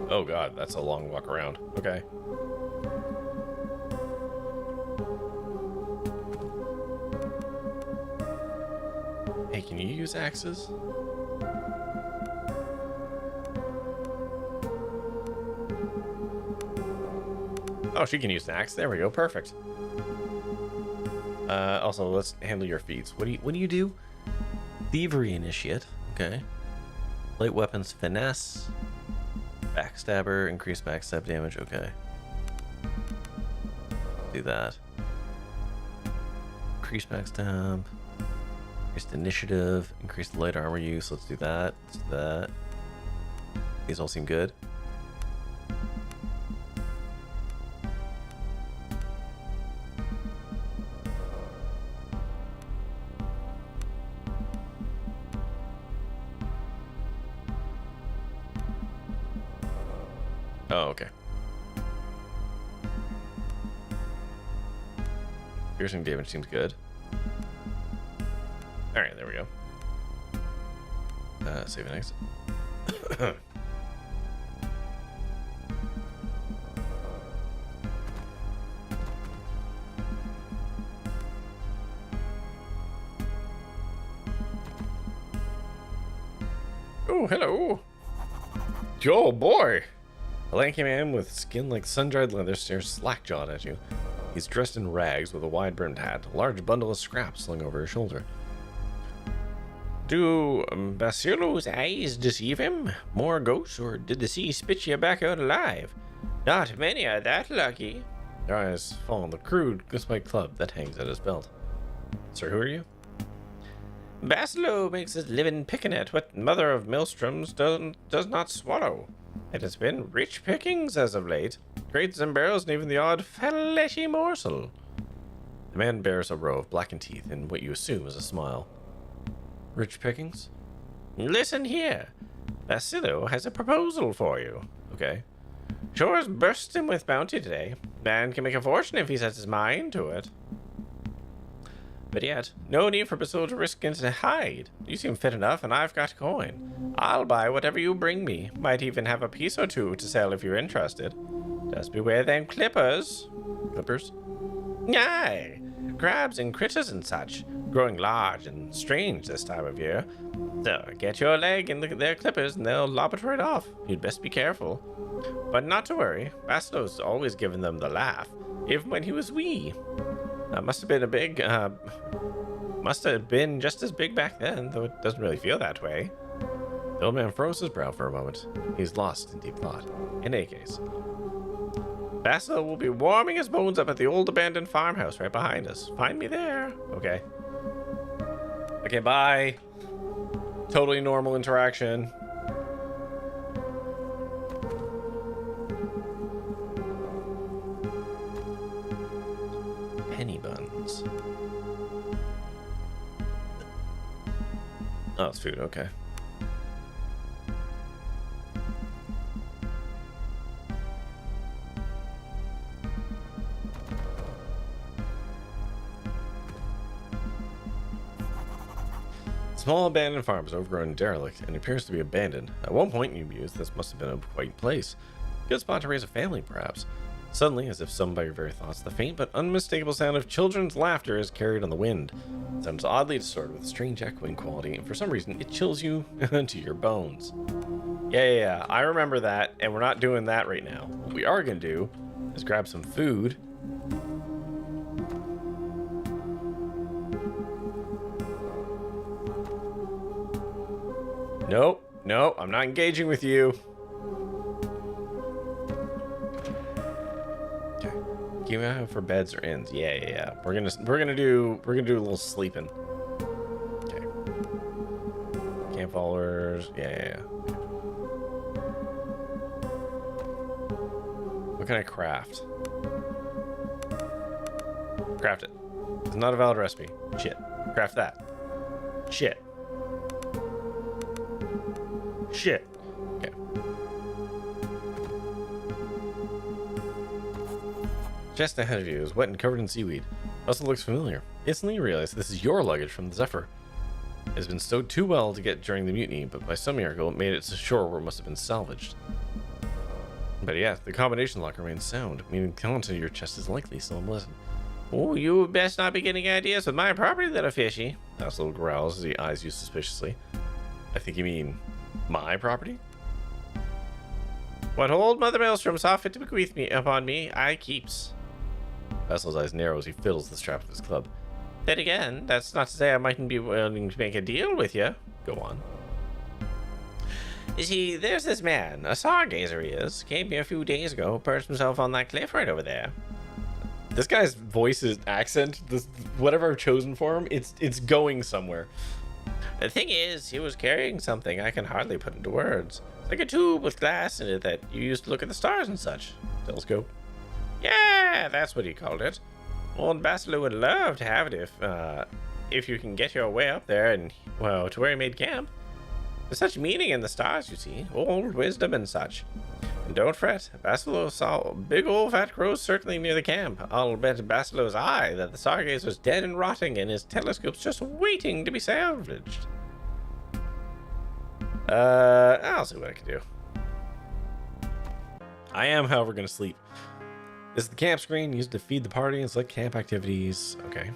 Oh god, that's a long walk around. Okay. Hey, can you use axes? Oh, she can use an axe. There we go. Perfect. Also, let's handle your feats. What do you do? Thievery initiate. Okay. Light weapons finesse. Backstabber, increased backstab damage. Okay. Do that. Increase backstab. Increased initiative. Increased light armor use. Let's do that. Let's do that. These all seem good. Oh, okay. Piercing damage seems good. Alright, there we go. Save and exit. Oh, hello. Oh, boy. A lanky man with skin like sun-dried leather stares slack-jawed at you. He's dressed in rags with a wide-brimmed hat, a large bundle of scraps slung over his shoulder. Do Basilo's eyes deceive him? More ghosts, or did the sea spit you back out alive? Not many are that lucky. Your eyes fall on the crude white club that hangs at his belt. Sir, who are you? Basilo makes his living picking at what Mother of Maelstroms does not swallow. It has been rich pickings as of late. Crates and barrels and even the odd fleshy morsel. The man bears a row of blackened teeth and what you assume is a smile. Rich pickings? Listen here. Vasilo has a proposal for you. Okay. Sure is bursting with bounty today. Man can make a fortune if he sets his mind to it. But yet, no need for Basil to risk it to hide. You seem fit enough, and I've got coin. I'll buy whatever you bring me. Might even have a piece or two to sell if you're interested. Just beware them clippers. Clippers? Aye. Crabs and critters and such. Growing large and strange this time of year. So, get your leg in their clippers and they'll lob it right off. You'd best be careful. But not to worry. Basilo's always given them the laugh. Even when he was wee. Must have been just as big back then, though it doesn't really feel that way. The old man froze his brow for a moment. He's lost in deep thought. In any case, Basilo will be warming his bones up at the old abandoned farmhouse right behind us. Find me there. Okay. Okay, bye. Totally normal interaction. Penny buns. Oh, it's food, okay. Small abandoned farm is overgrown and derelict and appears to be abandoned. At one point you mused this must have been a quaint place. Good spot to raise a family, perhaps. Suddenly, as if summoned by your very thoughts, the faint but unmistakable sound of children's laughter is carried on the wind. It sounds oddly distorted with a strange echoing quality, and for some reason it chills you to your bones. Yeah, I remember that, and we're not doing that right now. What we are going to do is grab some food. Nope, I'm not engaging with you. Okay. Keep an eye out for beds or inns. Yeah. We're gonna do a little sleeping. Okay. Camp followers. Yeah. What can I craft? Craft it. It's not a valid recipe. Shit. Craft that. Shit. Okay. Chest ahead of you is wet and covered in seaweed. Also looks familiar. Instantly you realize this is your luggage from the Zephyr. It has been stowed too well to get during the mutiny, but by some miracle it made it to shore where it must have been salvaged. But yeah, the combination lock remains sound, meaning the content of your chest is likely still unpleasant. Oh, you best not be getting ideas with my property, little fishy. Little growls as he eyes you suspiciously. I think you mean my property? What old Mother Maelstrom saw fit to bequeath me upon me, I keeps. Vessel's eyes narrow as he fiddles the strap of his club. Then again, that's not to say I mightn't be willing to make a deal with you. Go on. You see, there's this man, a stargazer he is, came here a few days ago, perched himself on that cliff right over there. This guy's voice, his accent, whatever I've chosen for him, it's going somewhere. The thing is, he was carrying something I can hardly put into words. It's like a tube with glass in it that you used to look at the stars and such. Telescope. Yeah, that's what he called it. Old Basilo would love to have it if you can get your way up there and, well, to where he made camp. There's such meaning in the stars, you see. Old wisdom and such. And don't fret, Basilo saw big old fat crows circling near the camp. I'll bet Basilo's eye that the stargazer's dead and rotting and his telescope's just waiting to be salvaged. I'll see what I can do. I am, however, going to sleep. This is the camp screen used to feed the party and select camp activities. Okay.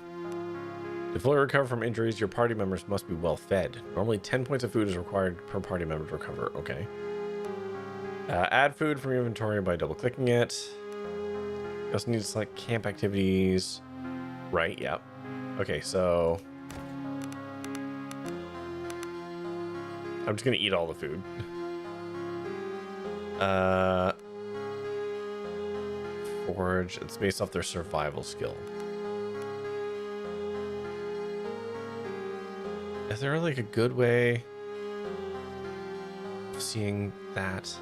To fully recover from injuries, your party members must be well fed. Normally 10 points of food is required per party member to recover. Okay. Add food from your inventory by double clicking it. You also need to select camp activities. Right, yep. Okay, so I'm just gonna eat all the food. Forge, it's based off their survival skill. Is there like a good way of seeing that?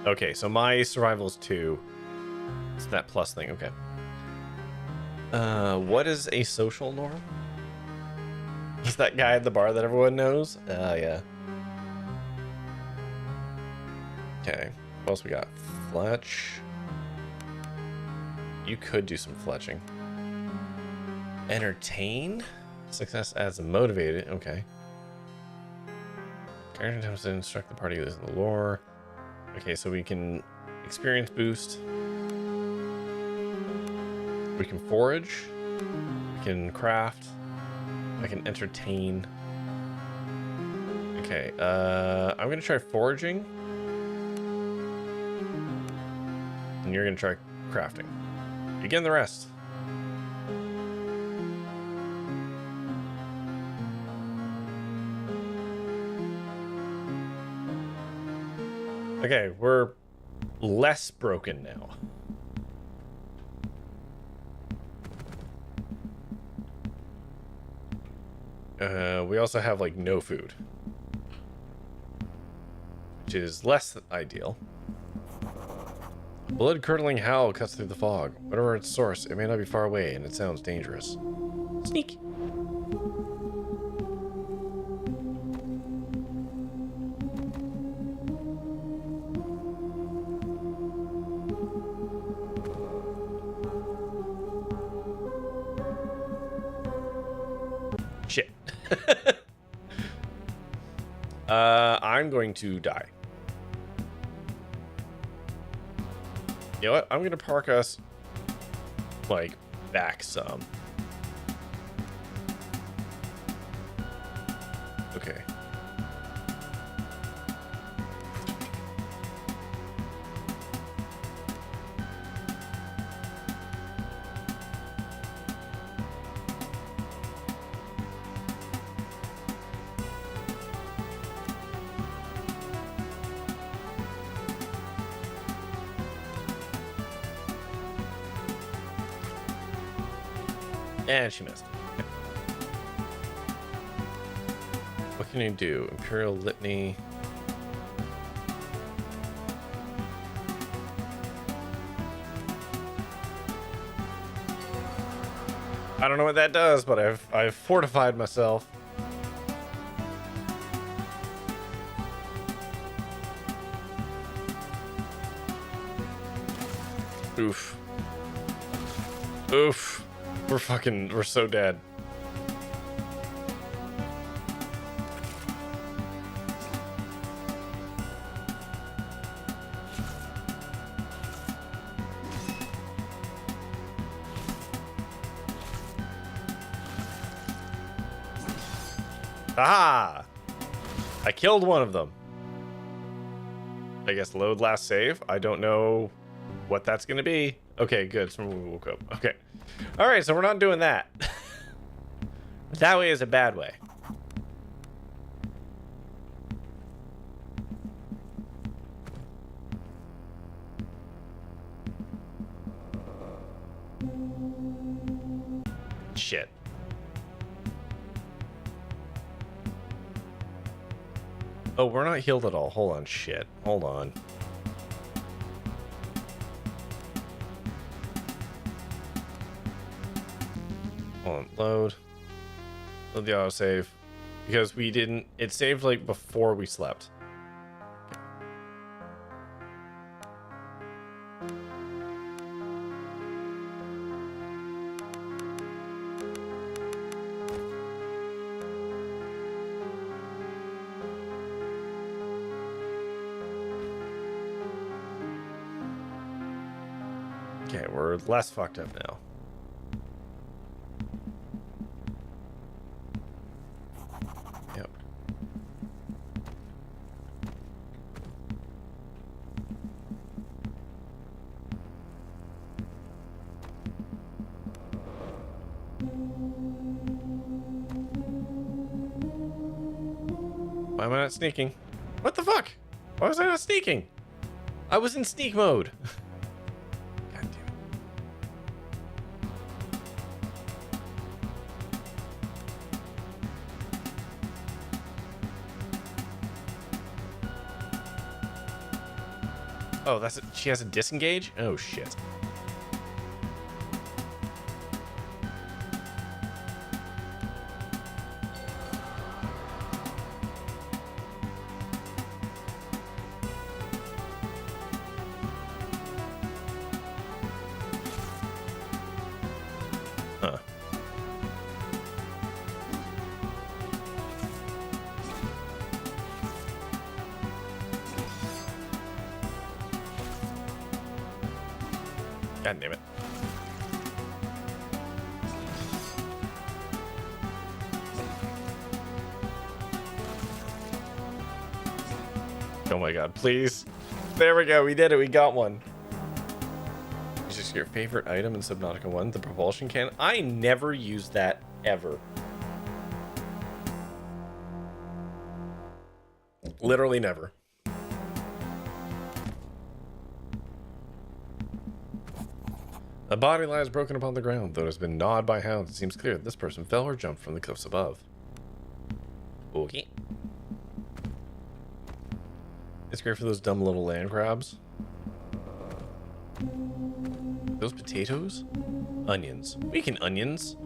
Okay, so my survival is 2. It's that plus thing, okay. What is a social norm? He's that guy at the bar that everyone knows? Yeah. Okay. What else we got? Fletch. You could do some fletching. Entertain? Success adds motivated. Okay. Character attempts to instruct the party with the lore. Okay, so we can experience boost. We can forage. We can craft. I can entertain. Okay, I'm gonna try foraging. And you're gonna try crafting. Begin the rest. Okay, we're less broken now. We also have like no food, which is less ideal. Blood-curdling howl cuts through the fog. Whatever its source, it may not be far away, and it sounds dangerous. Sneak. Shit. I'm going to die. You know what? I'm gonna park us like back some. Okay. And she missed. Okay. What can you do? Imperial Litany. I don't know what that does, but I've fortified myself. Oof. Oof. We're so dead. Ah! I killed one of them. I guess load last save. I don't know what that's gonna be. Okay, good. So we woke up. Okay. All right, so we're not doing that. That way is a bad way. Shit. Oh, we're not healed at all. Hold on, shit. Hold on. Hold on, load the autosave, because we didn't, it saved like before we slept. Okay, we're less fucked up now. Yep. Why am I not sneaking? What the fuck? Why was I not sneaking? I was in sneak mode. God damn it. Oh, that's it. She has a disengage? Oh, shit. God damn it. Oh my god, please. There we go, we did it, we got one. Is this your favorite item in Subnautica 1? The propulsion cannon? I never used that ever. Literally never. A body lies broken upon the ground, though it has been gnawed by hounds. It seems clear that this person fell or jumped from the cliffs above. Okay. It's great for those dumb little land crabs. Those potatoes? Onions. We can onions.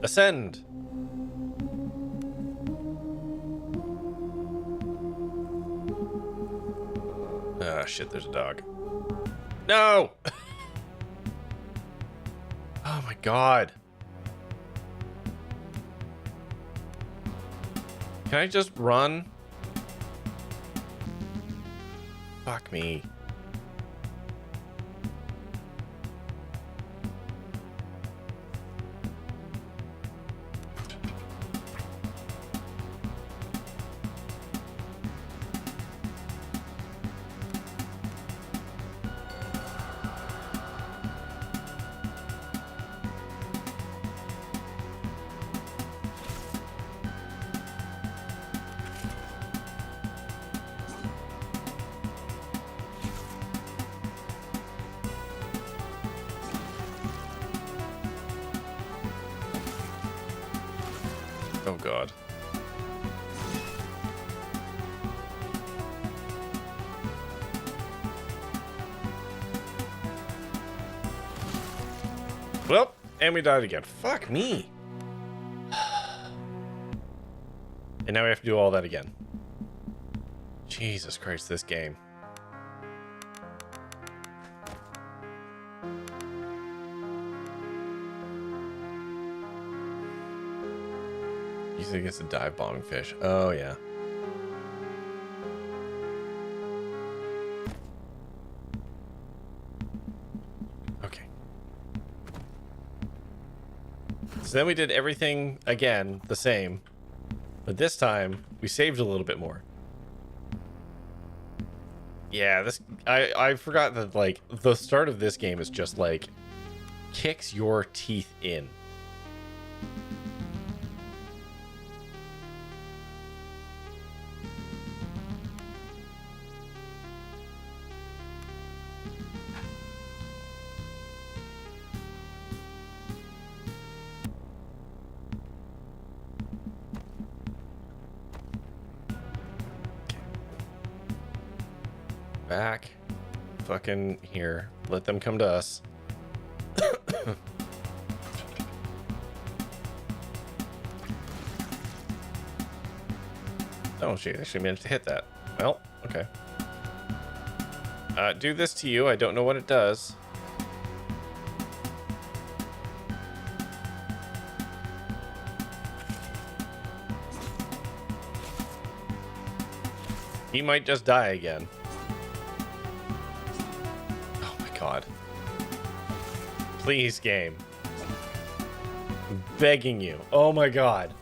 Ascend! Ah, shit, there's a dog. No! Oh my god. Can I just run? Fuck me. Oh god. Well, and we died again. Fuck me. And now we have to do all that again. Jesus Christ, this game. You think it's a dive bombing fish? Oh, yeah. Okay. So then we did everything again the same, but this time we saved a little bit more. Yeah, this I forgot that like the start of this game is just like kicks your teeth in. Back. Fucking here. Let them come to us. Oh, she actually managed to hit that. Well, okay. Do this to you. I don't know what it does. He might just die again. Oh my god. Please, game. I'm begging you. Oh my god.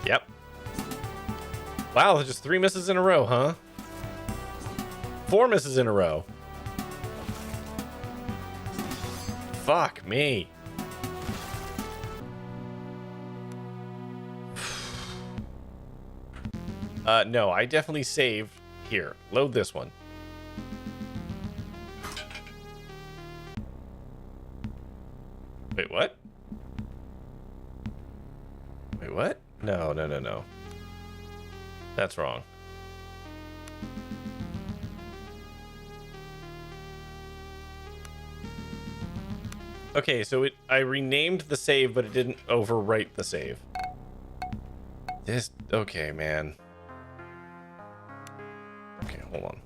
Yep. Wow, there's just 3 misses in a row, huh? 4 misses in a row. Fuck me. No, I definitely saved. Here, load this one. Wait, what? Wait, what? No, no, no, no. That's wrong. Okay, so I renamed the save, but it didn't overwrite the save. Okay, man. Okay, hold on.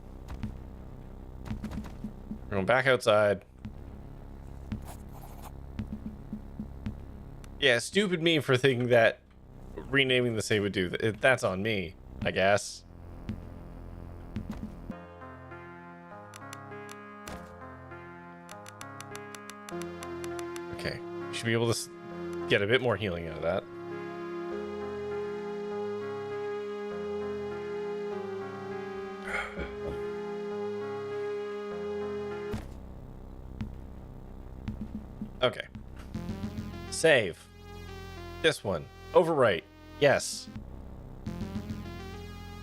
We're going back outside. Yeah, stupid me for thinking that renaming the save would do that. That's on me, I guess. Should be able to get a bit more healing out of that. Okay. Save. This one. Overwrite. Yes.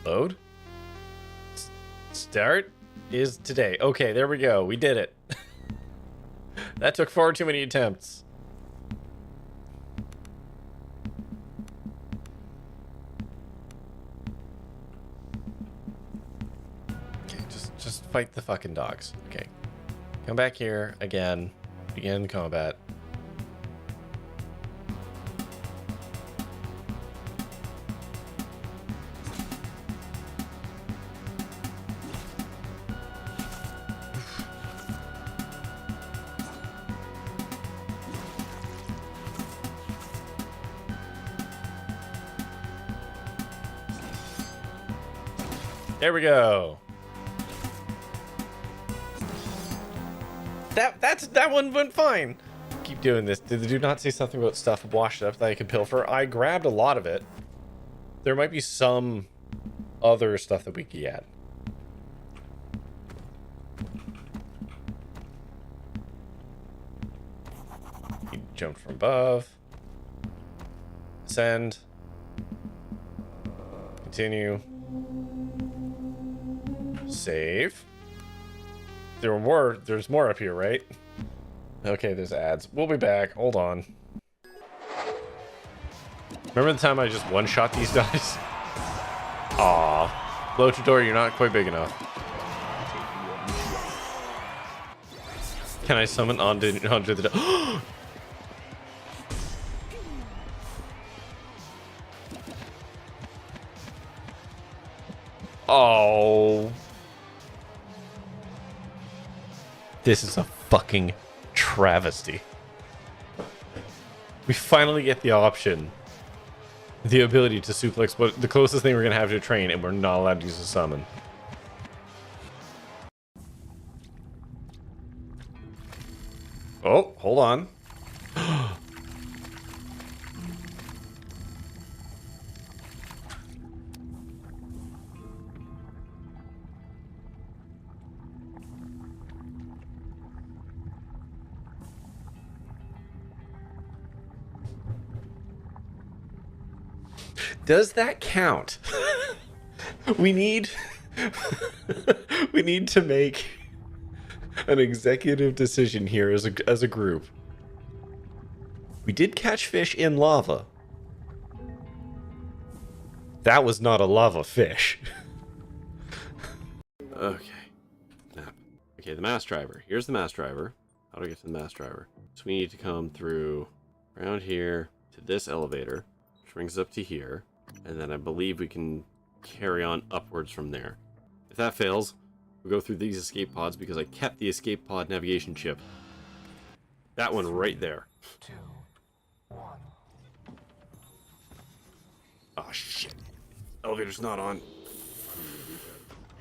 Load. Start is today. Okay, there we go. We did it. That took far too many attempts. Okay, just fight the fucking dogs. Okay. Come back here again. Begin combat. There we go. That one went fine. Keep doing this. Did the dude not say something about stuff washed up that I could pilfer? I grabbed a lot of it. There might be some other stuff that we could get. He jumped from above. Ascend. Continue. Save. There's more up here, right? Okay, there's ads. We'll be back. Hold on. Remember the time I just one-shot these guys? Aw. Bloatador, you're not quite big enough. Can I summon onto the... Oh. This is a fucking travesty. We finally get the option. The ability to suplex, but the closest thing we're gonna have to a train, and we're not allowed to use a summon. Oh, hold on. Does that count? We need we need to make an executive decision here as a group. We did catch fish in lava. That was not a lava fish. Okay. Map. Okay, the mass driver. Here's the mass driver. How do I get to the mass driver? So we need to come through around here to this elevator, which brings us up to here. And then I believe we can carry on upwards from there. If that fails, we'll go through these escape pods because I kept the escape pod navigation chip. That one right there. 2, 1. Oh shit. Elevator's not on.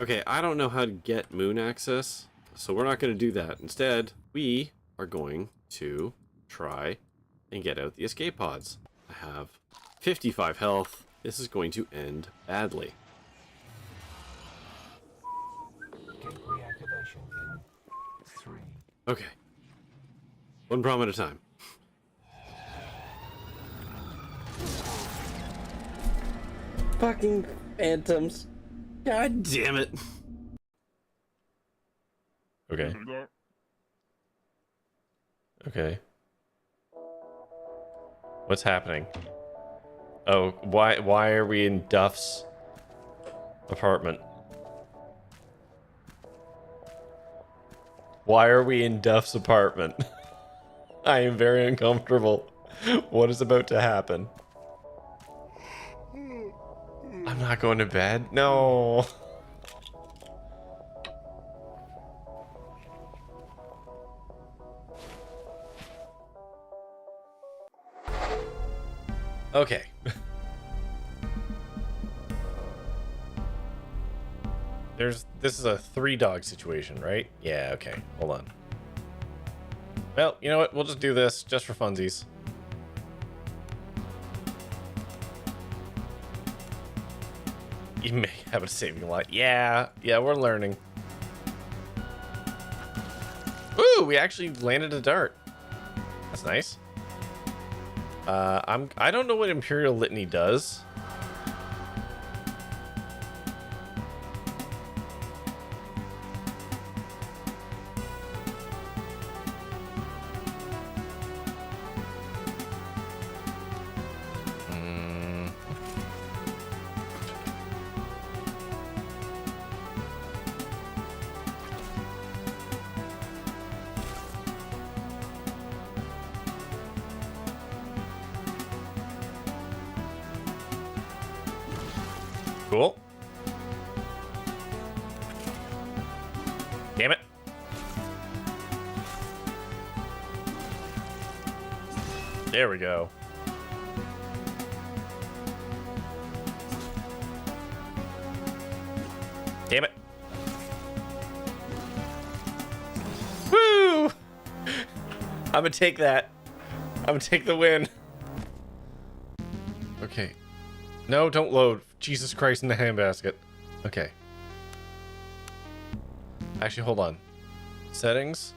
Okay, I don't know how to get moon access, so we're not going to do that. Instead, we are going to try and get out the escape pods. I have 55 health. This is going to end badly. Gate reactivation in 3. Okay. One problem at a time. Fucking phantoms. God damn it. Okay. Okay. What's happening? Oh, why are we in Duff's apartment? Why are we in Duff's apartment? I am very uncomfortable. What is about to happen? I'm not going to bed. No. Okay. This is a 3-dog situation, right? Yeah, okay. Hold on. Well, you know what? We'll just do this just for funsies. You may have a saving light. Yeah, we're learning. Ooh, we actually landed a dart. That's nice. I don't know what Imperial Litany does. Cool. Damn it. There we go. Damn it. Woo! I'm gonna take that. I'm gonna take the win. Okay. No, don't load. Jesus Christ in the handbasket. Okay. Actually, hold on. Settings.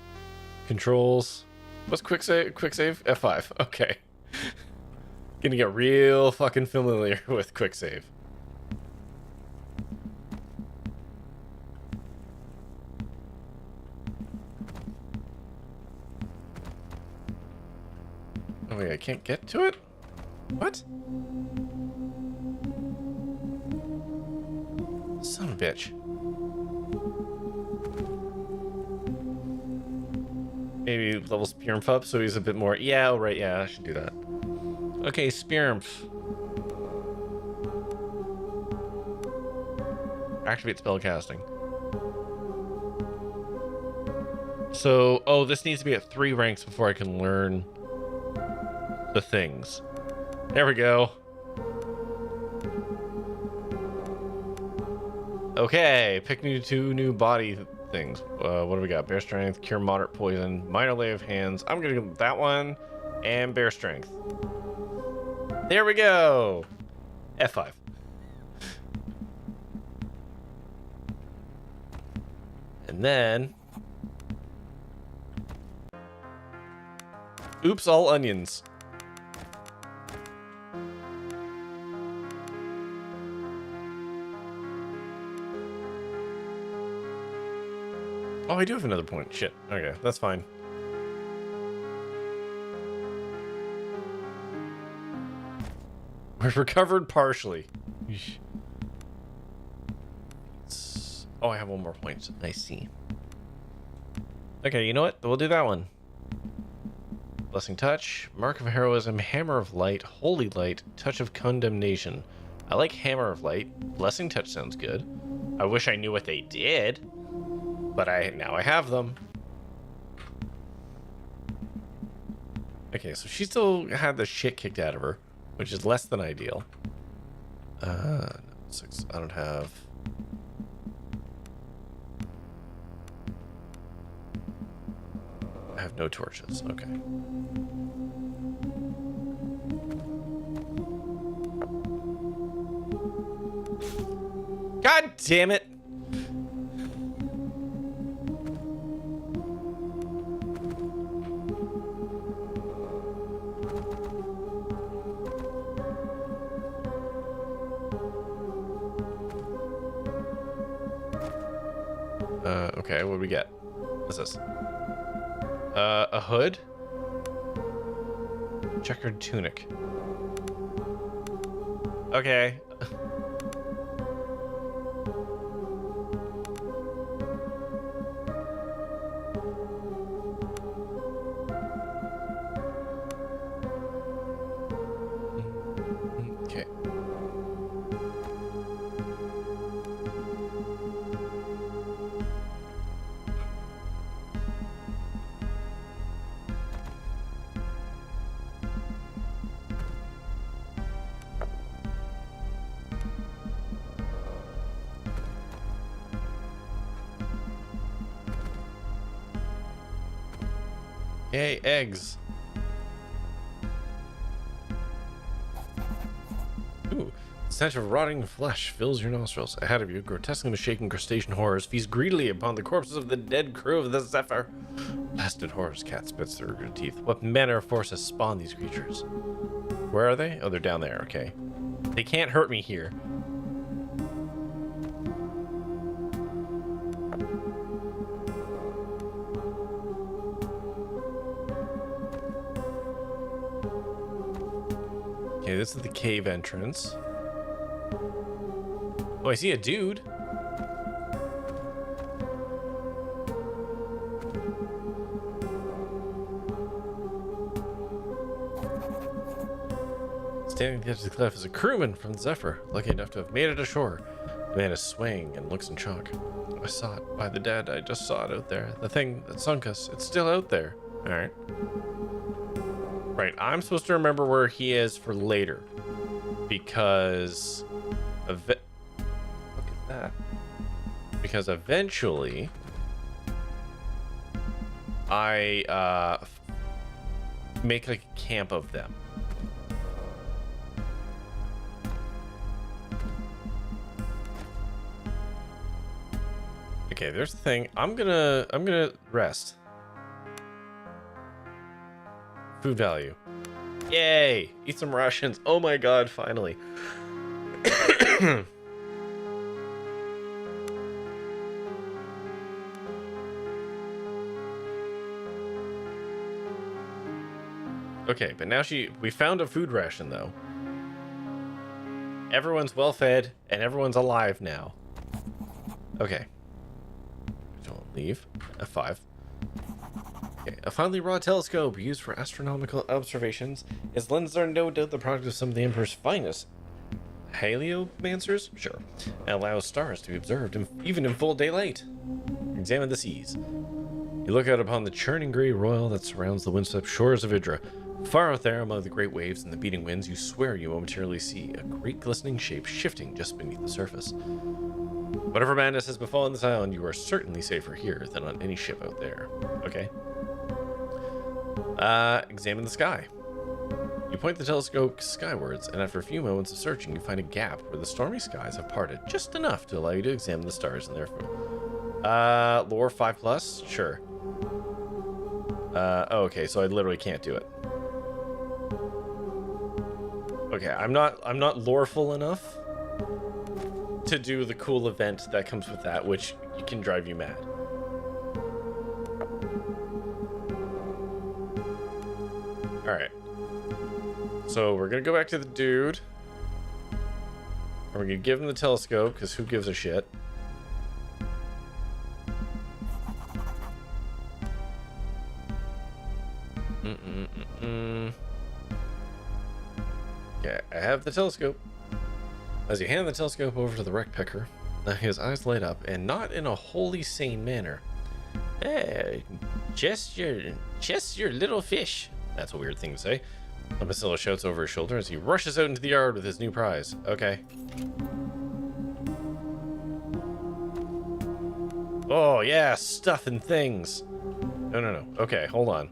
Controls. What's quick save? Quick save? F5. Okay. Gonna get real fucking familiar with quick save. Oh wait, I can't get to it? What? Son of a bitch. Maybe level Spearmf up so he's a bit more... Yeah, right, yeah, I should do that. Okay, Spearmf. Activate spellcasting. So, oh, this needs to be at 3 ranks before I can learn the things. There we go. Okay, pick 2 new body things. What do we got? Bear strength, cure moderate poison, minor lay of hands. I'm gonna go that one and bear strength. There we go. F5. And then, oops, all onions. Oh, I do have another point. Shit. Okay, that's fine. We've recovered partially. Oh, I have 1 more point. I see. Okay, you know what? We'll do that one. Blessing Touch, Mark of Heroism, Hammer of Light, Holy Light, Touch of Condemnation. I like Hammer of Light. Blessing Touch sounds good. I wish I knew what they did. But now I have them. Okay, so she still had the shit kicked out of her, which is less than ideal. 6. I don't have. I have no torches. Okay. God damn it! Okay, what do we get? What's this? A hood? Checkered tunic. Okay. Okay. Yay, eggs. Ooh. The stench of rotting flesh fills your nostrils. Ahead of you, grotesquely misshapen crustacean horrors feast greedily upon the corpses of the dead crew of the Zephyr. Blasted horrors, cat spits through her teeth. What manner of force has spawned these creatures? Where are they? Oh, they're down there. Okay. They can't hurt me here. Okay, this is the cave entrance. Oh, I see a dude. Standing at the edge of the cliff is a crewman from the Zephyr, lucky enough to have made it ashore. The man is swaying and looks in shock. I saw it by the dead. I just saw it out there. The thing that sunk us. It's still out there. All right. Right. I'm supposed to remember where he is for later, because look at that. Because eventually, I make like a camp of them. Okay, there's the thing. I'm gonna rest. Food value. Yay! Eat some rations. Oh my god, finally. Okay, but now we found a food ration though. Everyone's well fed and everyone's alive now. Okay. Don't leave. F5. Okay. A finely wrought telescope used for astronomical observations. Its lenses are no doubt the product of some of the Emperor's finest. Heliomancers? Sure. It allows stars to be observed even in full daylight. Examine the seas. You look out upon the churning grey roil that surrounds the windswept shores of Idra. Far out there among the great waves and the beating winds, you swear you momentarily see a great glistening shape shifting just beneath the surface. Whatever madness has befallen this island, you are certainly safer here than on any ship out there. Okay. Examine the sky. You point the telescope skywards, and after a few moments of searching, you find a gap where the stormy skies have parted just enough to allow you to examine the stars in their lore 5+? Sure. Oh, okay, so I literally can't do it. Okay, I'm not loreful enough to do the cool event that comes with that, which can drive you mad. Alright. So we're gonna go back to the dude. And we're gonna give him the telescope, because who gives a shit? Okay, I have the telescope. As you hand the telescope over to the wreck picker, his eyes light up, and not in a wholly sane manner. Hey, just your little fish. That's a weird thing to say. Basila shouts over his shoulder as he rushes out into the yard with his new prize. Okay. Oh, yeah, stuff and things. No. Okay, hold on.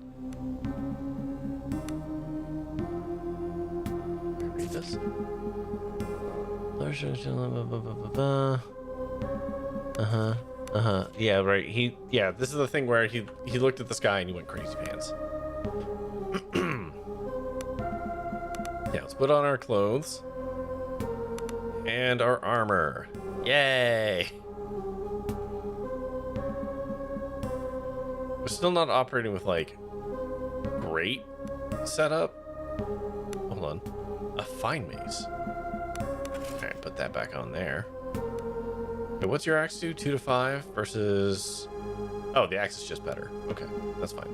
Read this. Yeah, right. This is the thing where he looked at the sky and he went crazy pants. Yeah, let's put on our clothes and our armor. Yay! We're still not operating with like great setup. Hold on, a fine mace. Alright, put that back on there. Okay, what's your axe do? 2 to 5 versus... Oh, the axe is just better. Okay, that's fine.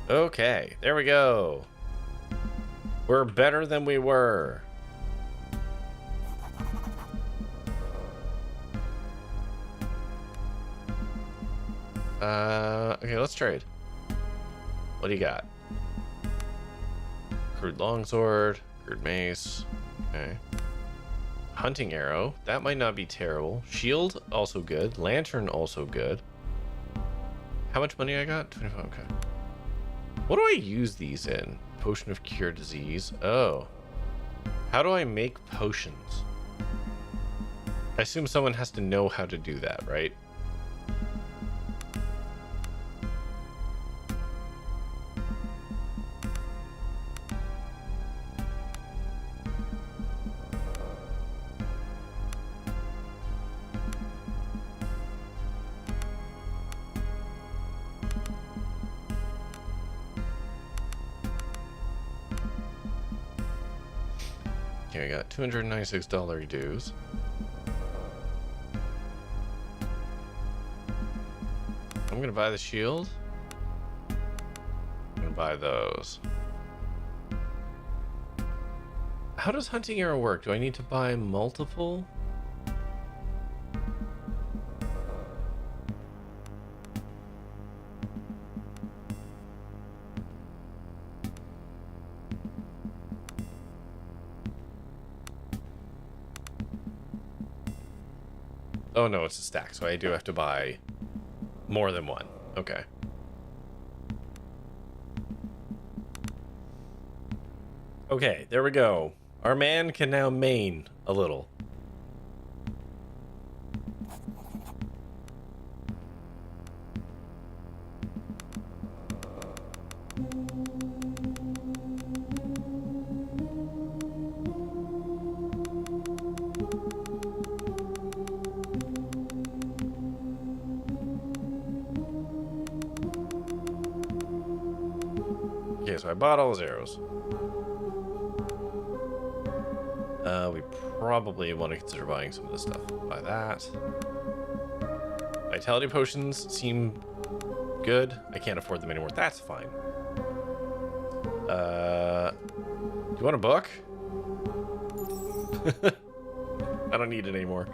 Okay, there we go. We're better than we were. Okay, let's trade. What do you got? Crude longsword, crude mace. Okay. Hunting arrow. That might not be terrible. Shield, also good. Lantern, also good. How much money I got? 25, okay. What do I use these in? Potion of cure disease. Oh. How do I make potions? I assume someone has to know how to do that, right? Okay, I got $296 dues. I'm gonna buy the shield. I'm gonna buy those. How does hunting arrow work? Do I need to buy multiple? Oh no, it's a stack, so I do have to buy more than one. Okay. Okay, there we go. Our man can now main a little. Okay, so I bought all those arrows. We probably want to consider buying some of this stuff. Buy that. Vitality potions seem good. I can't afford them anymore. That's fine. Do you want a book? I don't need it anymore.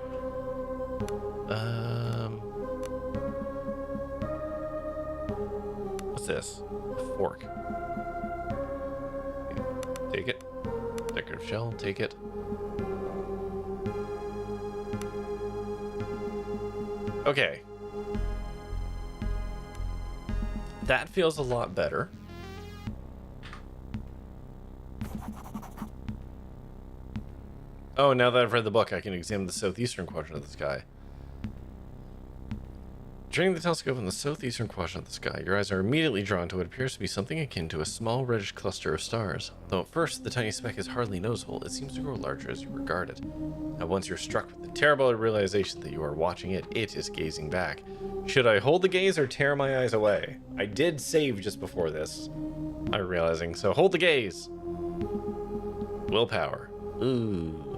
What's this? A fork. Take it. Decorative shell, take it. Okay. That feels a lot better. Oh, now that I've read the book, I can examine the southeastern quadrant of the sky. Turning the telescope in the southeastern quadrant of the sky, your eyes are immediately drawn to what appears to be something akin to a small reddish cluster of stars. Though at first the tiny speck is hardly noticeable, it seems to grow larger as you regard it. At once you're struck with the terrible realization that you are watching it. It is gazing back. Should I hold the gaze or tear my eyes away? I did save just before this, I'm realizing, so hold the gaze. Willpower. Ooh.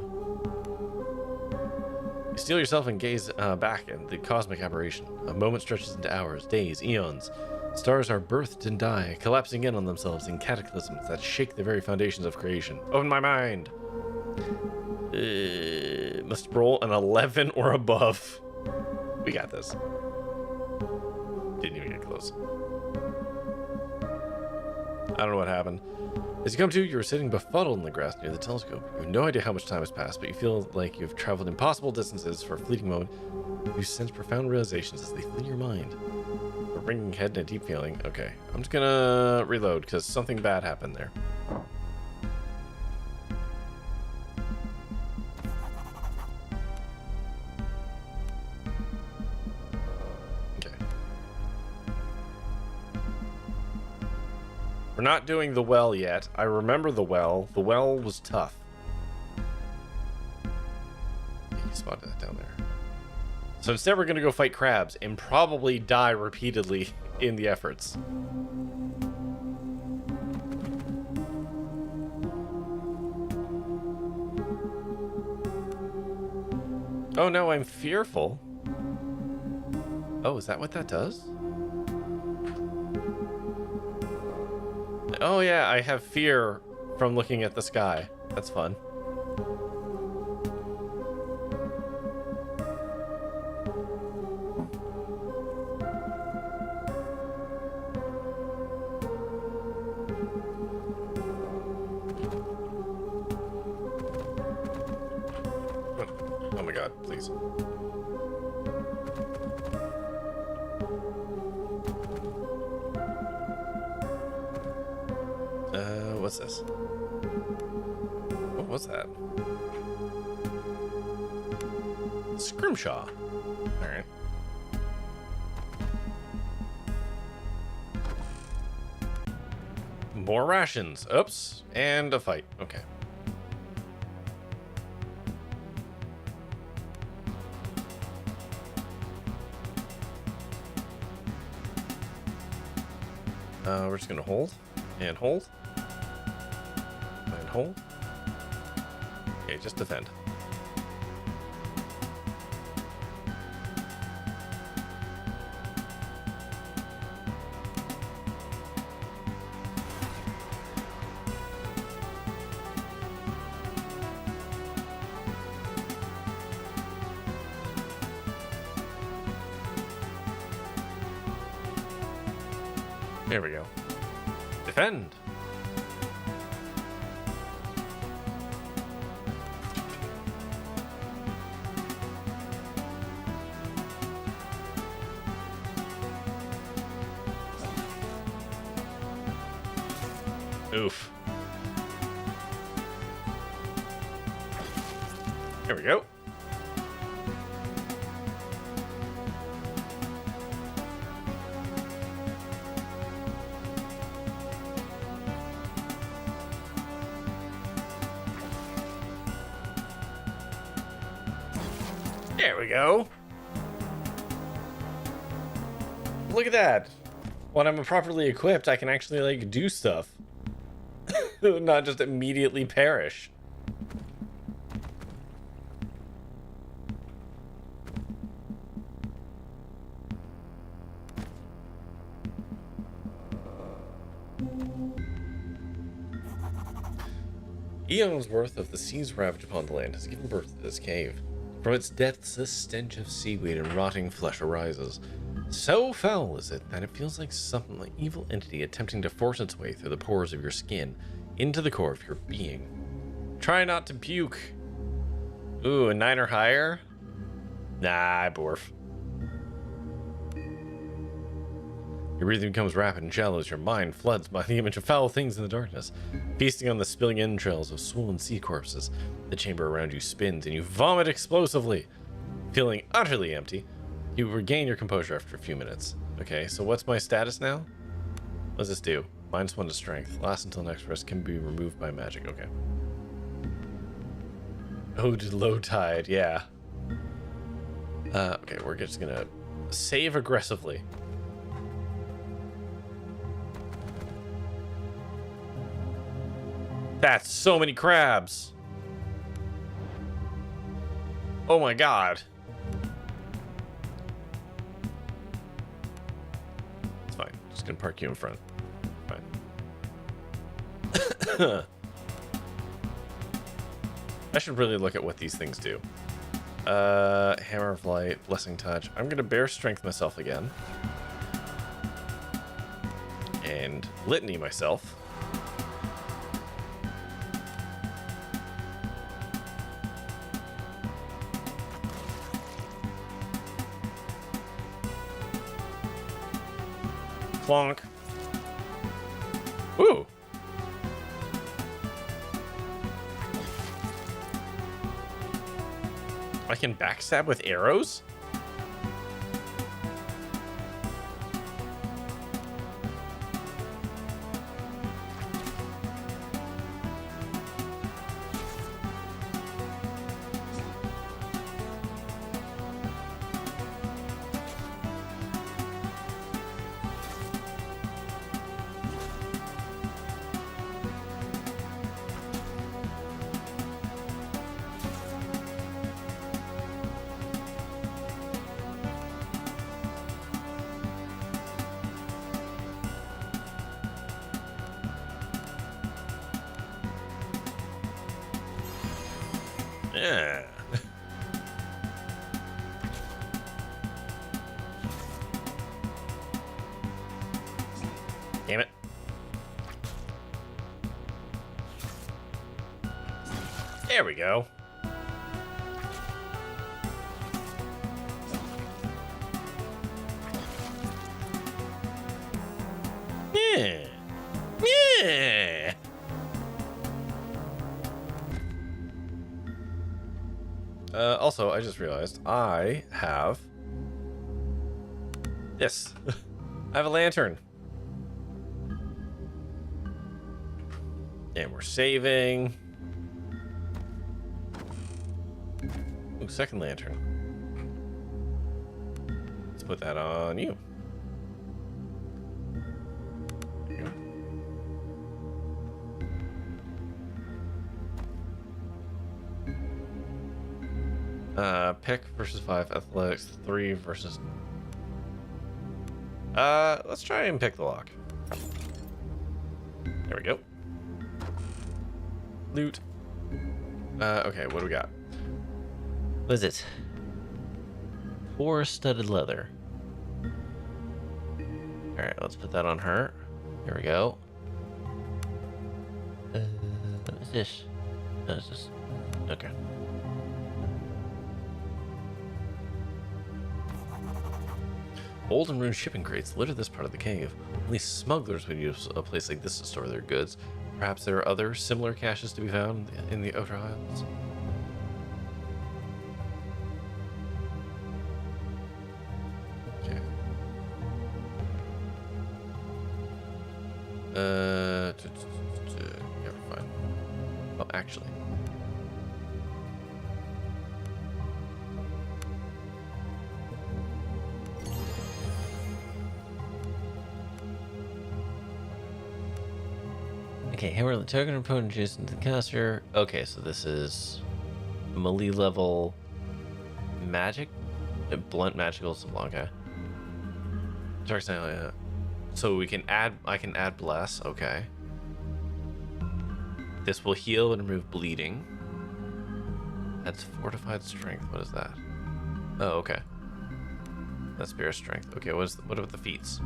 You steel yourself and gaze back at the cosmic aberration. A moment stretches into hours, days, eons. Stars are birthed and die, collapsing in on themselves in cataclysms that shake the very foundations of creation. Open my mind! Must roll an 11 or above. We got this. Didn't even get close. I don't know what happened. As you come to, you are sitting befuddled in the grass near the telescope. You have no idea how much time has passed, but you feel like you have traveled impossible distances for a fleeting moment. You sense profound realizations as they fill your mind. A ringing head and a deep feeling. Okay, I'm just gonna reload because something bad happened there. We're not doing the well yet. I remember the well. The well was tough. You spotted that down there. So instead we're going to go fight crabs and probably die repeatedly in the efforts. Oh no, I'm fearful. Oh, is that what that does? Oh yeah, I have fear from looking at the sky. That's fun. God, please. What's this? What was that? Scrimshaw. Alright. More rations. Oops. And a fight. Okay. We're just gonna hold. And hold. And hold. Okay, just defend. There we go. Defend. Oof. There we go. There we go. Look at that. When I'm properly equipped, I can actually, like, do stuff. Not just immediately perish. Eons worth of the seas ravaged upon the land has given birth to this cave. From its depths, a stench of seaweed and rotting flesh arises. So foul is it that it feels like some evil entity attempting to force its way through the pores of your skin into the core of your being. Try not to puke. Ooh, a 9 or higher? Nah, borf. Your breathing becomes rapid and shallow as your mind floods by the image of foul things in the darkness. Feasting on the spilling entrails of swollen sea corpses, the chamber around you spins and you vomit explosively. Feeling utterly empty, you regain your composure after a few minutes. Okay, so what's my status now? What does this do? -1 to strength. Lasts until next rest, can be removed by magic. Okay. Ode to low tide, yeah. Okay, we're just gonna save aggressively. That's so many crabs. Oh my god. It's fine. Just gonna park you in front. Fine. I should really look at what these things do. Hammer of Light, Blessing Touch. I'm gonna bear strength myself again. And litany myself. Plonk. Ooh. I can backstab with arrows? Yeah. Damn it. There we go. Yeah. Yeah. Also, I just realized I have this. I have a lantern. And we're saving. Ooh, second lantern. Let's put that on you. There you go. Pick versus 5, athletics 3 versus. Let's try and pick the lock. There we go. Loot. Okay, what do we got? What is it? 4 studded leather. Alright, let's put that on her. There we go. What is this? No, it's just... Okay. Old and ruined shipping crates litter this part of the cave. Only smugglers would use a place like this to store their goods. Perhaps there are other similar caches to be found in the Outer Isles. Okay. Yeah, we're fine. Oh, actually. Okay, hammer the token opponent adjacent to the caster. Okay, so this is melee level magic, blunt magical. Okay. Dark Side. So we can add. I can add bless. Okay. This will heal and remove bleeding. That's fortified strength. What is that? Oh, okay. That's spirit strength. Okay, what about the feats?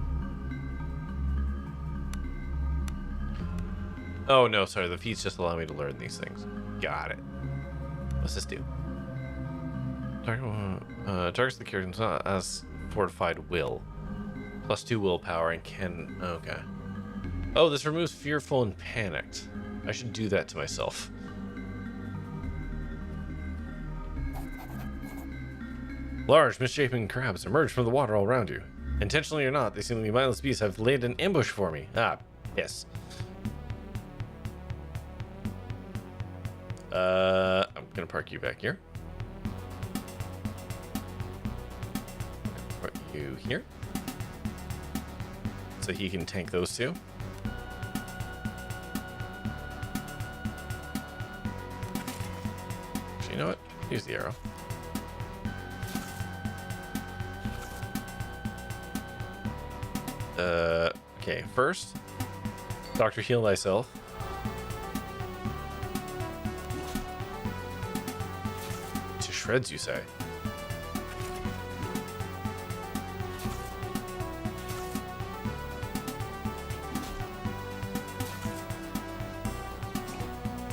Oh, no, sorry. The feats just allow me to learn these things. Got it. What's this do? Targets the character as fortified will. +2 willpower and can... Okay. Oh, this removes fearful and panicked. I should do that to myself. Large, misshapen crabs emerge from the water all around you. Intentionally or not, they seemingly mindless beasts have laid an ambush for me. Ah, yes. I'm gonna park you back here. Put you here. So he can tank those two. Actually, you know what? Use the arrow. Okay, first, Doctor Heal Thyself. To shreds, you say?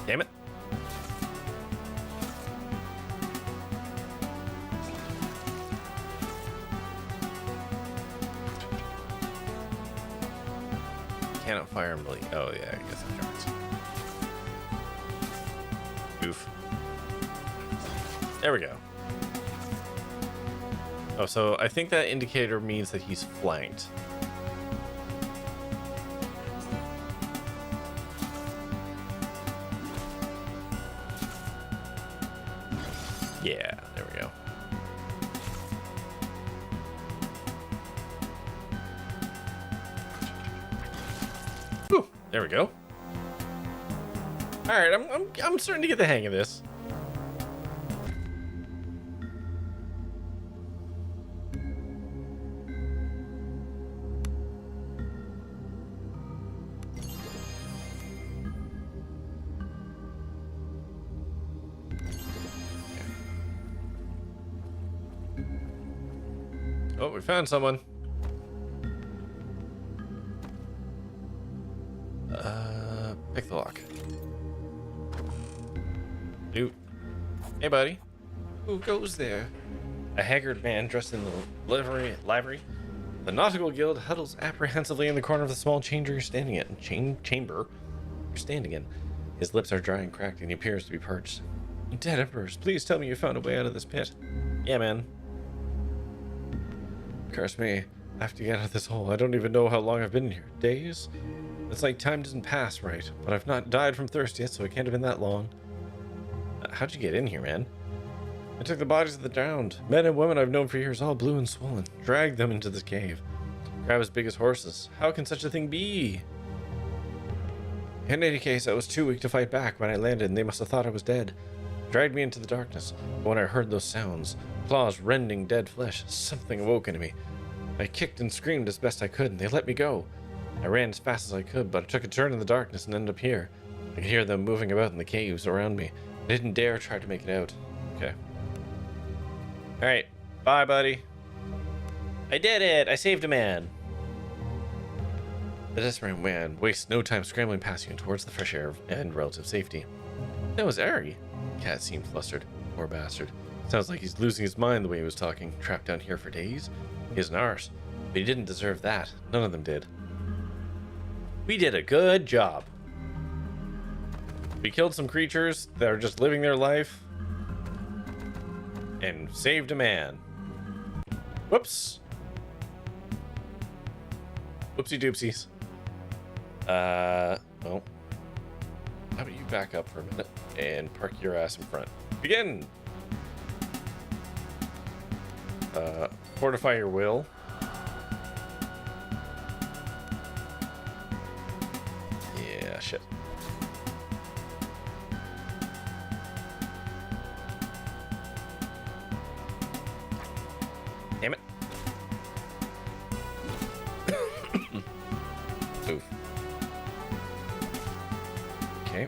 Damn it. Cannot fire melee. Oh yeah, I guess that counts. Oof. There we go. Oh, so I think that indicator means that he's flanked. Yeah, there we go. Whew, there we go. All right, I'm starting to get the hang of this. Oh, we found someone. Pick the lock. Dude. Hey, buddy. Who goes there? A haggard man dressed in the livery. The Nautical Guild huddles apprehensively in the corner of the small chamber you're standing in. Chamber you're standing in. His lips are dry and cracked, and he appears to be parched. Dead Emperors, please tell me you found a way out of this pit. Yeah, man. Curse me. I have to get out of this hole. I don't even know how long I've been here. Days? It's like time doesn't pass right, but I've not died from thirst yet, so it can't have been that long. How'd you get in here, man? I took the bodies of the drowned. Men and women I've known for years, all blue and swollen. Dragged them into this cave. Crab as big as horses. How can such a thing be? In any case, I was too weak to fight back when I landed, and they must have thought I was dead. Dragged me into the darkness. But when I heard those sounds, claws rending dead flesh, something awoke in me. I kicked and screamed as best I could, and they let me go. I ran as fast as I could, but I took a turn in the darkness and ended up here. I could hear them moving about in the caves around me. I didn't dare try to make it out. Okay. Alright. Bye, buddy. I did it! I saved a man! The desperate man wastes no time scrambling past you and towards the fresh air and relative safety. That was Ari. Cat seemed flustered. Poor bastard. Sounds like he's losing his mind the way he was talking. Trapped down here for days? He's an arse. But he didn't deserve that. None of them did. We did a good job. We killed some creatures that are just living their life. And saved a man. Whoops. Whoopsie doopsies. Well. How about you back up for a minute and park your ass in front. Begin! Fortify your will. Yeah, shit. Damn it. Oof. Okay.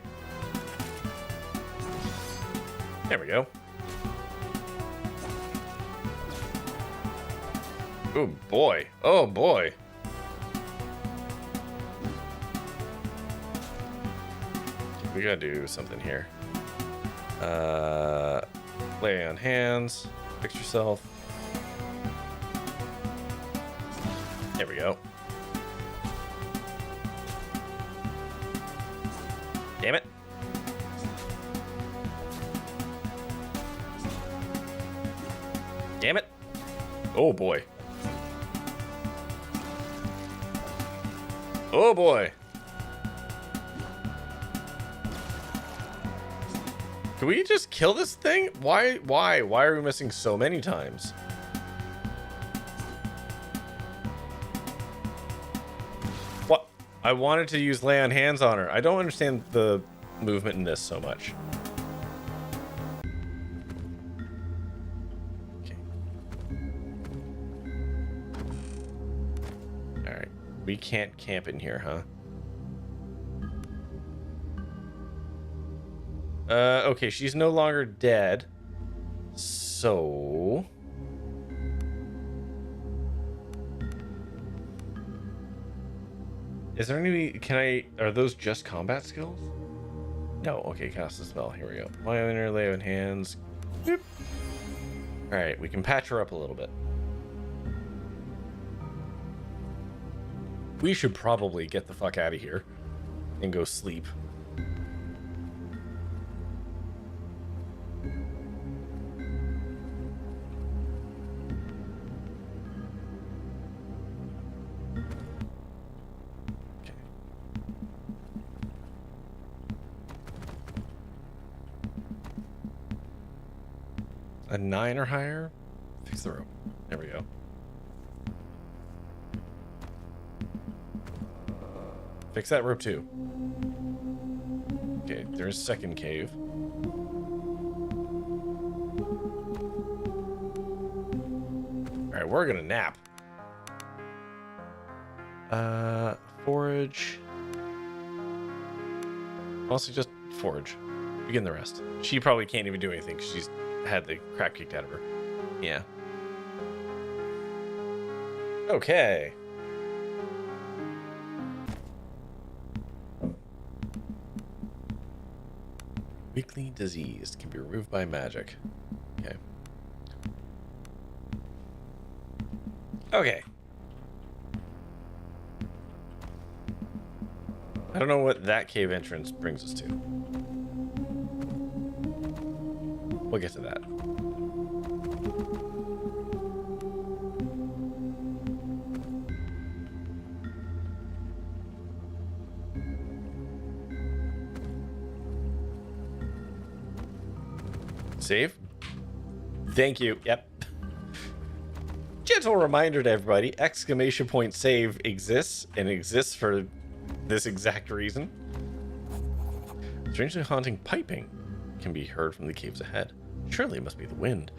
There we go. Oh boy. Oh boy. We gotta do something here. Lay on hands. Fix yourself. There we go. Damn it. Damn it. Oh boy. Oh boy. Can we just kill this thing? Why are we missing so many times? What? I wanted to use lay on hands on her. I don't understand the movement in this so much. Okay. Alright. We can't camp in here, huh? Okay, she's no longer dead. So... Is there any... Are those just combat skills? No. Okay, cast a spell. Here we go. My inner lay on hands. Boop. Alright, we can patch her up a little bit. We should probably get the fuck out of here and go sleep. A 9 or higher? Fix the rope. There we go. Fix that rope too. Okay, there's second cave. Alright, we're gonna nap. Forage. Mostly just forage. Begin the rest. She probably can't even do anything because she's had the crap kicked out of her. Yeah. Okay. Weakly diseased can be removed by magic. Okay. Okay. I don't know what that cave entrance brings us to. We'll get to that. Save. Thank you. Yep. Gentle reminder to everybody, exclamation point save exists, and exists for this exact reason. Strangely haunting piping can be heard from the caves ahead. Surely it must be the wind.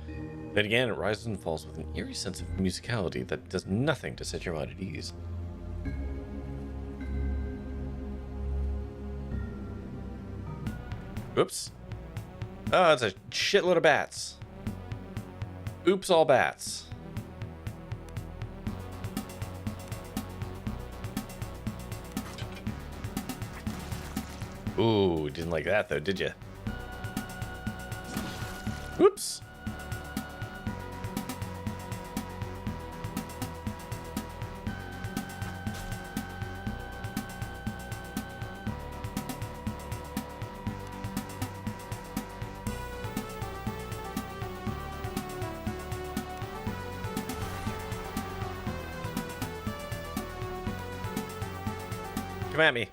Then again, it rises and falls with an eerie sense of musicality that does nothing to set your mind at ease. Oops. Oh, it's a shitload of bats. Oops, all bats. Ooh, didn't like that though, did you? Oops. Come at me.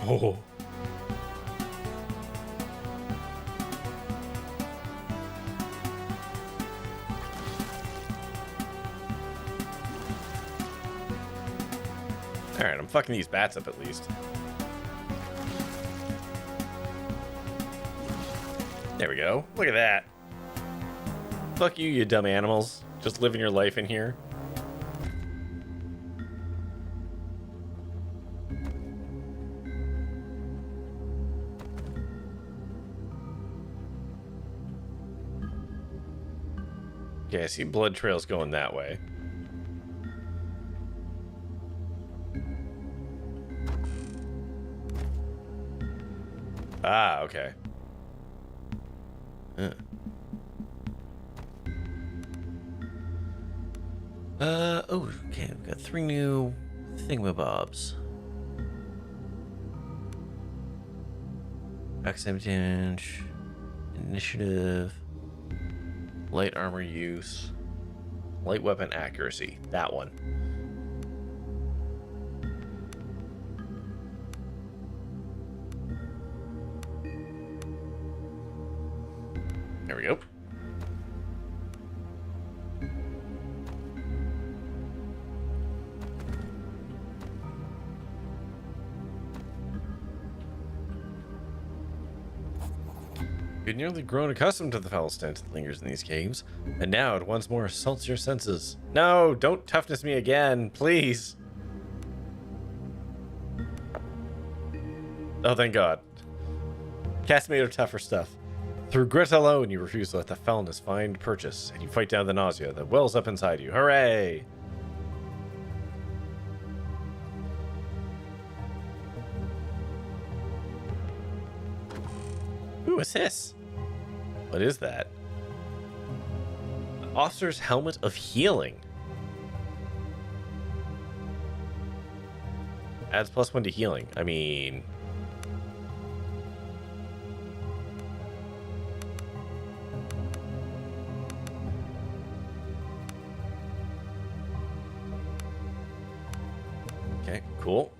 Oh. Alright, I'm fucking these bats up at least. There we go. Look at that. Fuck you, you dumb animals. Just living your life in here. Okay, I see blood trails going that way. Ah, okay. Oh, okay, we've got 3 new thingamabobs. Accident damage, initiative, light armor use, light weapon accuracy. That one. There we go. You'd nearly grown accustomed to the foul stench that lingers in these caves, and now it once more assaults your senses. No, don't toughness me again, please. Oh, thank God. Cast made of tougher stuff. Through grit alone, you refuse to let the foulness find purchase, and you fight down the nausea that wells up inside you. Hooray! Who is this? What is that? Officer's Helmet of Healing. Adds +1 to healing. I mean... Okay, cool.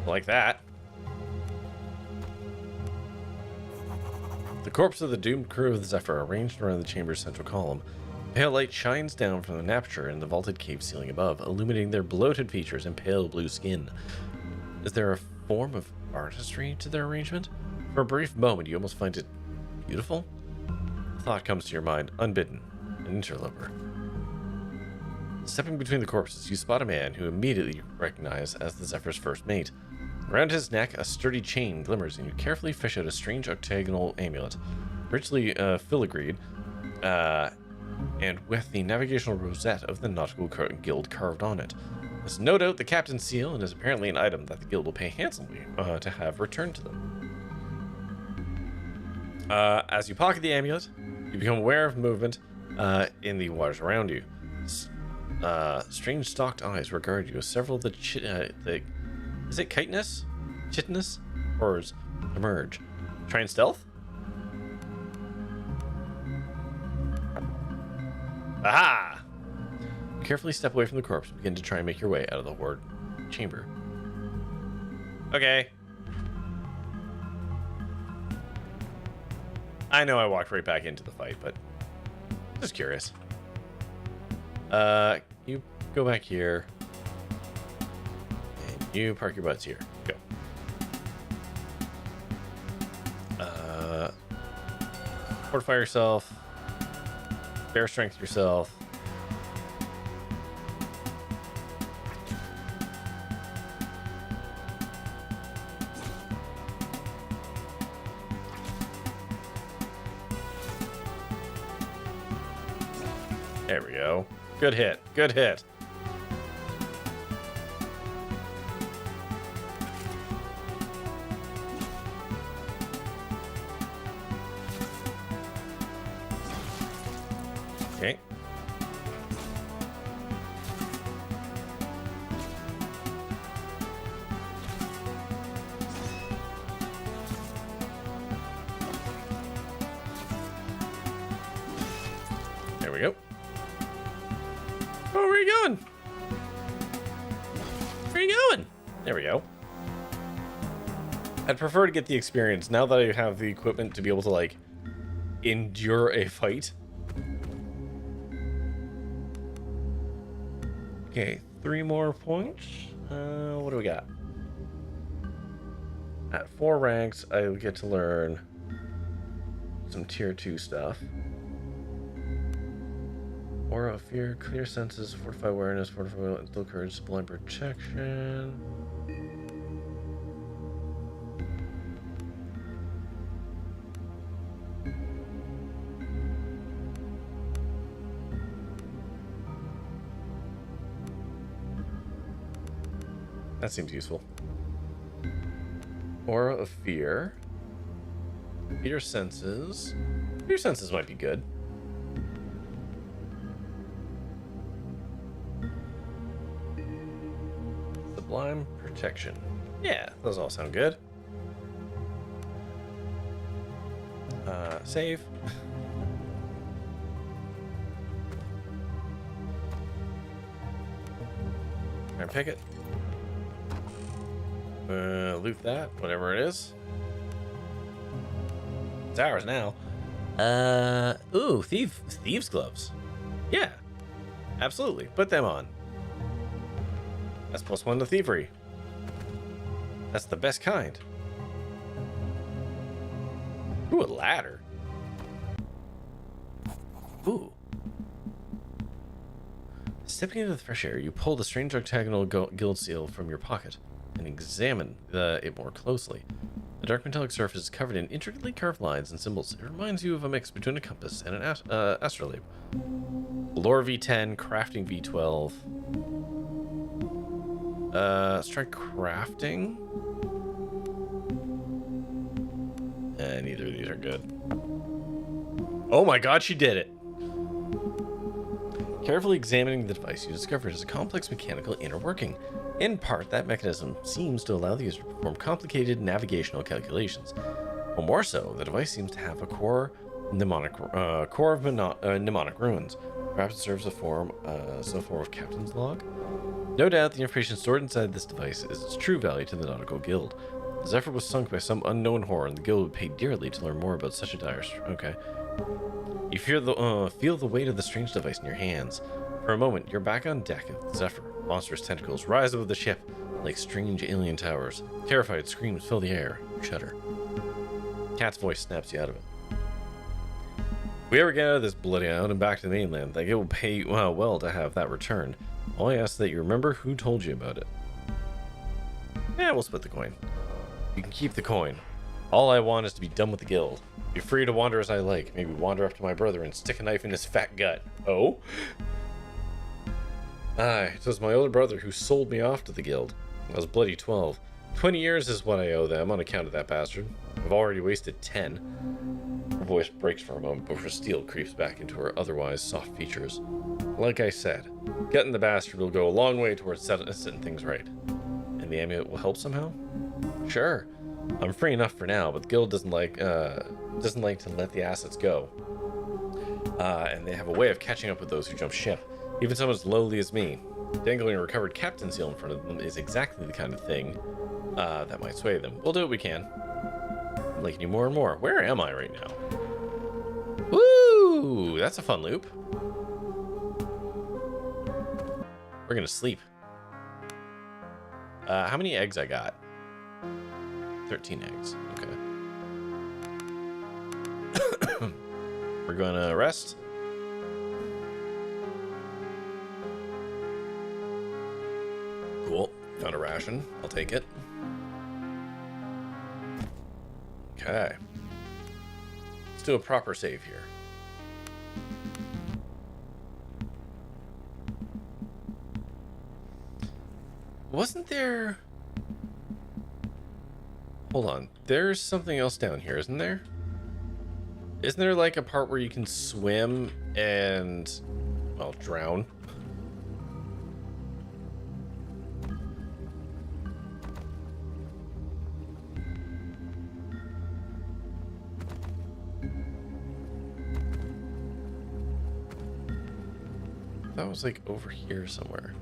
Like that. The corpse of the doomed crew of the Zephyr are arranged around the chamber's central column. Pale light shines down from an aperture in the vaulted cave ceiling above, illuminating their bloated features and pale blue skin. Is there a form of artistry to their arrangement? For a brief moment, you almost find it beautiful? A thought comes to your mind, unbidden. An interloper. Stepping between the corpses, you spot a man who immediately recognize as the Zephyr's first mate. Around his neck, a sturdy chain glimmers, and you carefully fish out a strange octagonal amulet, richly filigreed, and with the navigational rosette of the Nautical Guild carved on it. There's no doubt the captain's seal, and is apparently an item that the guild will pay handsomely to have returned to them. As you pocket the amulet, you become aware of movement in the waters around you. Strange stalked eyes regard you as several of the is it chitinous horrors emerge. Try and stealth? Aha! You carefully step away from the corpse and begin to try and make your way out of the horde chamber. Okay. I know I walked right back into the fight, but just curious. You go back here. And you park your butts here. Go. Fortify yourself. Bear strength yourself. There we go. Good hit. Good hit. Okay. There we go. Oh, where are you going? Where are you going? There we go. I'd prefer to get the experience now that I have the equipment to be able to, like, endure a fight. Okay, 3 more points. What do we got? At 4 ranks, I get to learn some tier 2 stuff. Aura of fear, clear senses, fortify awareness, fortify will, instill courage, sublime protection. That seems useful. Aura of fear. Fear senses. Fear senses might be good. Sublime protection. Yeah, those all sound good. Save. And pick it. Loot that, whatever it is. It's ours now. Ooh, thieves gloves. Yeah, absolutely. Put them on. That's +1 to thievery. That's the best kind. Ooh, a ladder. Ooh. Stepping into the fresh air, you pull the strange octagonal guild seal from your pocket and examine it more closely. The dark metallic surface is covered in intricately carved lines and symbols. It reminds you of a mix between a compass and an astrolabe. Lore V10, crafting V12. Let's try crafting. Neither of these are good. Oh my god, she did it! Carefully examining the device, you discover it is a complex mechanical inner working. In part, that mechanism seems to allow the user to perform complicated navigational calculations. Or more so, the device seems to have a core mnemonic runes. Perhaps it serves as a form of captain's log. No doubt the information stored inside this device is its true value to the Nautical Guild. The Zephyr was sunk by some unknown horror, and the guild would pay dearly to learn more about such a dire... Okay. You feel the weight of the strange device in your hands. For a moment, you're back on deck of the Zephyr. Monstrous tentacles rise above the ship like strange alien towers. Terrified screams fill the air. You shudder. Cat's voice snaps you out of it. If we ever get out of this bloody island and back to the mainland, the guild will pay well to have that returned. All I ask is that you remember who told you about it. Yeah, we'll split the coin. You can keep the coin. All I want is to be done with the guild. Be free to wander as I like. Maybe wander up to my brother and stick a knife in his fat gut. Oh? Aye, it was my older brother who sold me off to the guild. I was bloody 12. 20 years is what I owe them on account of that bastard. I've already wasted 10. Her voice breaks for a moment before steel creeps back into her otherwise soft features. Like I said, getting the bastard will go a long way towards setting things right. And the amulet will help somehow? Sure. I'm free enough for now, but the guild doesn't like to let the assets go. And they have a way of catching up with those who jump ship. Even someone as lowly as me. Dangling a recovered captain seal in front of them is exactly the kind of thing that might sway them. We'll do what we can. I'm liking you more and more. Where am I right now? Woo! That's a fun loop. We're gonna sleep. How many eggs I got? 13 eggs. Okay. We're gonna rest. Cool. Found a ration. I'll take it. Okay. Let's do a proper save here. Wasn't there... Hold on. There's something else down here, isn't there? Isn't there like a part where you can swim and... well, drown? That was like over here somewhere.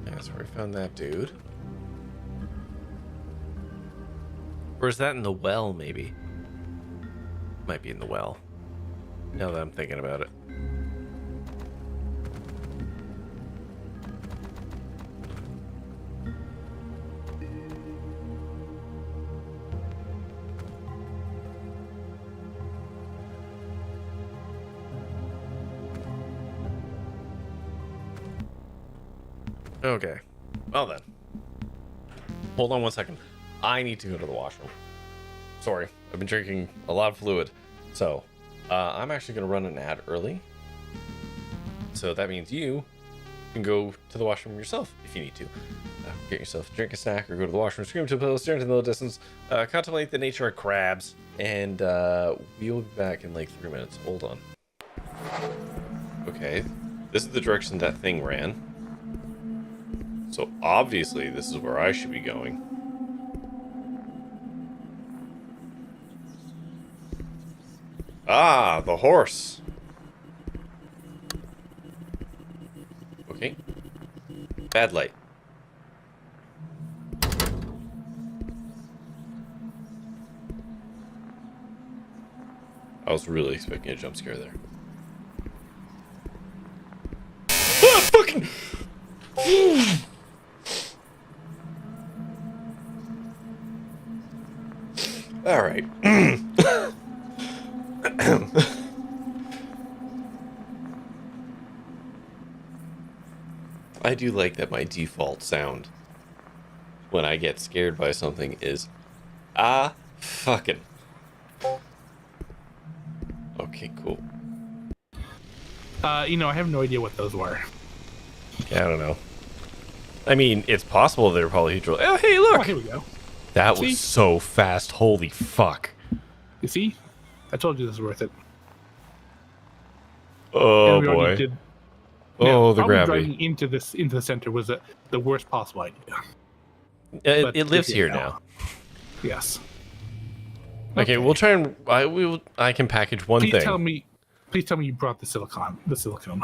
That's where we found that dude. Or is that in the well, maybe? Might be in the well. Now that I'm thinking about it. Okay. Well then. Hold on one second. I need to go to the washroom. Sorry. I've been drinking a lot of fluid. So, I'm actually going to run an ad early. So that means you can go to the washroom yourself if you need to. Get yourself a drink, a snack, or go to the washroom, scream to a pillow, stare into the middle distance, contemplate the nature of crabs, and we'll be back in like 3 minutes. Hold on. Okay. This is the direction that thing ran. So obviously this is where I should be going. Ah, the horse. Okay. Bad light. I was really expecting a jump scare there. Ah, fucking... All right. I do like that my default sound when I get scared by something is fucking. Okay, cool. I have no idea what those were. Yeah, I don't know. I mean, it's possible they're probably huge. Oh, hey, look! Oh, here we go. That See? was so fast. Holy fuck. You see? I told you this was worth it. Oh, And we already boy. did- Oh, Now, the probably gravity. driving into the center was the worst possible idea. It But lives it's here here now. Yes. Okay, we'll try and... I can package one Please thing. tell me you brought the silicone. The silicone.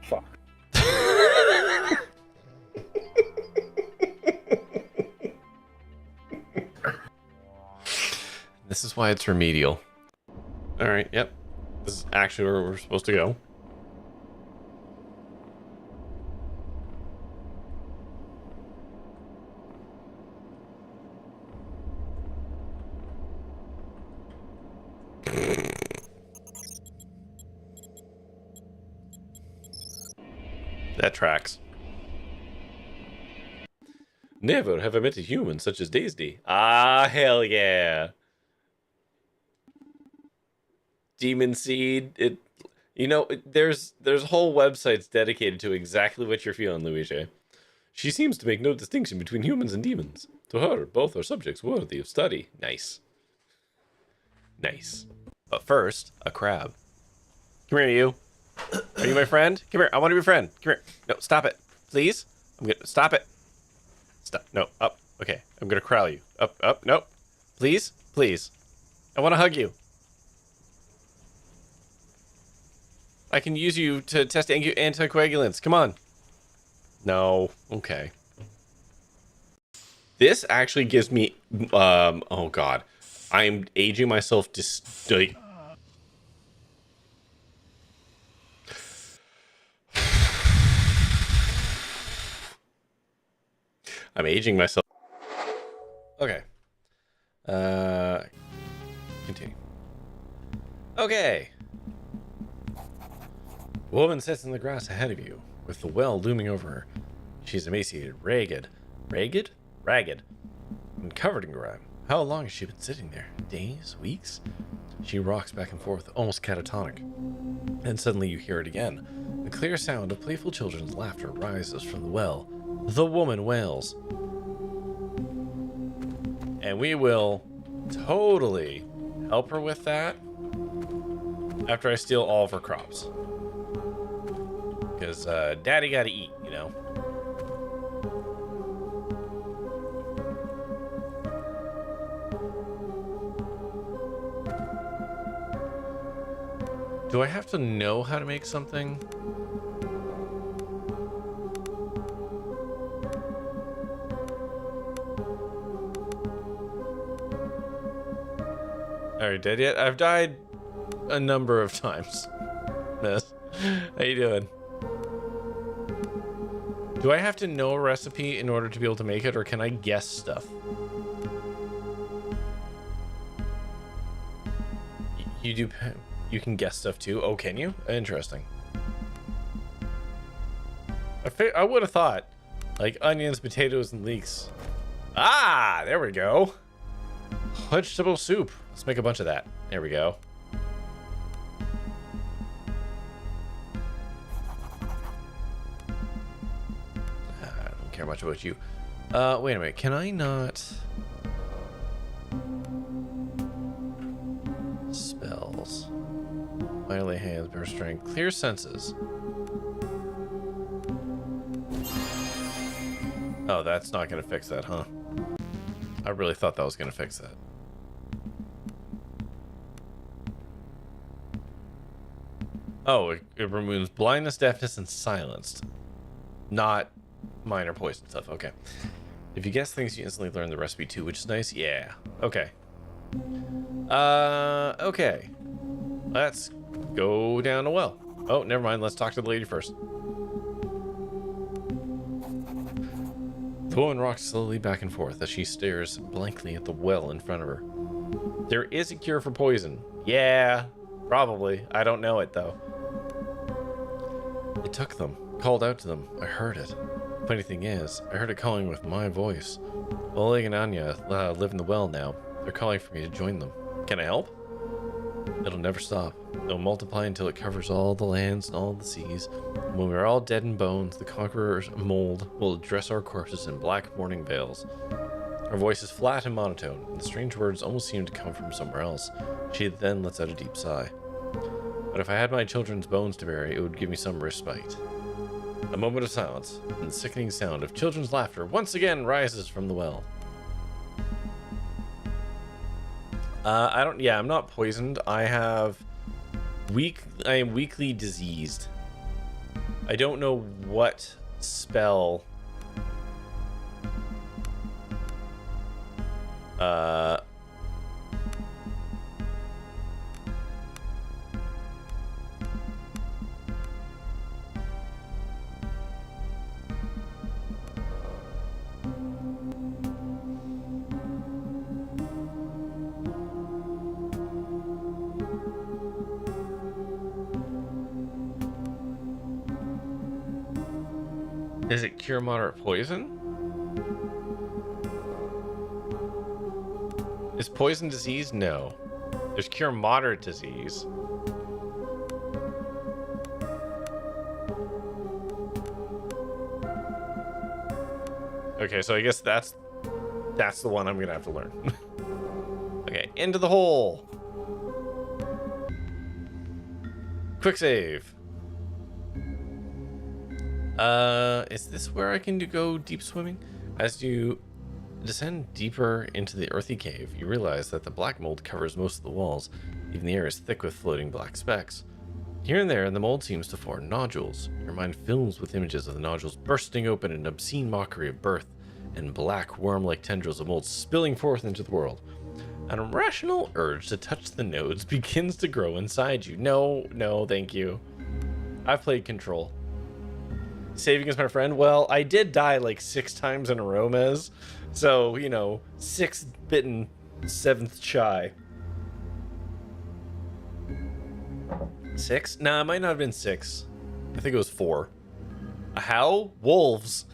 Fuck. This is why it's remedial. Alright, yep. This is actually where we're supposed to go. That tracks. Never have I met a human such as Daisy. Ah, hell yeah. Demon Seed, there's whole websites dedicated to exactly what you're feeling, Luigi. She seems to make no distinction between humans and demons. To her, both are subjects worthy of study. Nice. Nice. But first, a crab. Come here, you. Are you my friend? Come here, I want to be your friend. Come here. No, stop it. Please? Stop it. Stop. No, up. Okay, I'm gonna corral you. Up, no. Please? Please. I want to hug you. I can use you to test anticoagulants. Come on. No. Okay. This actually gives me, oh god. I'm aging myself I'm aging myself. Okay. Continue. Okay. A woman sits in the grass ahead of you, with the well looming over her. She's emaciated, ragged, and covered in grime. How long has she been sitting there? Days? Weeks? She rocks back and forth, almost catatonic. And suddenly you hear it again. The clear sound of playful children's laughter rises from the well. The woman wails. And we will totally help her with that after I steal all of her crops. Because daddy gotta eat, you know? Do I have to know how to make something? Are you dead yet? I've died a number of times. Miss, how you doing? Do I have to know a recipe in order to be able to make it, or can I guess stuff? You do. You can guess stuff too. Oh, can you? Interesting. I would have thought, like onions, potatoes, and leeks. Ah, there we go. Vegetable soup. Let's make a bunch of that. There we go. I don't care much about you. Wait a minute. Can I not? Spells. Violate hands, bear strength, clear senses. Oh, that's not gonna fix that, huh? I really thought that was gonna fix that. Oh, it removes blindness, deafness, and silenced. Not minor poison stuff. Okay. If you guess things, you instantly learn the recipe too, which is nice. Yeah. Okay. Okay. Let's go down a well. Oh, never mind. Let's talk to the lady first. The woman rocks slowly back and forth as she stares blankly at the well in front of her. There is a cure for poison. Yeah, probably. I don't know it, though. It took them. Called out to them. I heard it. Funny thing is, I heard it calling with my voice. Oleg and Anya live in the well now. They're calling for me to join them. Can I help? It'll never stop. It'll multiply until it covers all the lands and all the seas. When we're all dead in bones, the conqueror's mold will dress our corpses in black mourning veils. Her voice is flat and monotone, and the strange words almost seem to come from somewhere else. She then lets out a deep sigh. But if I had my children's bones to bury, it would give me some respite. A moment of silence, and the sickening sound of children's laughter once again rises from the well. I'm not poisoned. I am weakly diseased. I don't know what spell Does it cure moderate poison? Is poison disease? No. There's cure moderate disease. Okay, so I guess that's the one I'm gonna have to learn. Okay, into the hole. Quick save. Is this where I can go deep swimming? As you descend deeper into the earthy cave, you realize that the black mold covers most of the walls. Even the air is thick with floating black specks. Here and there, the mold seems to form nodules. Your mind fills with images of the nodules bursting open in an obscene mockery of birth, and black worm-like tendrils of mold spilling forth into the world. An irrational urge to touch the nodes begins to grow inside you. No, thank you. I've played Control. Saving is my friend. Well, I did die like 6 times in a row, Mez. So, you know, 6 bitten, 7th shy. 6? Nah, it might not have been 6. I think it was 4. How? Wolves.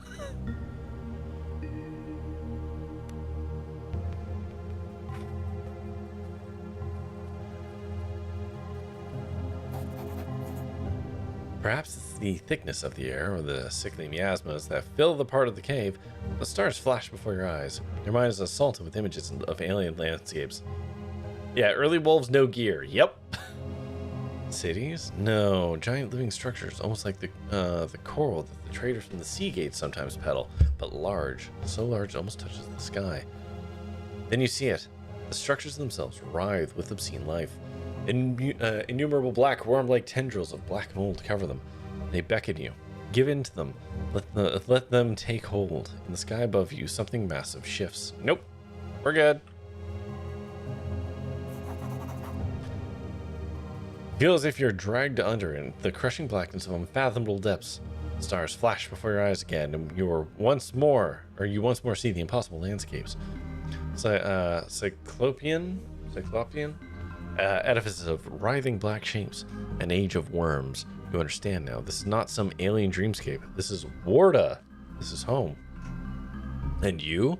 Perhaps it's the thickness of the air or the sickly miasmas that fill the part of the cave. The stars flash before your eyes. Your mind is assaulted with images of alien landscapes. Yeah, early wolves, no gear. Yep. Cities? No. Giant living structures, almost like the coral that the traders from the sea gates sometimes peddle, but large. So large it almost touches the sky. Then you see it. The structures themselves writhe with obscene life. Innumerable black worm-like tendrils of black mold cover them. They beckon you. Give in to them. Let them take hold. In the sky above you, something massive shifts. Nope. We're good. Feel as if you're dragged under in the crushing blackness of unfathomable depths. Stars flash before your eyes again, and you once more see the impossible landscapes. Cyclopean edifices of writhing black shapes, an age of worms. You understand now. This is not some alien dreamscape. This is Warda. This is home. And you're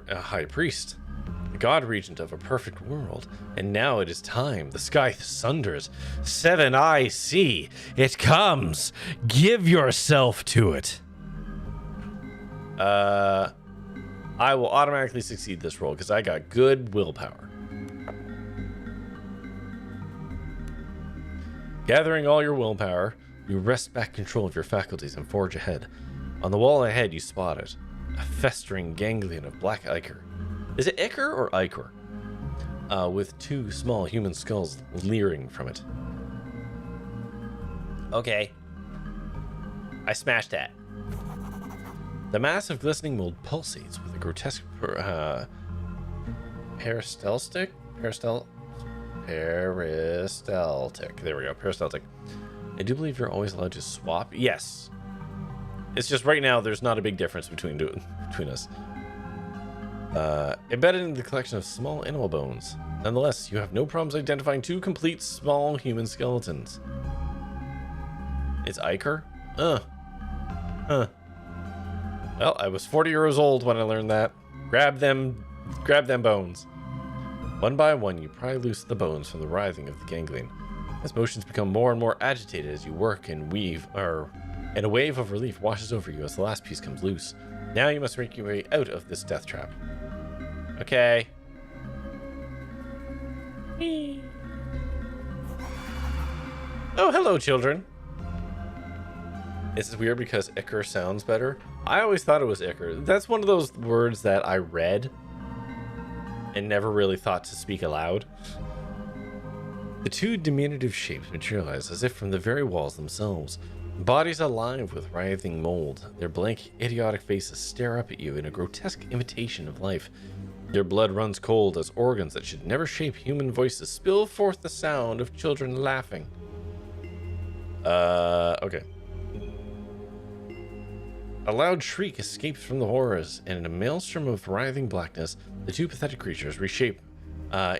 a high priest, the god regent of a perfect world. And now it is time. The sky sunders. 7 I see. It comes. Give yourself to it. I will automatically succeed this roll because I got good willpower. Gathering all your willpower, you wrest back control of your faculties and forge ahead. On the wall ahead, you spot it. A festering ganglion of black ichor. Is it ichor or ichor? With 2 small human skulls leering from it. Okay. I smashed that. The mass of glistening mold pulsates with a grotesque peristaltic. There we go. Peristaltic. I do believe you're always allowed to swap. Yes. It's just right now there's not a big difference between us. Embedded in the collection of small animal bones. Nonetheless, you have no problems identifying 2 complete small human skeletons. It's ichor? Well, I was 40 years old when I learned that. Grab them bones. One by one, you pry loose the bones from the writhing of the ganglion. As motions become more and more agitated as you work and weave, and a wave of relief washes over you as the last piece comes loose. Now you must make your way out of this death trap. Okay. Oh, hello, children. This is weird because ichor sounds better. I always thought it was ichor. That's one of those words that I read and never really thought to speak aloud. The 2 diminutive shapes materialize as if from the very walls themselves. Bodies alive with writhing mold. Their blank, idiotic faces stare up at you in a grotesque imitation of life. Their blood runs cold as organs that should never shape human voices spill forth the sound of children laughing. Okay. A loud shriek escapes from the horrors, and in a maelstrom of writhing blackness, the 2 pathetic creatures reshape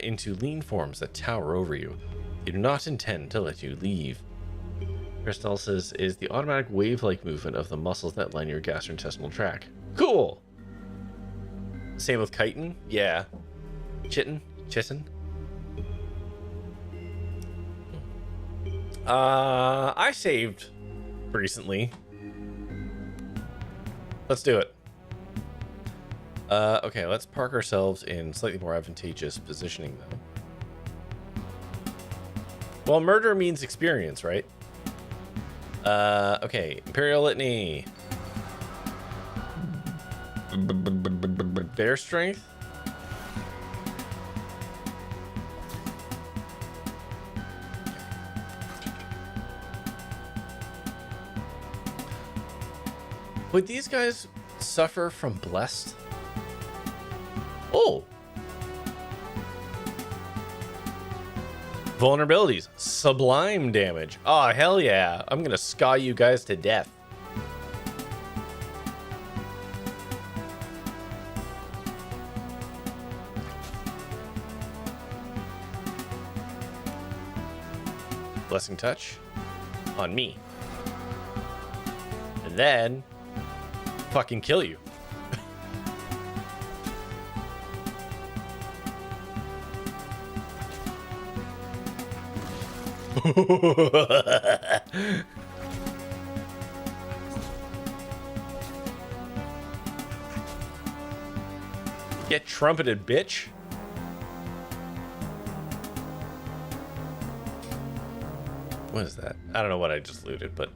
into lean forms that tower over you. They do not intend to let you leave. Peristalsis is the automatic wave-like movement of the muscles that line your gastrointestinal tract. Cool! Same with chitin? Yeah. Chitin? I saved recently. Let's do it. Okay, let's park ourselves in slightly more advantageous positioning, though. Well, murder means experience, right? Okay, Imperial Litany. Bear strength? Would these guys suffer from blessed? Oh! Vulnerabilities. Sublime damage. Oh, hell yeah. I'm gonna ska you guys to death. Blessing touch on me. And then fucking kill you. Get trumpeted, bitch. What is that? I don't know what I just looted, but...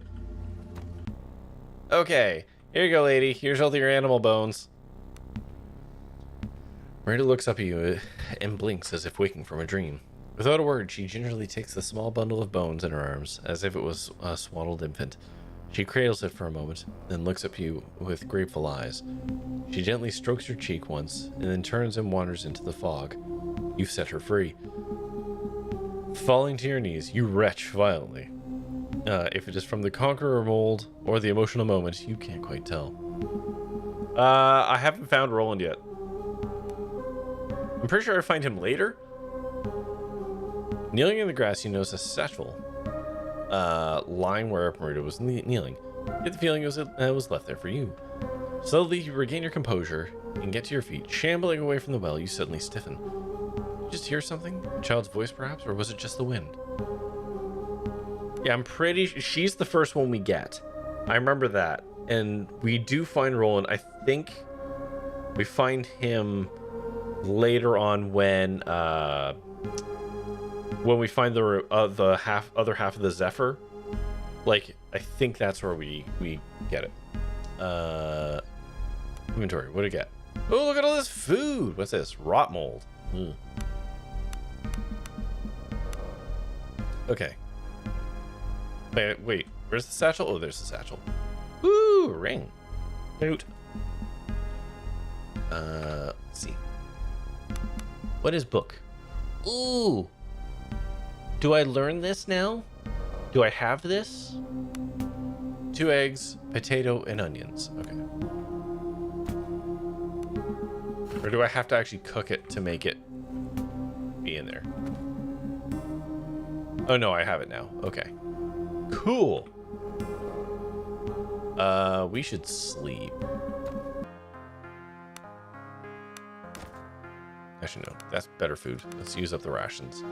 Okay, here you go, lady. Here's all your animal bones. Miranda looks up at you and blinks as if waking from a dream. Without a word, she gingerly takes the small bundle of bones in her arms, as if it was a swaddled infant. She cradles it for a moment, then looks up at you with grateful eyes. She gently strokes your cheek once, and then turns and wanders into the fog. You've set her free. Falling to your knees, you retch violently. If it is from the conqueror mold or the emotional moment, you can't quite tell. I haven't found Roland yet. I'm pretty sure I find him later. Kneeling in the grass, you notice a satchel lying where Marita was kneeling. You get the feeling it was left there for you. Slowly, you regain your composure and get to your feet. Shambling away from the well, you suddenly stiffen. You just hear something? A child's voice, perhaps? Or was it just the wind? Yeah, I'm pretty... She's the first one we get. I remember that. And we do find Roland. I think we find him later on when we find the other half of the Zephyr. Like, I think that's where we get it. Inventory, what do we get? Oh, look at all this food. What's this? Rot mold. Okay. Wait, where's the satchel? Oh, there's the satchel. Ooh, ring. Note. Let's see. What is book? Ooh. Do I learn this now? Do I have this? 2 eggs, potato, and onions. Okay. Or do I have to actually cook it to make it be in there? Oh no, I have it now. Okay. Cool. We should sleep. Actually, no. That's better food. Let's use up the rations.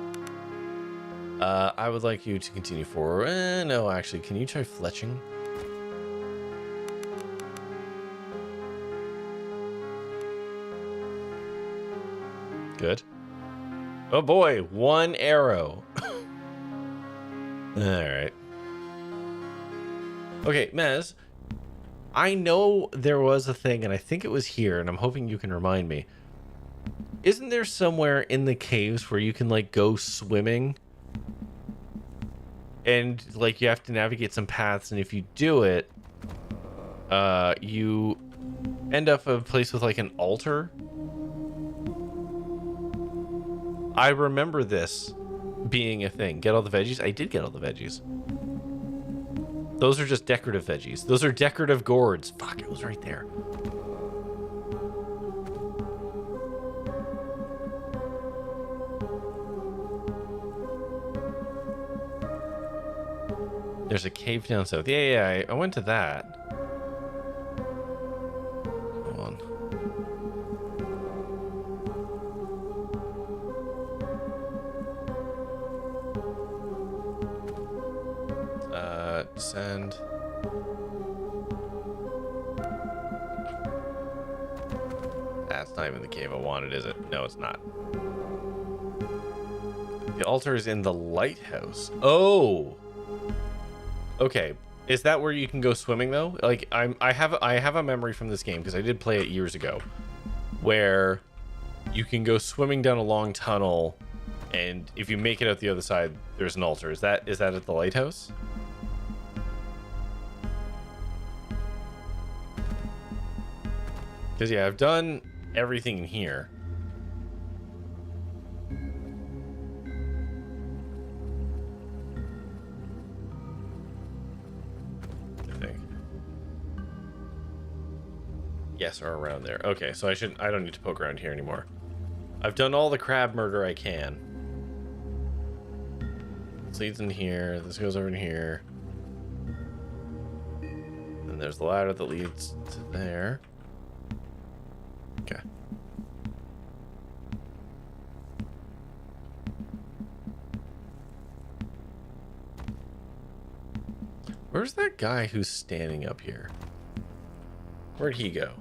I would like you to continue forward. No, actually, can you try fletching? Good. Oh boy, 1 arrow. Alright. Okay, Mez, I know there was a thing, and I think it was here, and I'm hoping you can remind me. Isn't there somewhere in the caves where you can, like, go swimming? And, like, you have to navigate some paths, and if you do it, you end up at a place with, like, an altar? I remember this being a thing. Get all the veggies? I did get all the veggies. Those are just decorative veggies. Those are decorative gourds. Fuck, it was right there. There's a cave down south. Yeah, I went to that. Hold on. Send. That's not even the cave I wanted, is it? No, it's not. The altar is in the lighthouse. Oh. Okay. Is that where you can go swimming though? Like I have a memory from this game because I did play it years ago, where you can go swimming down a long tunnel, and if you make it out the other side, there's an altar. Is that at the lighthouse? Because yeah, I've done everything in here. I think. Yes, or around there. Okay, so I don't need to poke around here anymore. I've done all the crab murder I can. This leads in here. This goes over in here. And there's the ladder that leads to there. Okay. Where's that guy who's standing up here? Where'd he go?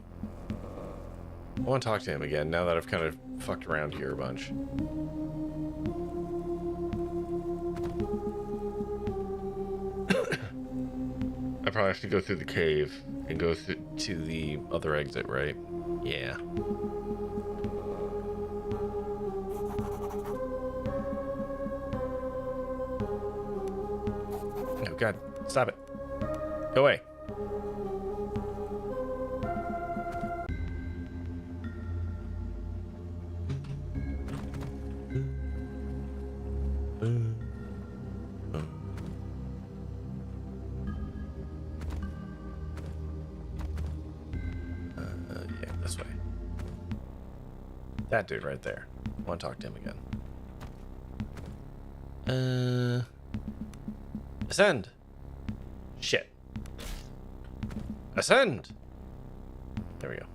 I want to talk to him again now that I've kind of fucked around here a bunch. I probably have to go through the cave and go to the other exit, right? Yeah. Oh god, stop it. Go away. Yeah, this way. That dude right there. I want to talk to him again. Ascend. Shit. Ascend. There we go.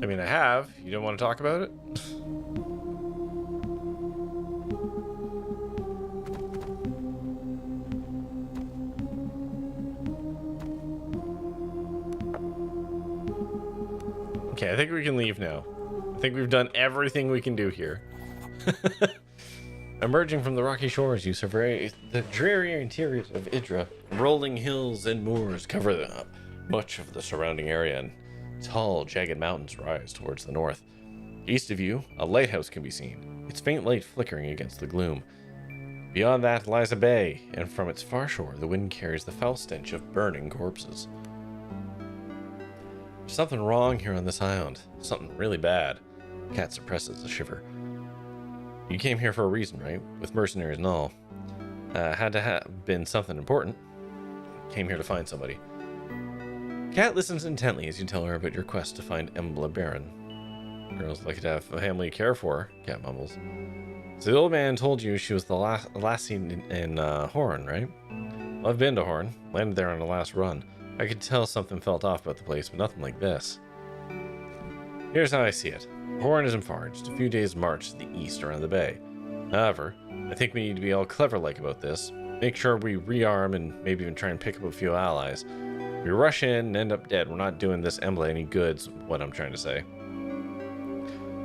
I mean, I have. You don't want to talk about it? Okay, I think we can leave now. I think we've done everything we can do here. Emerging from the rocky shores, you survey the dreary interiors of Idra. Rolling hills and moors cover much of the surrounding area, and tall, jagged mountains rise towards the north. East of you, a lighthouse can be seen, its faint light flickering against the gloom. Beyond that lies a bay, and from its far shore, the wind carries the foul stench of burning corpses. There's something wrong here on this island. Something really bad. Cat suppresses a shiver. You came here for a reason, right? With mercenaries and all. Had to have been something important. Came here to find somebody. Cat listens intently as you tell her about your quest to find Embla Baron. Girl's lucky to have a family to care for, Cat mumbles. So the old man told you she was the last seen in Horn, right? Well, I've been to Horn. Landed there on the last run. I could tell something felt off about the place, but nothing like this. Here's how I see it. Horn isn't far, just a few days' march to the east around the bay. However, I think we need to be all clever-like about this. Make sure we rearm and maybe even try and pick up a few allies. We rush in and end up dead. We're not doing this Embla any goods, what I'm trying to say.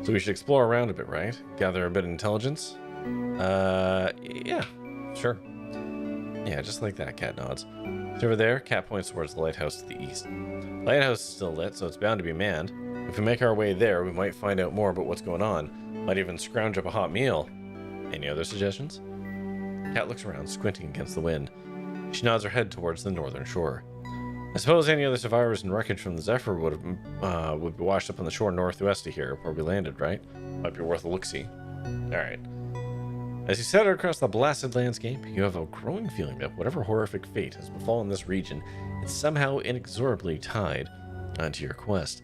So we should explore around a bit, right? Gather a bit of intelligence? Yeah, sure. Yeah, just like that, Cat nods. So over there, Cat points towards the lighthouse to the east. The lighthouse is still lit, so it's bound to be manned. If we make our way there, we might find out more about what's going on. Might even scrounge up a hot meal. Any other suggestions? Cat looks around, squinting against the wind. She nods her head towards the northern shore. I suppose any other survivors and wreckage from the Zephyr would be washed up on the shore northwest of here, where we landed, right? Might be worth a look-see. Alright. As you set out across the blasted landscape, you have a growing feeling that whatever horrific fate has befallen this region is somehow inexorably tied onto your quest.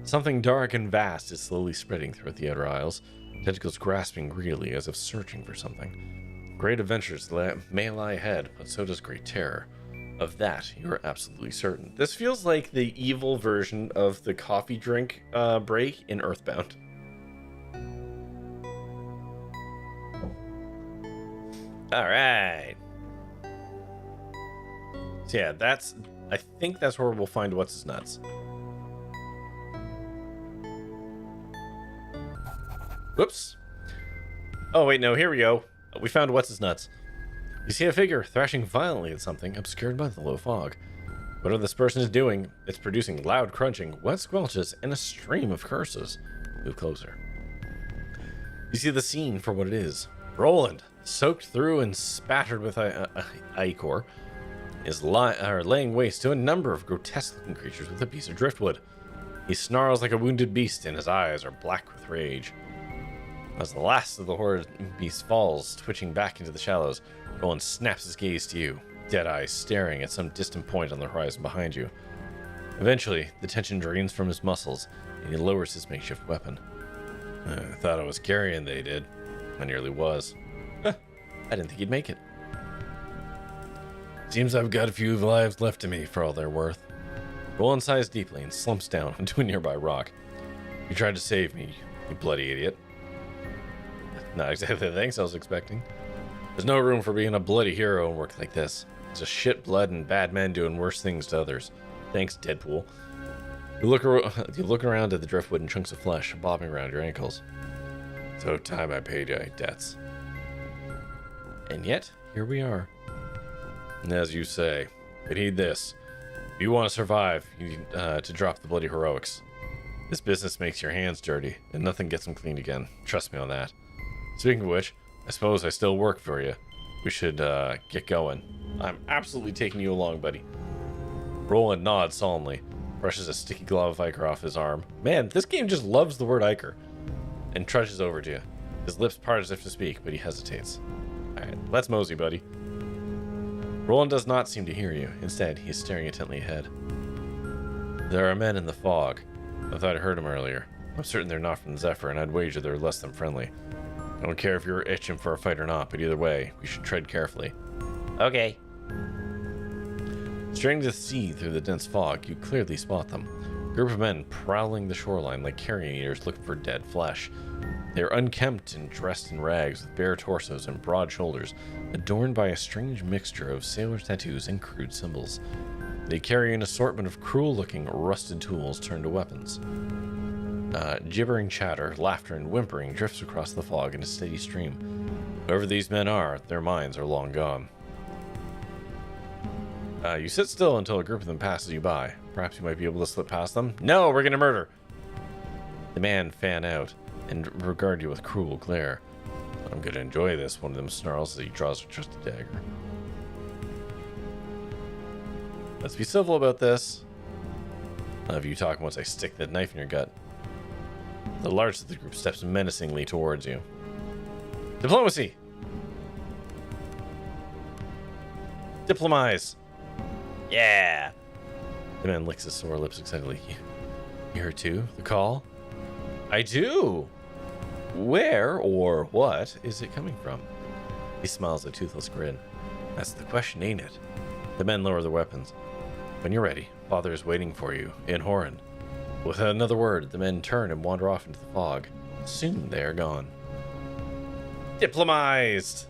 Something dark and vast is slowly spreading throughout the Outer Isles. tentacles grasping greedily as if searching for something. Great adventures may lie ahead, but so does great terror. Of that, you are absolutely certain. This feels like the evil version of the coffee drink break in Earthbound. Alright. So yeah, I think that's where we'll find what's his nuts. Whoops. Oh wait, no, here we go. We found what's his nuts. You see a figure thrashing violently at something obscured by the low fog. Whatever this person is doing, it's producing loud crunching, wet squelches, and a stream of curses. Move closer. You see the scene for what it is. Roland, soaked through and spattered with ichor, is laying waste to a number of grotesque-looking creatures with a piece of driftwood. He snarls like a wounded beast, and his eyes are black with rage. As the last of the horrid beast falls, twitching back into the shallows, Roland snaps his gaze to you, dead eyes staring at some distant point on the horizon behind you. Eventually, the tension drains from his muscles, and he lowers his makeshift weapon. I thought I was carrying, they did. I nearly was. I didn't think he'd make it. Seems I've got a few lives left to me, for all they're worth. Roland sighs deeply and slumps down onto a nearby rock. You tried to save me, you bloody idiot. Not exactly the thanks I was expecting. There's no room for being a bloody hero in work like this. It's just shit blood and bad men doing worse things to others. Thanks, Deadpool. You look around at the driftwood and chunks of flesh bobbing around your ankles. So time I paid my debts. And yet, here we are. And as you say, but heed this. If you want to survive, you need to drop the bloody heroics. This business makes your hands dirty, and nothing gets them cleaned again. Trust me on that. Speaking of which, I suppose I still work for you. We should get going. I'm absolutely taking you along, buddy. Roland nods solemnly, brushes a sticky glob of ichor off his arm. Man, this game just loves the word ichor. And trudges over to you. His lips part as if to speak, but he hesitates. Alright, let's mosey, buddy. Roland does not seem to hear you. Instead, he is staring intently ahead. There are men in the fog. I thought I heard them earlier. I'm certain they're not from Zephyr, and I'd wager they're less than friendly. I don't care if you're itching for a fight or not, but either way, we should tread carefully. Okay. Straining to see through the dense fog, you clearly spot them. A group of men prowling the shoreline like carrion eaters looking for dead flesh. They are unkempt and dressed in rags with bare torsos and broad shoulders, adorned by a strange mixture of sailor tattoos and crude symbols. They carry an assortment of cruel-looking, rusted tools turned to weapons. Gibbering chatter, laughter, and whimpering drifts across the fog in a steady stream. Whoever these men are, their minds are long gone. You sit still until a group of them passes you by. Perhaps you might be able to slip past them. No, we're gonna murder! The men fan out and regard you with cruel glare. I'm gonna enjoy this, one of them snarls as he draws a trusty dagger. Let's be civil about this. None of you talk once I stick that knife in your gut. The largest of the group steps menacingly towards you. Diplomacy! Diplomize! Yeah! The man licks his sore lips excitedly. You heard too? The call? I do! Where or what is it coming from? He smiles a toothless grin. That's the question, ain't it? The men lower their weapons. When you're ready, Father is waiting for you in Horan. Without another word, the men turn and wander off into the fog. Soon they are gone. Diplomized!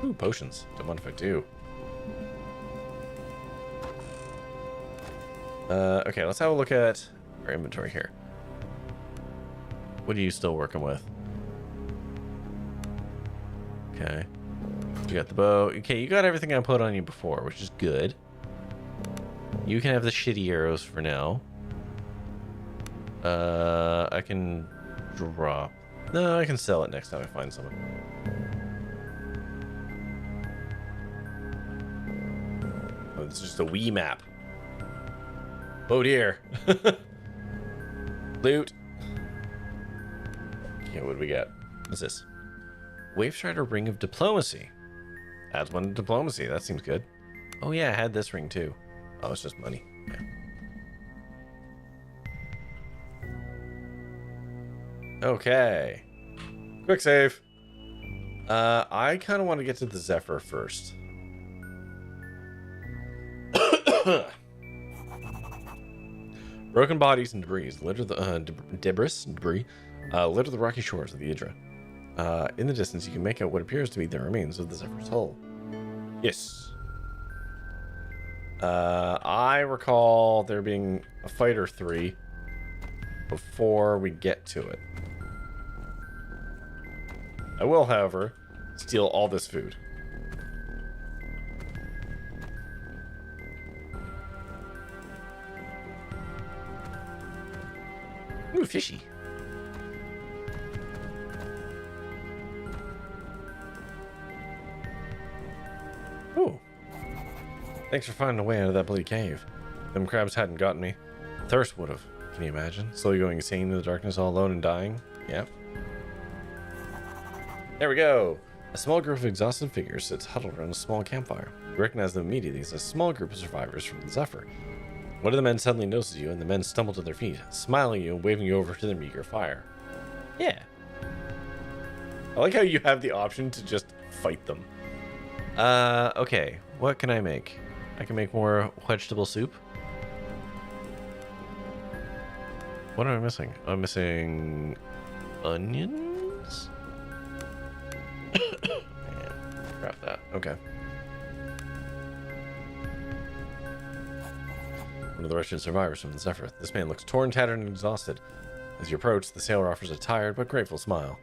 Ooh, potions. Don't mind if I do. Okay, let's have a look at our inventory here. What are you still working with? Okay. You got the bow. Okay, you got everything I put on you before, which is good. You can have the shitty arrows for now. I can drop. No, I can sell it next time I find someone. Oh, this is just a Wii map. Oh dear. Loot. Okay, what do we got? What's this? Wavestrider Ring of Diplomacy. Adds one to diplomacy. That seems good. Oh yeah, I had this ring too. Oh, it's just money. Yeah. Okay. Quick save. I kind of want to get to the Zephyr first. Broken bodies and debris litter the debris litter the rocky shores of the Idra. In the distance, you can make out what appears to be the remains of the Zephyr's hull. Yes. I recall there being a fight or 3 before we get to it. I will, however, steal all this food. Ooh, fishy. Ooh. Thanks for finding a way out of that bloody cave. Them crabs hadn't gotten me. Thirst would have. Can you imagine? Slowly going insane in the darkness all alone and dying? Yep. There we go. A small group of exhausted figures sits huddled around a small campfire. You recognize them immediately as a small group of survivors from the Zephyr. One of the men suddenly notices you, and the men stumble to their feet, smiling at you and waving you over to their meager fire. Yeah. I like how you have the option to just fight them. Okay. What can I make? I can make more vegetable soup. What am I missing? I'm missing onions? Crap that. Okay. One of the wretched survivors from the Zephyr. This man looks torn, tattered, and exhausted. As you approach, the sailor offers a tired but grateful smile.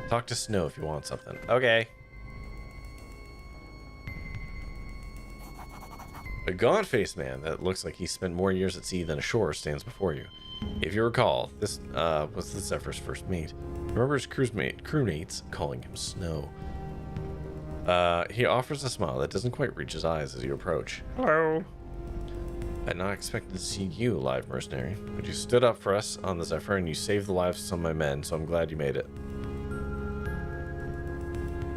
Talk to Snow if you want something. Okay. A gaunt-faced man that looks like he spent more years at sea than ashore stands before you. If you recall, this was the Zephyr's first mate. Remember his crewmates calling him Snow. He offers a smile that doesn't quite reach his eyes as you approach. Hello. I had not expected to see you alive, mercenary. But you stood up for us on the Zephyr and you saved the lives of some of my men, so I'm glad you made it.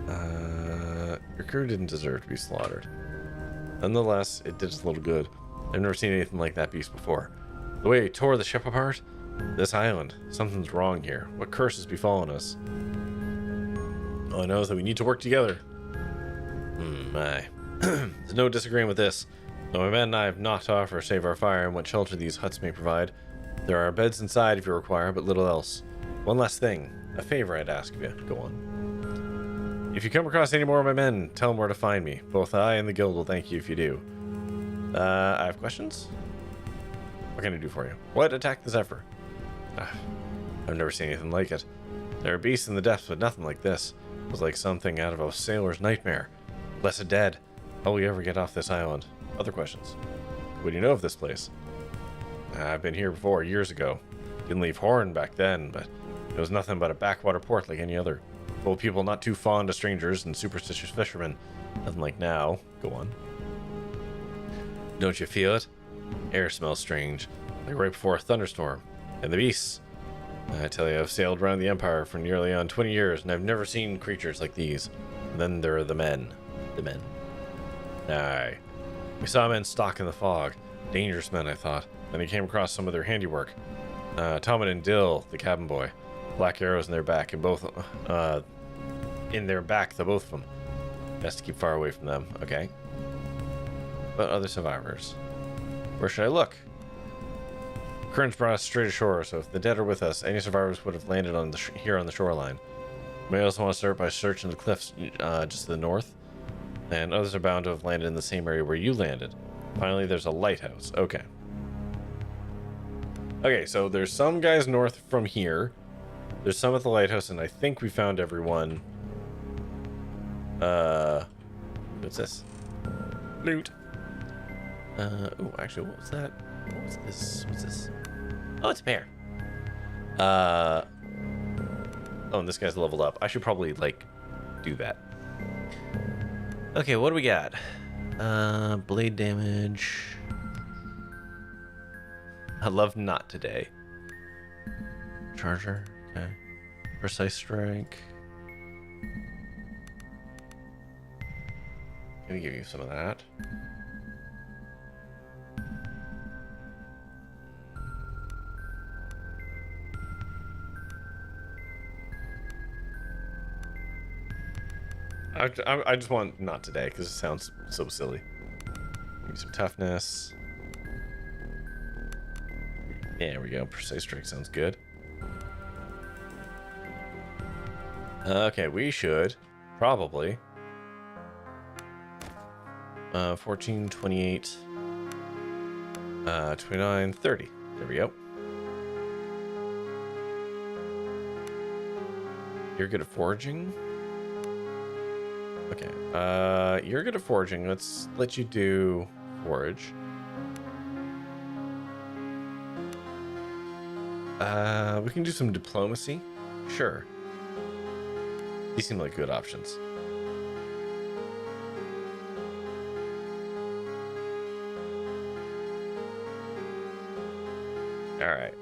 Your crew didn't deserve to be slaughtered. Nonetheless, it did us a little good. I've never seen anything like that beast before. The way he tore the ship apart? This island. Something's wrong here. What curse has befallen us? All I know is that we need to work together. There's no disagreeing with this. Though my men and I have naught to offer save our fire and what shelter these huts may provide. There are beds inside if you require, but little else. One last thing. A favor I'd ask of you. Go on. If you come across any more of my men, tell them where to find me. Both I and the guild will thank you if you do. I have questions? What can I do for you? What? Attack the Zephyr? I've never seen anything like it. There are beasts in the depths, but nothing like this. It was like something out of a sailor's nightmare. Blessed dead. How will you ever get off this island? Other questions? What do you know of this place? I've been here before, years ago. Didn't leave Horn back then, but it was nothing but a backwater port like any other. Full of people not too fond of strangers and superstitious fishermen. Nothing like now. Go on. Don't you feel it? Air smells strange, like right before a thunderstorm. And the beasts. I tell you, I've sailed around the Empire for nearly on 20 years, and I've never seen creatures like these. And then there are the men. The men. Aye. We saw men stalk in the fog. Dangerous men, I thought. Then I came across some of their handiwork. Tommen and Dill, the cabin boy. Black arrows in their back, and both, in their back, the both of them. Best to keep far away from them. Okay. But other survivors. Where should I look? Currents brought us straight ashore, so if the dead are with us, any survivors would have landed on the here on the shoreline. You may also want to start by searching the cliffs just to the north, and others are bound to have landed in the same area where you landed. Finally, there's a lighthouse. Okay. Okay, so there's some guys north from here. There's some at the lighthouse, and I think we found everyone. What's this? Loot. Oh, actually, what was that? What was this? What's this? Oh, it's a bear. Oh, and this guy's leveled up. I should probably, like, do that. Okay, what do we got? Blade damage. I love not today. Charger. Okay. Precise strike. Gonna give you some of that. I just want not today because it sounds so silly. Give me some toughness. There we go. Precise strike sounds good. Okay, we should probably 14, 28, 29, 30. There we go. You're good at foraging. Okay. You're good at foraging. Let's let you do forage. We can do some diplomacy. Sure. These seem like good options. All right.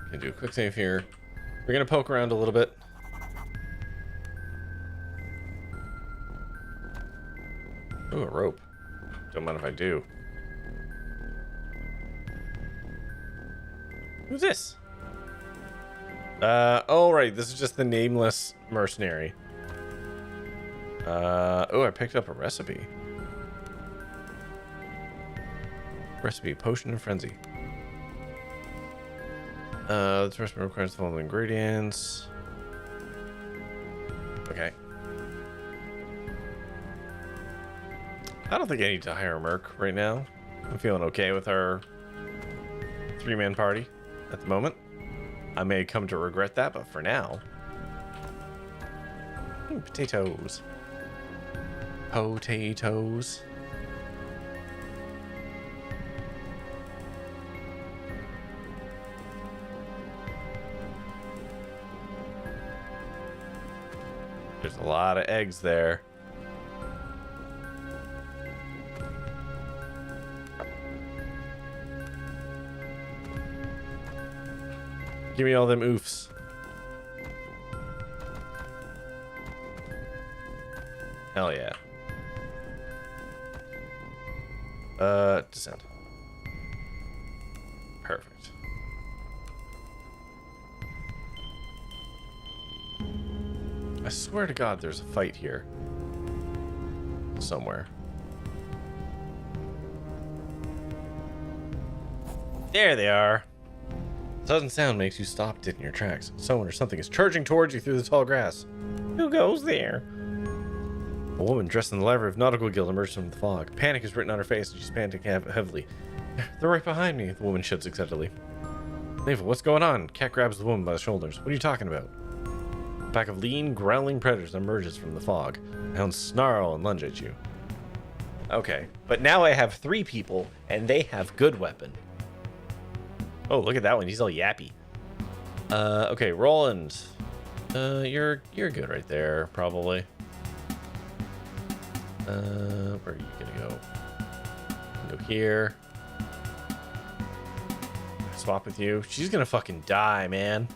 Gonna do a quick save here. We're gonna poke around a little bit. Ooh, a rope. Don't mind if I do. Who's this? Oh, right. This is just the nameless mercenary. Oh, I picked up a recipe. Recipe, potion of frenzy. This recipe requires the following ingredients. Okay. I don't think I need to hire a merc right now. I'm feeling okay with our 3-man party at the moment. I may come to regret that, but for now... Ooh, potatoes. Potatoes. There's a lot of eggs there. Give me all them oofs. Hell yeah. Descend. Perfect. I swear to God there's a fight here. Somewhere. There they are. Sudden sound makes you stop dead in your tracks. Someone or something is charging towards you through the tall grass. Who goes there? A woman dressed in the livery of Nautical Guild emerged from the fog. Panic is written on her face and she's panting heavily. They're right behind me, the woman shouts excitedly. Navel, what's going on? Cat grabs the woman by the shoulders. What are you talking about? A pack of lean, growling predators emerges from the fog. Hounds snarl and lunge at you. Okay, but now I have 3 people and they have good weapon. Oh, look at that one. He's all yappy. Okay, Roland. You're good right there, probably. Where are you gonna go? Go here. Swap with you. She's gonna fucking die, man.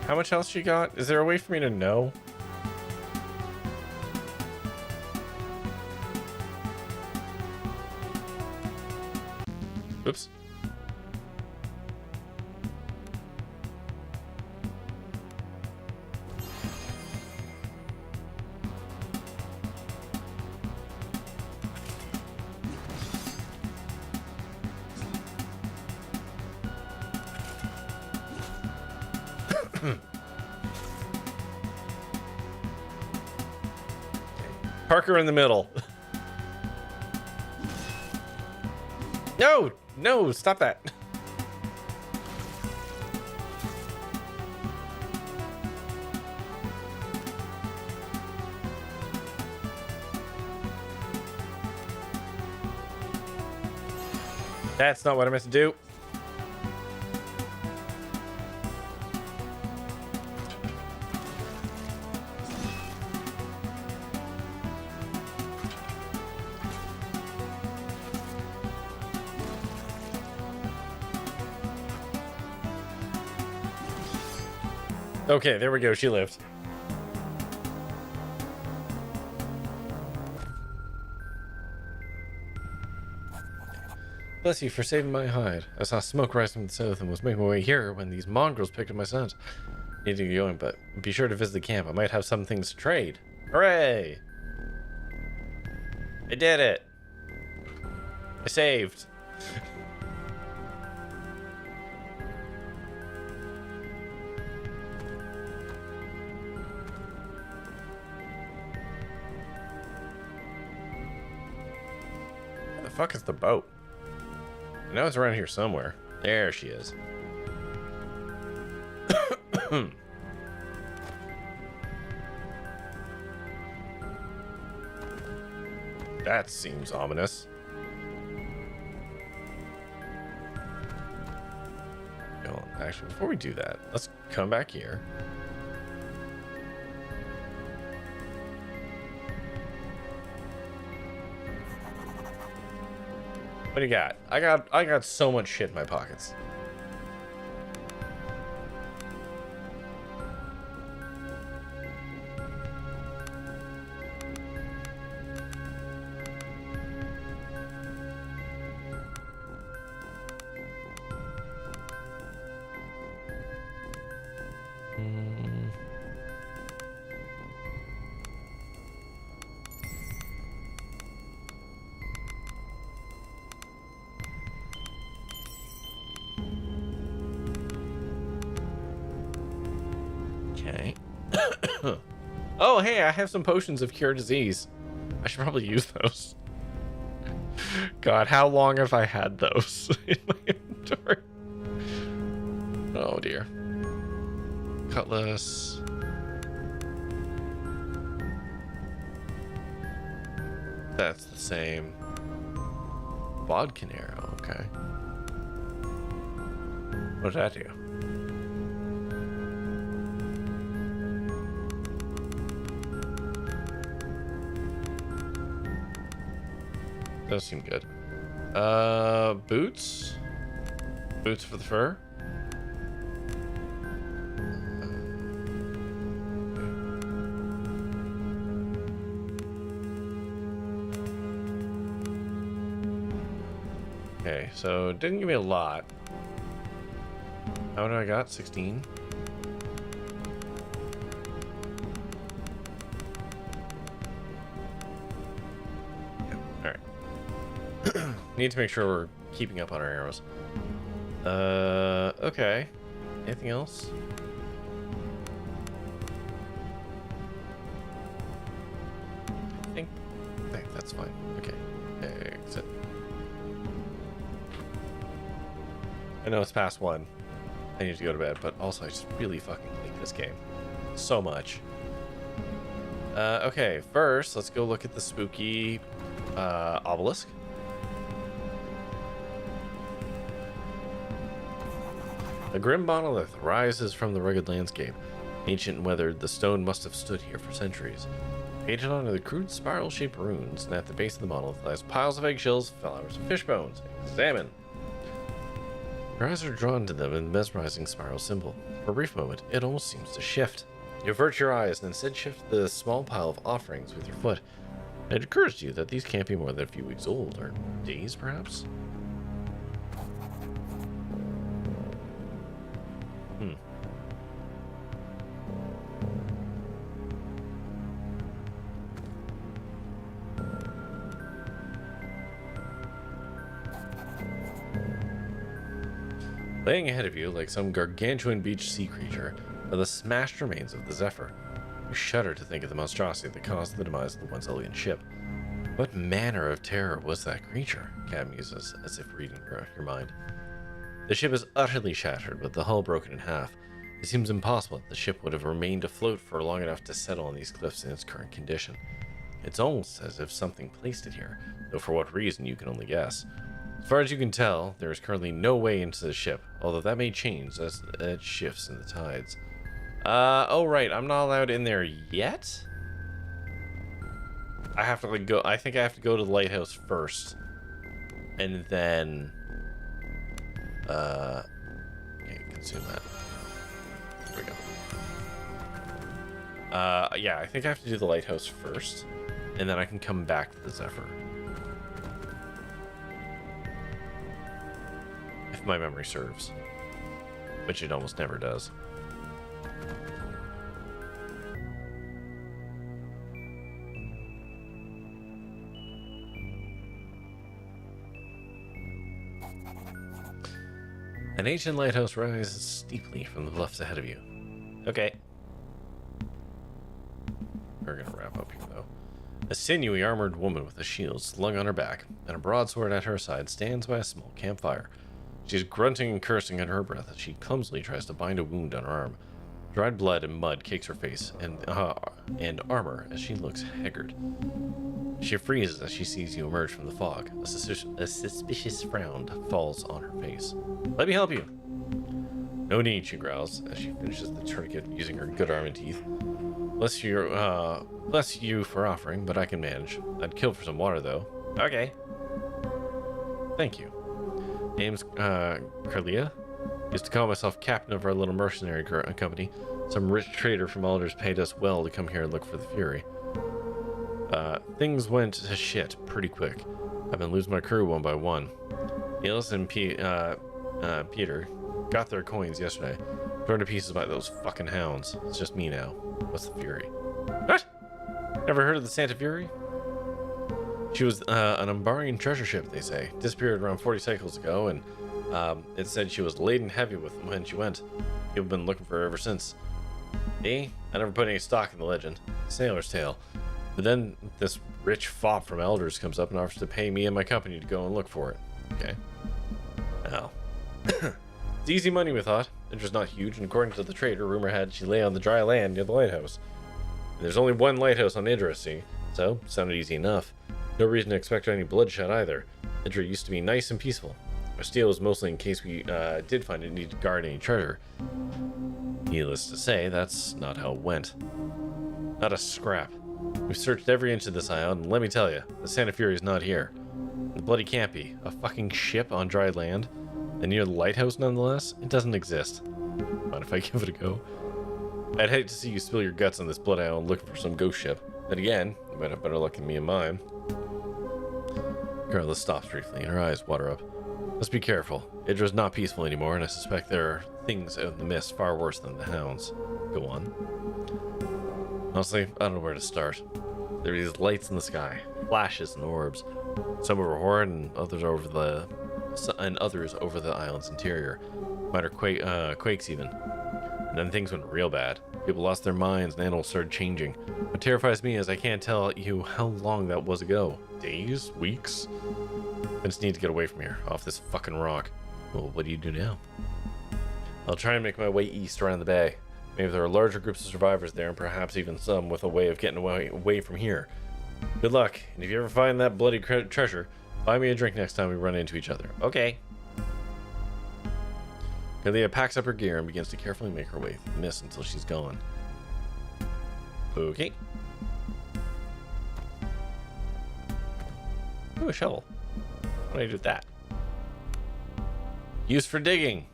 How much else she got? Is there a way for me to know? Oops. Parker in the middle. No, no, stop that. That's not what I meant to do. Okay, there we go. She lived. Bless you for saving my hide. I saw smoke rise from the south and was making my way here when these mongrels picked up my scent. Need to get going, but be sure to visit the camp. I might have some things to trade. Hooray! I did it! I saved. Where the fuck is the boat? I know it's around here somewhere. There she is. That seems ominous. Hold on. Actually, before we do that, let's come back here. What do you got? I got so much shit in my pockets. Okay. Oh, hey, I have some potions of cure disease. I should probably use those. God, how long have I had those in my inventory? Oh, dear. Cutlass. That's the same. Bodkin arrow, okay. What does that do? Does seem good. Boots? Boots for the fur? Okay, so it didn't give me a lot. How do I got? 16? Need to make sure we're keeping up on our arrows. Okay. Anything else? I think that's fine. Okay. Exit. I know it's past 1. I need to go to bed, but also I just really fucking like this game so much. Okay, first let's go look at the spooky obelisk. A grim monolith rises from the rugged landscape. Ancient and weathered, the stone must have stood here for centuries. Painted onto the crude spiral-shaped runes, and at the base of the monolith lies piles of eggshells, flowers, and fish bones. Examine. Your eyes are drawn to them in the mesmerizing spiral symbol. For a brief moment, it almost seems to shift. You avert your eyes and instead shift the small pile of offerings with your foot. It occurs to you that these can't be more than a few weeks old, or days perhaps? Laying ahead of you, like some gargantuan beach sea creature, are the smashed remains of the Zephyr. You shudder to think of the monstrosity that caused the demise of the once elegant ship. What manner of terror was that creature? Cad muses, as if reading your mind. The ship is utterly shattered, with the hull broken in half. It seems impossible that the ship would have remained afloat for long enough to settle on these cliffs in its current condition. It's almost as if something placed it here, though for what reason you can only guess. As far as you can tell, there is currently no way into the ship, although that may change as it shifts in the tides. Oh right, I'm not allowed in there yet? I have to go, I think I have to go to the lighthouse first. And then, okay, consume that. There we go. Yeah, I think I have to do the lighthouse first, and then I can come back to the Zephyr. my memory serves, which it almost never does. An ancient lighthouse rises steeply from the bluffs ahead of you. Okay. We're gonna wrap up here, though. A sinewy armored woman with a shield slung on her back and a broadsword at her side stands by a small campfire. She's grunting and cursing under her breath as she clumsily tries to bind a wound on her arm. Dried blood and mud cakes her face and armor as she looks haggard. She freezes as she sees you emerge from the fog. A suspicious frown falls on her face. Let me help you. No need, she growls as she finishes the tourniquet using her good arm and teeth. Bless you for offering, but I can manage. I'd kill for some water, though. Okay. Thank you. Name's Carlia. Used to call myself captain of our little mercenary company. Some rich trader from Alders paid us well to come here and look for the Fury. Things went to shit pretty quick. I've been losing my crew one by one. Niels and Peter got their coins yesterday. Torn to pieces by those fucking hounds. It's just me now. What's the Fury? What? Never heard of the Santa Fury? She was an Umbarian treasure ship, they say. Disappeared around 40 cycles ago, and it said she was laden heavy with when she went. People have been looking for her ever since. Me? I never put any stock in the legend. Sailor's tale. But then this rich fop from Elders comes up and offers to pay me and my company to go and look for it. Okay. Well. It's easy money, we thought. Interest not huge, and according to the trader, rumor had she lay on the dry land near the lighthouse. And there's only one lighthouse on Idra, see? So, sounded easy enough. No reason to expect any bloodshed either. Idra used to be nice and peaceful. Our steel was mostly in case we did find it need to guard any treasure. Needless to say, that's not how it went. Not a scrap. We've searched every inch of this island, and let me tell you, the Santa Fury is not here. It bloody can't be. A fucking ship on dry land? And near the lighthouse, nonetheless? It doesn't exist. Mind if I give it a go? I'd hate to see you spill your guts on this blood island looking for some ghost ship. Then again, you might have better luck than me and mine. Carla stops briefly, and her eyes water up. Let's be careful. Idra's not peaceful anymore, and I suspect there are things out in the mist far worse than the hounds. Go on. Honestly, I don't know where to start. There are these lights in the sky, flashes and orbs. Some over Horde and others over the island's interior. Minor quakes even. And then things went real bad. People lost their minds and animals started changing. What terrifies me is I can't tell you how long that was ago. Days? Weeks? I just need to get away from here, off this fucking rock. Well, what do you do now? I'll try and make my way east around the bay. Maybe there are larger groups of survivors there, and perhaps even some with a way of getting away from here. Good luck, and if you ever find that bloody treasure, buy me a drink next time we run into each other. Okay. Kalia packs up her gear and begins to carefully make her way through the mist until she's gone. Okay. Ooh, a shovel. What do I do with that? Used for digging.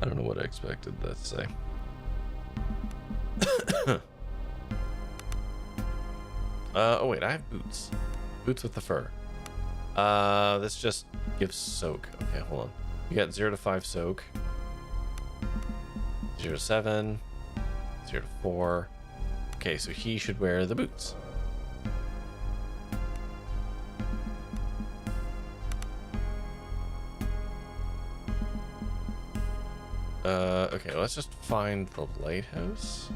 I don't know what I expected that to say. Oh wait, I have boots. Boots with the fur. This just gives soak. Okay, hold on. You got 0 to 5 soak. 0 to 7. 0 to 4. Okay, so he should wear the boots. Okay, let's just find the lighthouse.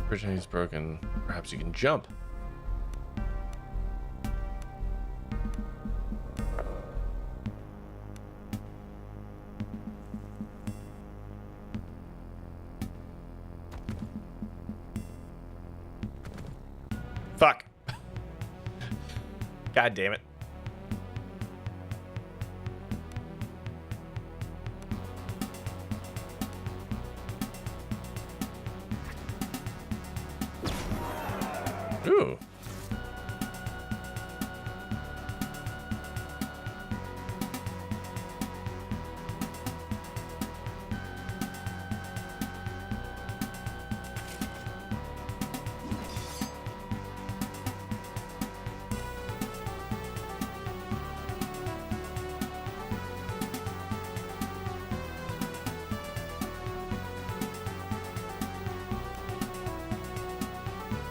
Bridge is broken. Perhaps you can jump. Fuck. God damn it. Ooh.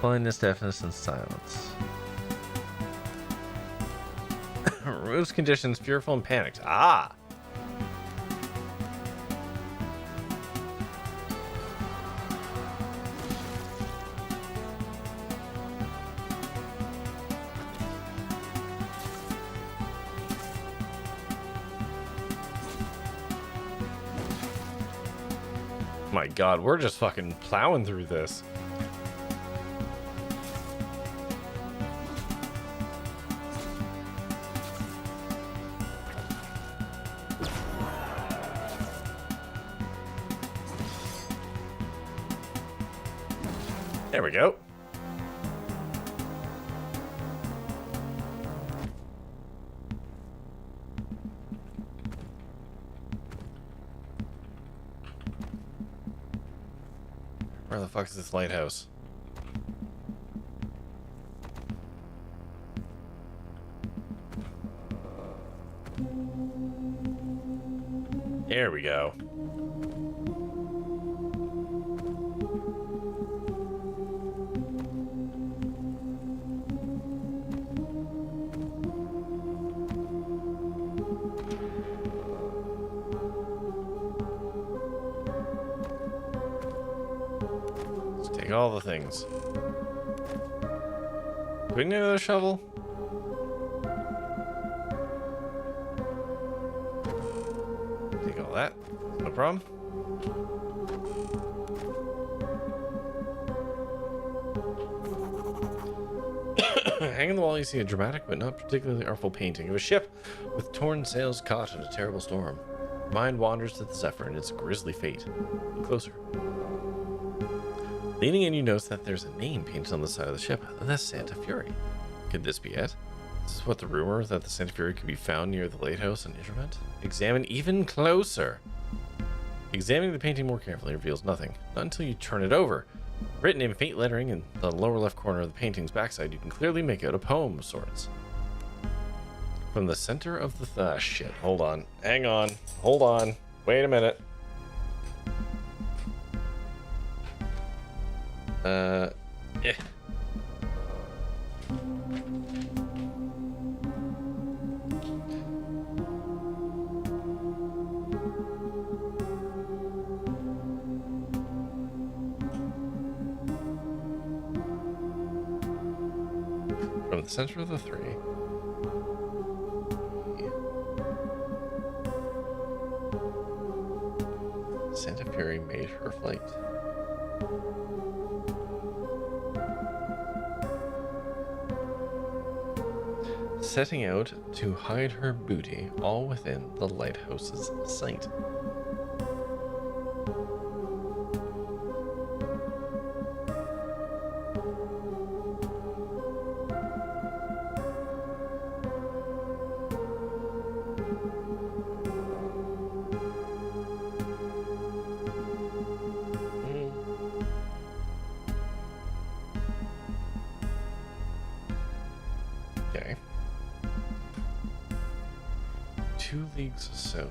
Blindness, deafness, and silence. Removes conditions, fearful and panicked. Ah! My god, we're just fucking plowing through this. There we go. Where the fuck is this lighthouse? There we go. Take all the things. Do we need another shovel? Take all that. No problem. Hanging on the wall, you see a dramatic but not particularly artful painting of a ship with torn sails caught in a terrible storm. Mind wanders to the Zephyr and its grisly fate. Closer. Leaning in, you notice that there's a name painted on the side of the ship, the Santa Fury. Could this be it? Is this what the rumor that the Santa Fury could be found near the lighthouse and Interment? Examine even closer. Examining the painting more carefully reveals nothing, not until you turn it over. Written in faint lettering in the lower left corner of the painting's backside, you can clearly make out a poem of sorts. From the center of the shit. Hold on. Hang on. Hold on. Wait a minute. Yeah. From the center of the three. Santa Fury made her flight. Setting out to hide her booty, all within the lighthouse's sight. Okay. 2 leagues south.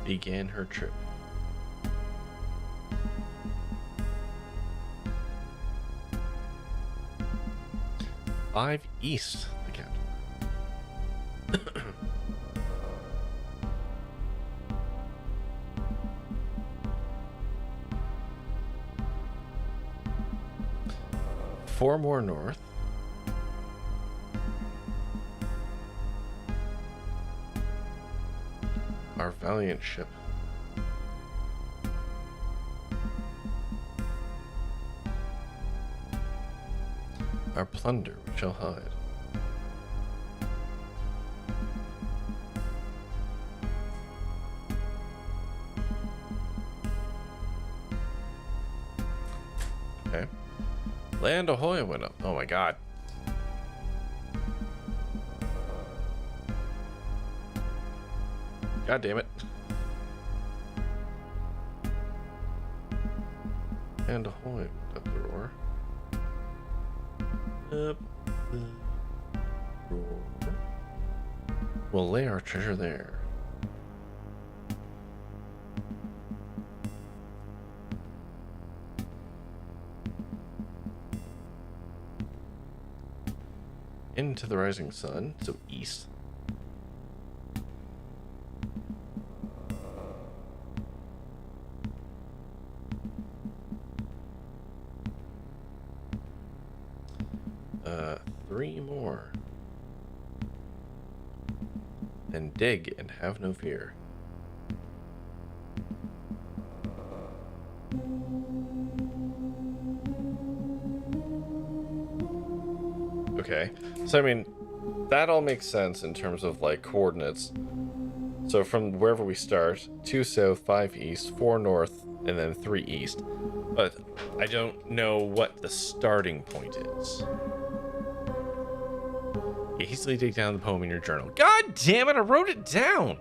Began her trip. Five east, the captain. 4 more north. Our valiant ship. Our plunder we shall hide. Okay. Land ahoy went up. Oh my god. God damn it. And ahoy up the roar. Up the roar. We'll lay our treasure there. into the rising sun, so east. Three more. Then dig and have no fear. Okay, so I mean, that all makes sense in terms of like coordinates. So from wherever we start, 2 south, 5 east, 4 north, and then 3 east. But I don't know what the starting point is. You hastily take down the poem in your journal. God damn it, I wrote it down!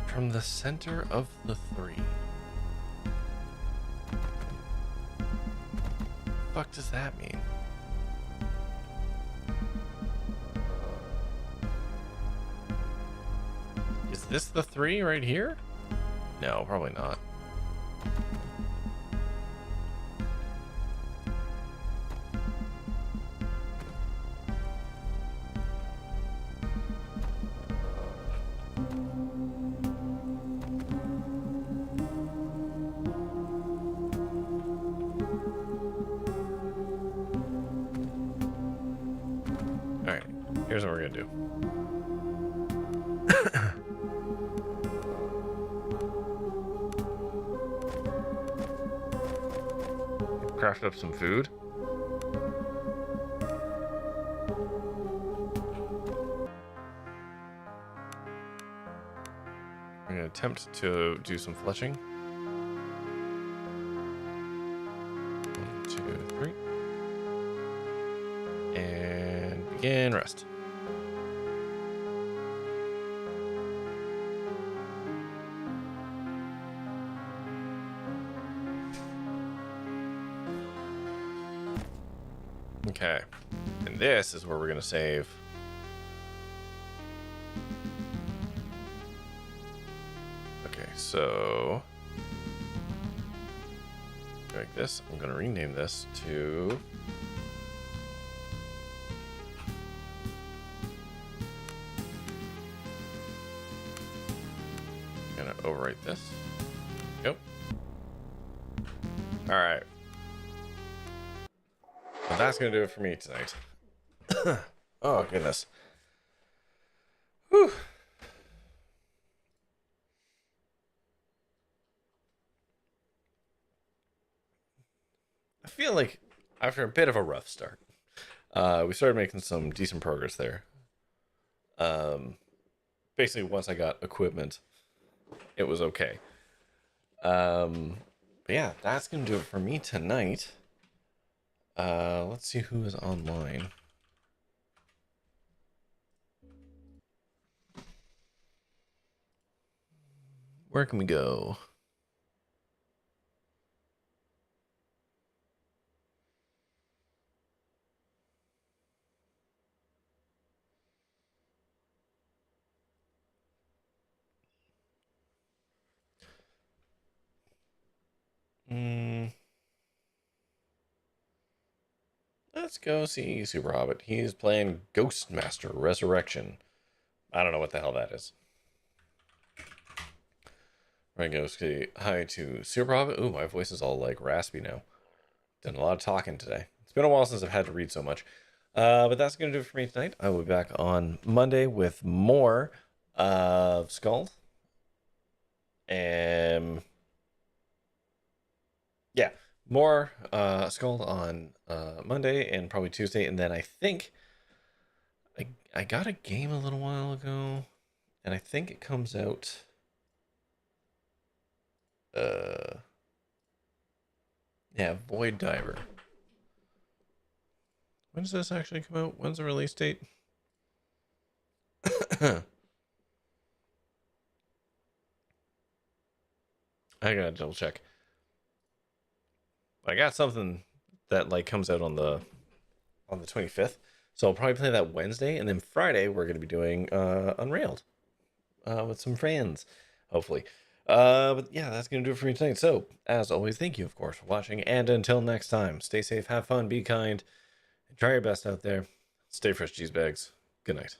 From the center of the 3. What the fuck does that mean? Is this the 3 right here? No, probably not. Alright, here's what we're gonna do. Craft up some food. I'm gonna attempt to do some fletching. 1, 2, 3. And begin rest. Okay, and this is where we're gonna save. Okay, so like this, I'm gonna rename this to I'm gonna overwrite this. Yep. All right. Well, that's gonna do it for me tonight. Oh goodness. Whew. I feel like after a bit of a rough start, we started making some decent progress there. Basically, once I got equipment, it was okay. But yeah, that's gonna do it for me tonight. Let's see who is online. Where can we go? Let's go see Super Hobbit. He's playing Ghostmaster Resurrection. I don't know what the hell that is. We're gonna go say hi to Super Hobbit. Ooh, my voice is all like raspy now. Done a lot of talking today. It's been a while since I've had to read so much. But that's gonna do it for me tonight. I will be back on Monday with more of SKALD. And yeah, more SKALD on Monday and probably Tuesday. And then I think I got a game a little while ago, and I think it comes out yeah, Void Diver. When does this actually come out? When's the release date? I gotta double check. I got something that like comes out on the 25th. So I'll probably play that Wednesday, and then Friday we're gonna be doing Unrailed with some friends, hopefully. But yeah, that's gonna do it for me tonight. So as always, thank you of course for watching, and until next time, stay safe, have fun, be kind, and try your best out there. Stay fresh, cheese bags. Good night.